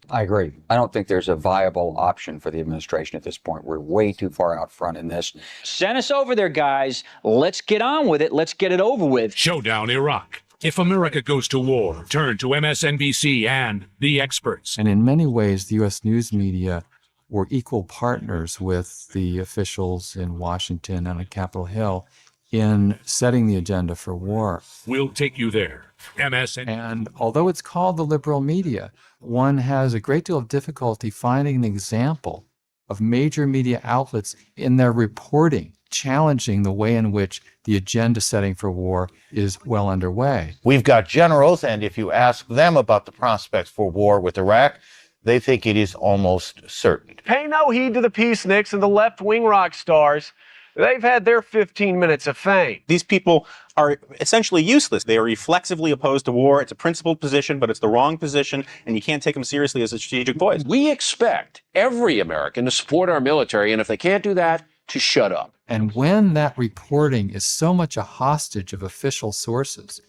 I agree. I don't think there's a viable option for the administration at this point. We're way too far out front in this. Send us over there, guys. Let's get on with it. Let's get it over with. Showdown Iraq. If America goes to war, turn to MSNBC and the experts. And in many ways, the U.S. news media were equal partners with the officials in Washington and on Capitol Hill in setting the agenda for war. We'll take you there. MSN. And although it's called the liberal media, one has a great deal of difficulty finding an example of major media outlets in their reporting challenging the way in which the agenda setting for war is well underway. We've got generals, and if you ask them about the prospects for war with Iraq, they think it is almost certain. Pay no heed to the peaceniks and the left-wing rock stars. They've had their 15 minutes of fame. These people are essentially useless. They are reflexively opposed to war. It's a principled position, but it's the wrong position, and you can't take them seriously as a strategic voice. We expect every American to support our military, and if they can't do that, to shut up. And when that reporting is so much a hostage of official sources,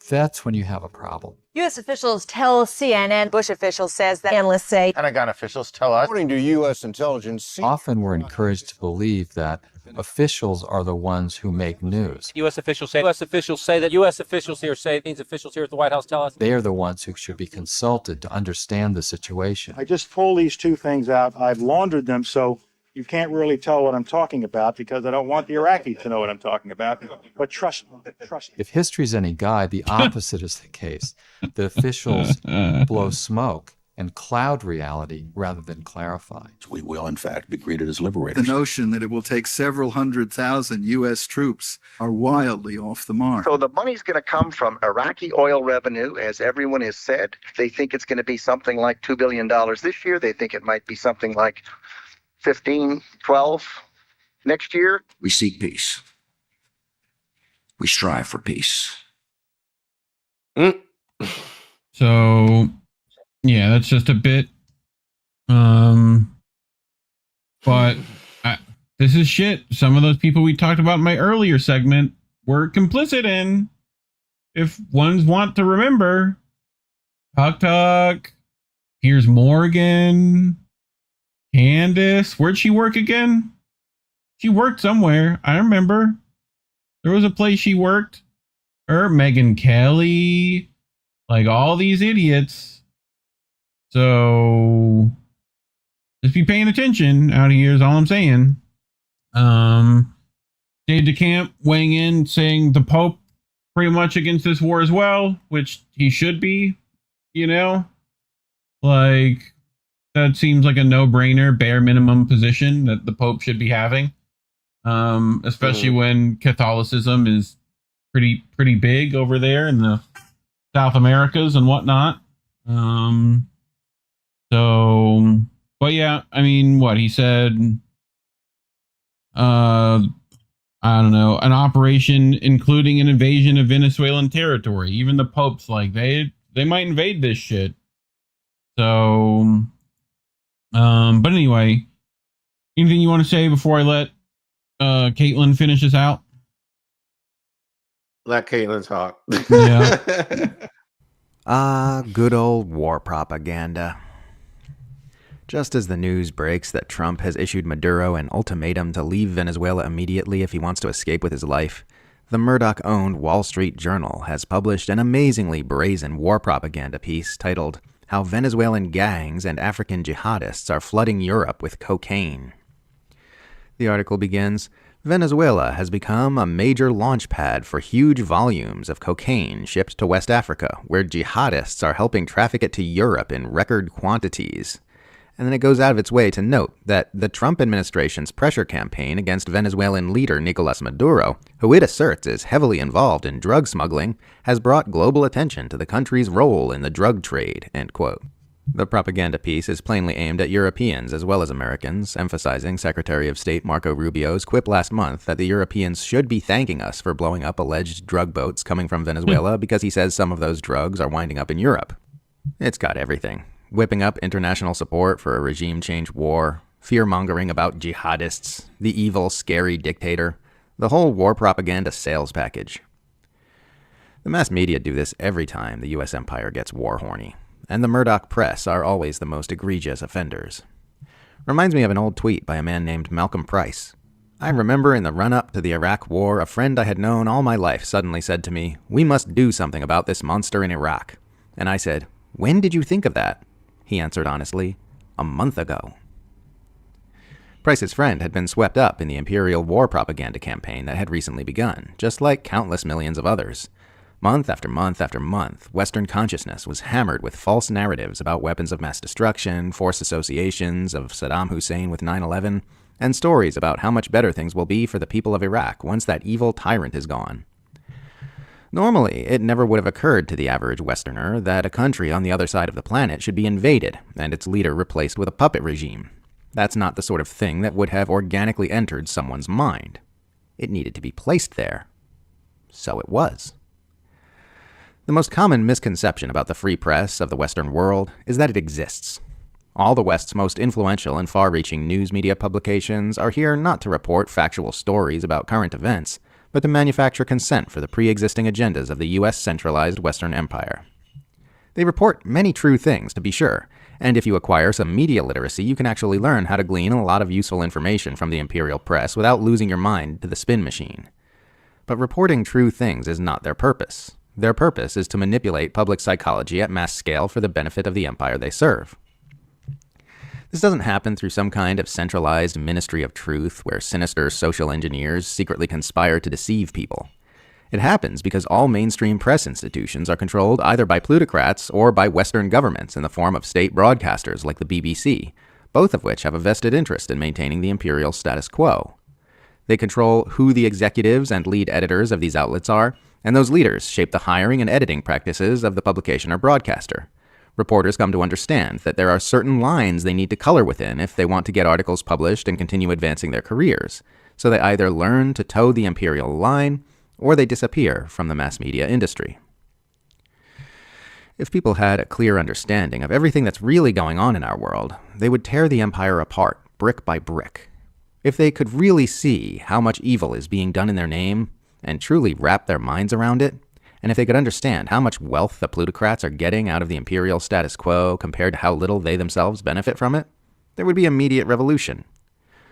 that's when you have a problem. U.S. officials tell CNN, Bush officials says that analysts say. Pentagon officials tell us. According to U.S. intelligence. Often we're encouraged to believe that officials are the ones who make news. U.S. officials say that U.S. officials here say, means officials here at the White House tell us. They are the ones who should be consulted to understand the situation. I just pull these two things out. I've laundered them so you can't really tell what I'm talking about because I don't want the Iraqis to know what I'm talking about. But trust me. If history's any guide, the opposite is the case. The officials blow smoke and cloud reality rather than clarify. We will, in fact, be greeted as liberators. The notion that it will take several 100,000 U.S. troops are wildly off the mark. So the money's going to come from Iraqi oil revenue, as everyone has said. They think it's going to be something like $2 billion this year. They think it might be something like 15, 12 next year. We seek peace. We strive for peace. So, yeah, that's just a bit. But this is shit. Some of those people we talked about in my earlier segment were complicit in. If ones want to remember, Tuck, Piers Morgan, Candace, where'd she work again? She worked somewhere. I remember. There was a place she worked. Her, Megyn Kelly, like all these idiots. So just be paying attention out here is all I'm saying. Dave DeCamp weighing in saying the Pope pretty much against this war as well, which he should be, you know? Like, that seems like a no-brainer, bare minimum position that the Pope should be having. Especially when Catholicism is pretty big over there in the South Americas and whatnot. But yeah, I mean, what he said, I don't know, an operation including an invasion of Venezuelan territory. Even the Pope's like, they might invade this shit. So, but anyway, anything you want to say before I let Caitlin finish this out? Let Caitlin talk. Yeah. Good old war propaganda. Just as the news breaks that Trump has issued Maduro an ultimatum to leave Venezuela immediately if he wants to escape with his life, the Murdoch-owned Wall Street Journal has published an amazingly brazen war propaganda piece titled "How Venezuelan Gangs and African Jihadists Are Flooding Europe with Cocaine." The article begins, "Venezuela has become a major launch pad for huge volumes of cocaine shipped to West Africa, where jihadists are helping traffic it to Europe in record quantities." And then it goes out of its way to note that the Trump administration's pressure campaign against Venezuelan leader Nicolas Maduro, who it asserts is heavily involved in drug smuggling, has brought global attention to the country's role in the drug trade, end quote. The propaganda piece is plainly aimed at Europeans as well as Americans, emphasizing Secretary of State Marco Rubio's quip last month that the Europeans should be thanking us for blowing up alleged drug boats coming from Venezuela because he says some of those drugs are winding up in Europe. It's got everything. Whipping up international support for a regime change war, fear-mongering about jihadists, the evil, scary dictator, the whole war propaganda sales package. The mass media do this every time the U.S. empire gets war horny, and the Murdoch press are always the most egregious offenders. Reminds me of an old tweet by a man named Malcolm Price. I remember in the run-up to the Iraq War, a friend I had known all my life suddenly said to me, "We must do something about this monster in Iraq." And I said, "When did you think of that?" He answered honestly, "A month ago." Price's friend had been swept up in the imperial war propaganda campaign that had recently begun, just like countless millions of others. Month after month after month, Western consciousness was hammered with false narratives about weapons of mass destruction, forced associations of Saddam Hussein with 9/11, and stories about how much better things will be for the people of Iraq once that evil tyrant is gone. Normally, it never would have occurred to the average Westerner that a country on the other side of the planet should be invaded and its leader replaced with a puppet regime. That's not the sort of thing that would have organically entered someone's mind. It needed to be placed there. So it was. The most common misconception about the free press of the Western world is that it exists. All the West's most influential and far-reaching news media publications are here not to report factual stories about current events, but to manufacture consent for the pre-existing agendas of the U.S. centralized Western Empire. They report many true things, to be sure, and if you acquire some media literacy, you can actually learn how to glean a lot of useful information from the imperial press without losing your mind to the spin machine. But reporting true things is not their purpose. Their purpose is to manipulate public psychology at mass scale for the benefit of the empire they serve. This doesn't happen through some kind of centralized ministry of truth where sinister social engineers secretly conspire to deceive people. It happens because all mainstream press institutions are controlled either by plutocrats or by Western governments in the form of state broadcasters like the BBC, both of which have a vested interest in maintaining the imperial status quo. They control who the executives and lead editors of these outlets are, and those leaders shape the hiring and editing practices of the publication or broadcaster. Reporters come to understand that there are certain lines they need to color within if they want to get articles published and continue advancing their careers, so they either learn to toe the imperial line, or they disappear from the mass media industry. If people had a clear understanding of everything that's really going on in our world, they would tear the empire apart, brick by brick. If they could really see how much evil is being done in their name, and truly wrap their minds around it, and if they could understand how much wealth the plutocrats are getting out of the imperial status quo compared to how little they themselves benefit from it, there would be immediate revolution.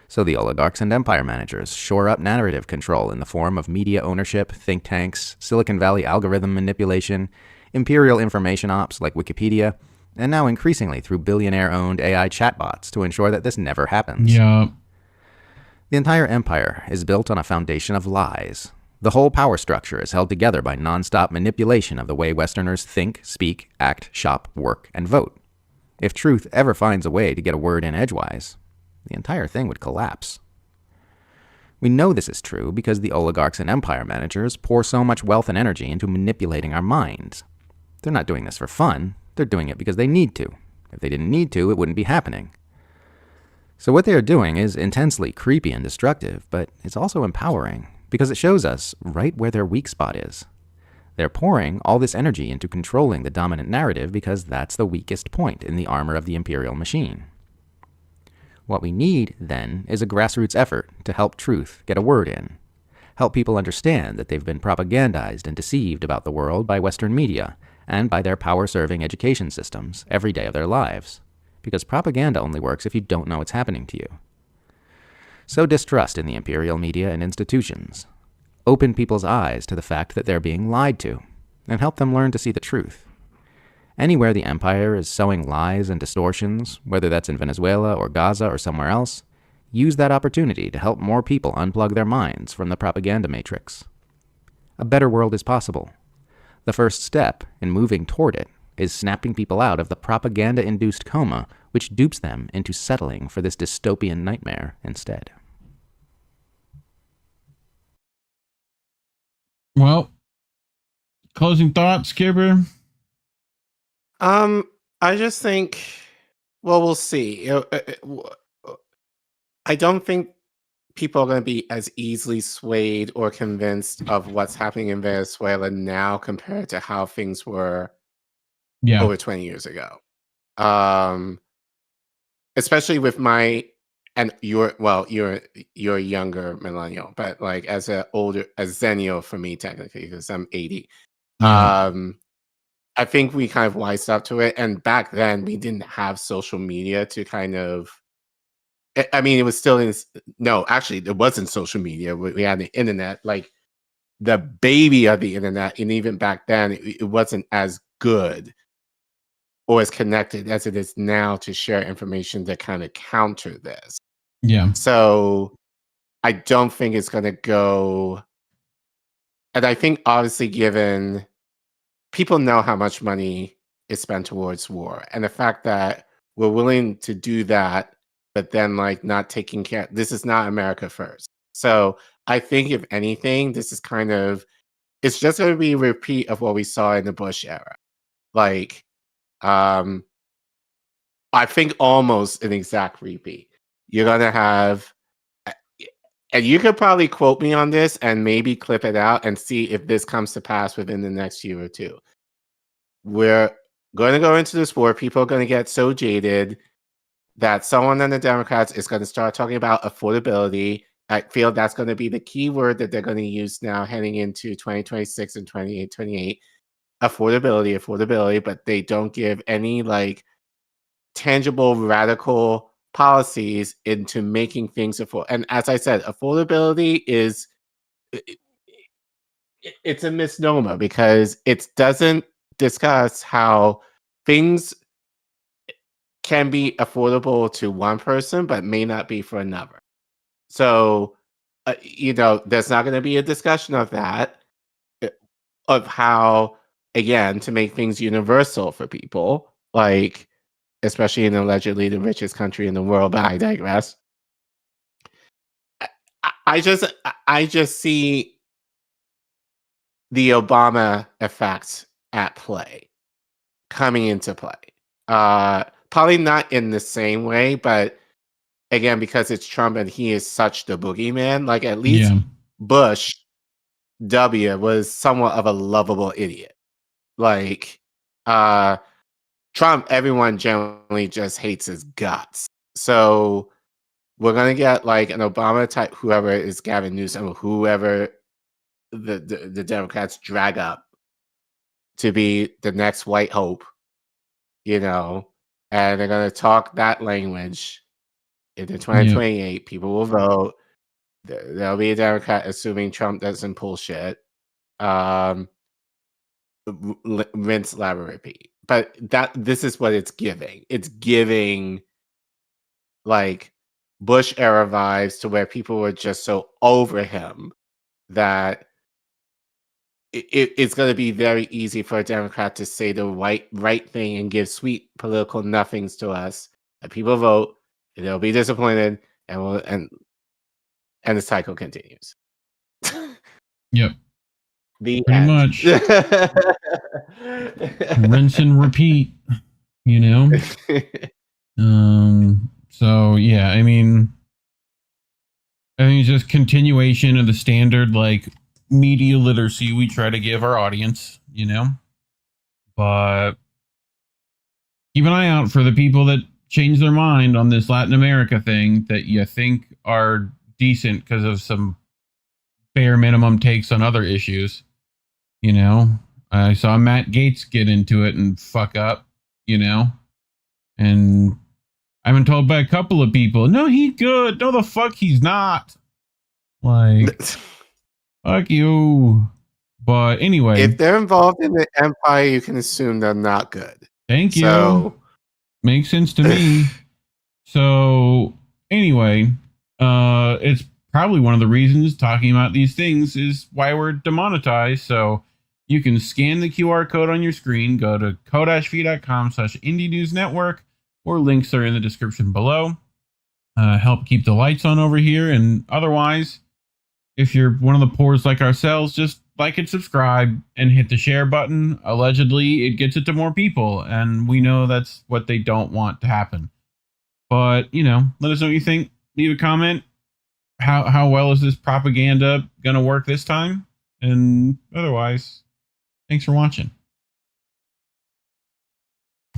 So the oligarchs and empire managers shore up narrative control in the form of media ownership, think tanks, Silicon Valley algorithm manipulation, imperial information ops like Wikipedia, and now increasingly through billionaire-owned AI chatbots to ensure that this never happens. Yeah. The entire empire is built on a foundation of lies. The whole power structure is held together by nonstop manipulation of the way Westerners think, speak, act, shop, work, and vote. If truth ever finds a way to get a word in edgewise, the entire thing would collapse. We know this is true because the oligarchs and empire managers pour so much wealth and energy into manipulating our minds. They're not doing this for fun. They're doing it because they need to. If they didn't need to, it wouldn't be happening. So what they are doing is intensely creepy and destructive, but it's also empowering because it shows us right where their weak spot is. They're pouring all this energy into controlling the dominant narrative because that's the weakest point in the armor of the imperial machine. What we need, then, is a grassroots effort to help truth get a word in. Help people understand that they've been propagandized and deceived about the world by Western media and by their power-serving education systems every day of their lives. Because propaganda only works if you don't know what's happening to you. Sow distrust in the imperial media and institutions. Open people's eyes to the fact that they're being lied to, and help them learn to see the truth. Anywhere the empire is sowing lies and distortions, whether that's in Venezuela or Gaza or somewhere else, use that opportunity to help more people unplug their minds from the propaganda matrix. A better world is possible. The first step in moving toward it is snapping people out of the propaganda-induced coma which dupes them into settling for this dystopian nightmare instead. Well, closing thoughts, Skipper? I just think, well, we'll see. I don't think people are going to be as easily swayed or convinced of what's happening in Venezuela now compared to how things were over 20 years ago. Especially with my, and you're a younger millennial, but like as a zennial for me technically, because I'm 80. I think we kind of wised up to it. And back then we didn't have social media to kind of, I mean, it was still actually it wasn't social media. We had the internet, like the baby of the internet. And even back then it wasn't as good or as connected as it is now to share information that kind of counter this. Yeah. So I don't think it's going to go. And I think obviously given people know how much money is spent towards war, and the fact that we're willing to do that, but then like not taking care, this is not America first. So I think if anything, this is kind of, it's just going to be a repeat of what we saw in the Bush era. Like, I think almost an exact repeat. You're going to have, and you could probably quote me on this and maybe clip it out and see if this comes to pass within the next year or two. We're going to go into this war. People are going to get so jaded that someone on the Democrats is going to start talking about affordability. I feel that's going to be the key word that they're going to use now heading into 2026 and 28. Affordability, but they don't give any like tangible radical policies into making things affordable. And as I said, affordability is it's a misnomer because it doesn't discuss how things can be affordable to one person but may not be for another. So there's not going to be a discussion of that, of how, again, to make things universal for people, like especially in allegedly the richest country in the world, but I digress. I just see the Obama effect at play, coming into play. Probably not in the same way, but again, because it's Trump and he is such the boogeyman, like at least Bush W was somewhat of a lovable idiot. Like Trump, everyone generally just hates his guts. So we're gonna get like an Obama type, whoever is Gavin Newsom, whoever the Democrats drag up to be the next white hope, and they're gonna talk that language into 2028. People will vote. There'll be a Democrat, assuming Trump doesn't pull shit. Rinse, lather, repeat. But this is what it's giving. It's giving like Bush era vibes, to where people were just so over him that it's going to be very easy for a Democrat to say the right thing and give sweet political nothings to us. And people vote, and they'll be disappointed, and the cycle continues. Yep. The Pretty end. much. Rinse and repeat, So yeah, I think it's just continuation of the standard like media literacy we try to give our audience, But keep an eye out for the people that change their mind on this Latin America thing that you think are decent because of some bare minimum takes on other issues. I saw Matt Gaetz get into it and fuck up, and I've been told by a couple of people, no, he's good. No, the fuck he's not. Like, fuck you. But anyway. If they're involved in the empire, you can assume they're not good. Thank you. Makes sense to me. So anyway, it's probably one of the reasons talking about these things is why we're demonetized. So you can scan the QR code on your screen, go to ko-fi.com/Indie News Network, or links are in the description below. Help keep the lights on over here. And otherwise, if you're one of the poors like ourselves, just like and subscribe and hit the share button. Allegedly, it gets it to more people. And we know that's what they don't want to happen. But, let us know what you think. Leave a comment. How well is this propaganda going to work this time? And otherwise, thanks for watching.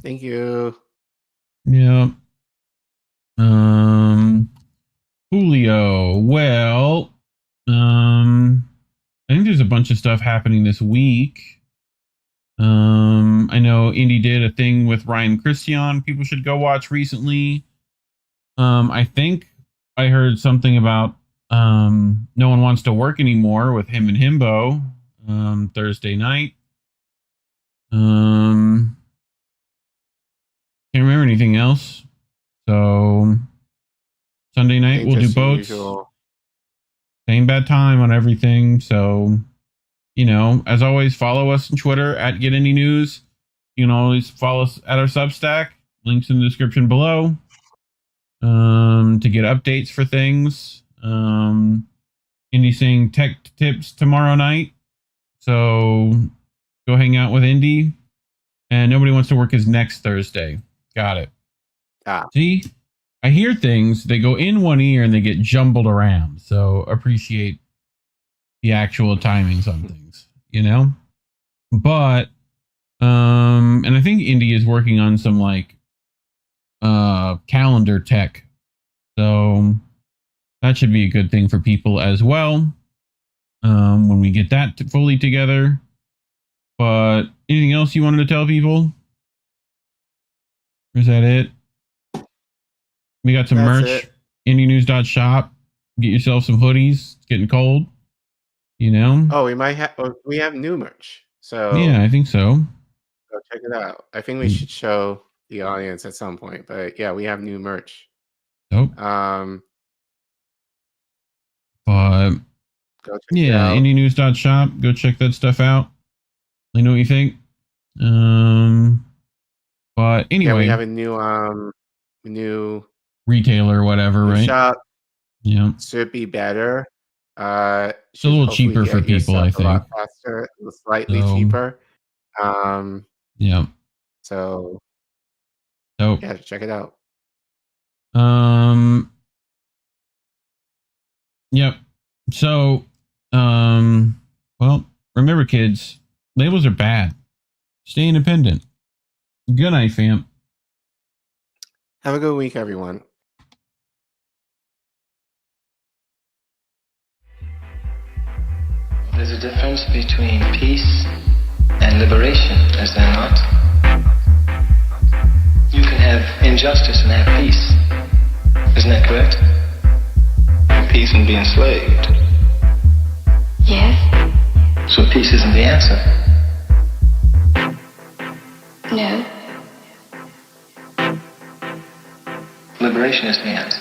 Thank you. Yeah. Julio. Well, I think there's a bunch of stuff happening this week. I know Indy did a thing with Ryan Christian. People should go watch recently. I think I heard something about No One Wants to Work Anymore with him and Himbo Thursday night. Can't remember anything else. So Sunday night we'll do boats. Usual. Same bad time on everything. So, as always, follow us on Twitter at Get Indie News. You can always follow us at our Substack. Links in the description below. To get updates for things. Indy saying tech tips tomorrow night. So go hang out with Indy. And Nobody Wants to Work is next Thursday. Got it. See? I hear things, they go in one ear and they get jumbled around. So appreciate the actual timings on things, you know? But, and I think Indy is working on some like, calendar tech. So that should be a good thing for people as well. When we get that fully together. But anything else you wanted to tell people? Or is that it? We got some That's merch. it. IndieNews.shop. Get yourself some hoodies. It's getting cold. You know? Oh, we have new merch. So Yeah, I think so. go check it out. I think we should show the audience at some point. But yeah, we have new merch. Nope. But Go check it yeah, out. IndieNews.shop. Go check that stuff out. Let me know what you think. But anyway, Yeah, we have a new retailer or whatever, right? shop. Yeah. Should be better. It's a Should little hopefully cheaper get for your people, I stuff a lot think. faster, slightly So, cheaper. Yeah. So Dope. yeah, check it out. Yep. So, well, remember, kids, labels are bad. Stay independent. Good night, fam. Have a good week, everyone. There's a difference between peace and liberation, is there not? You can have injustice and have peace. Isn't that correct? Peace and be enslaved. Yes. So peace isn't the answer. No. Liberation is the answer.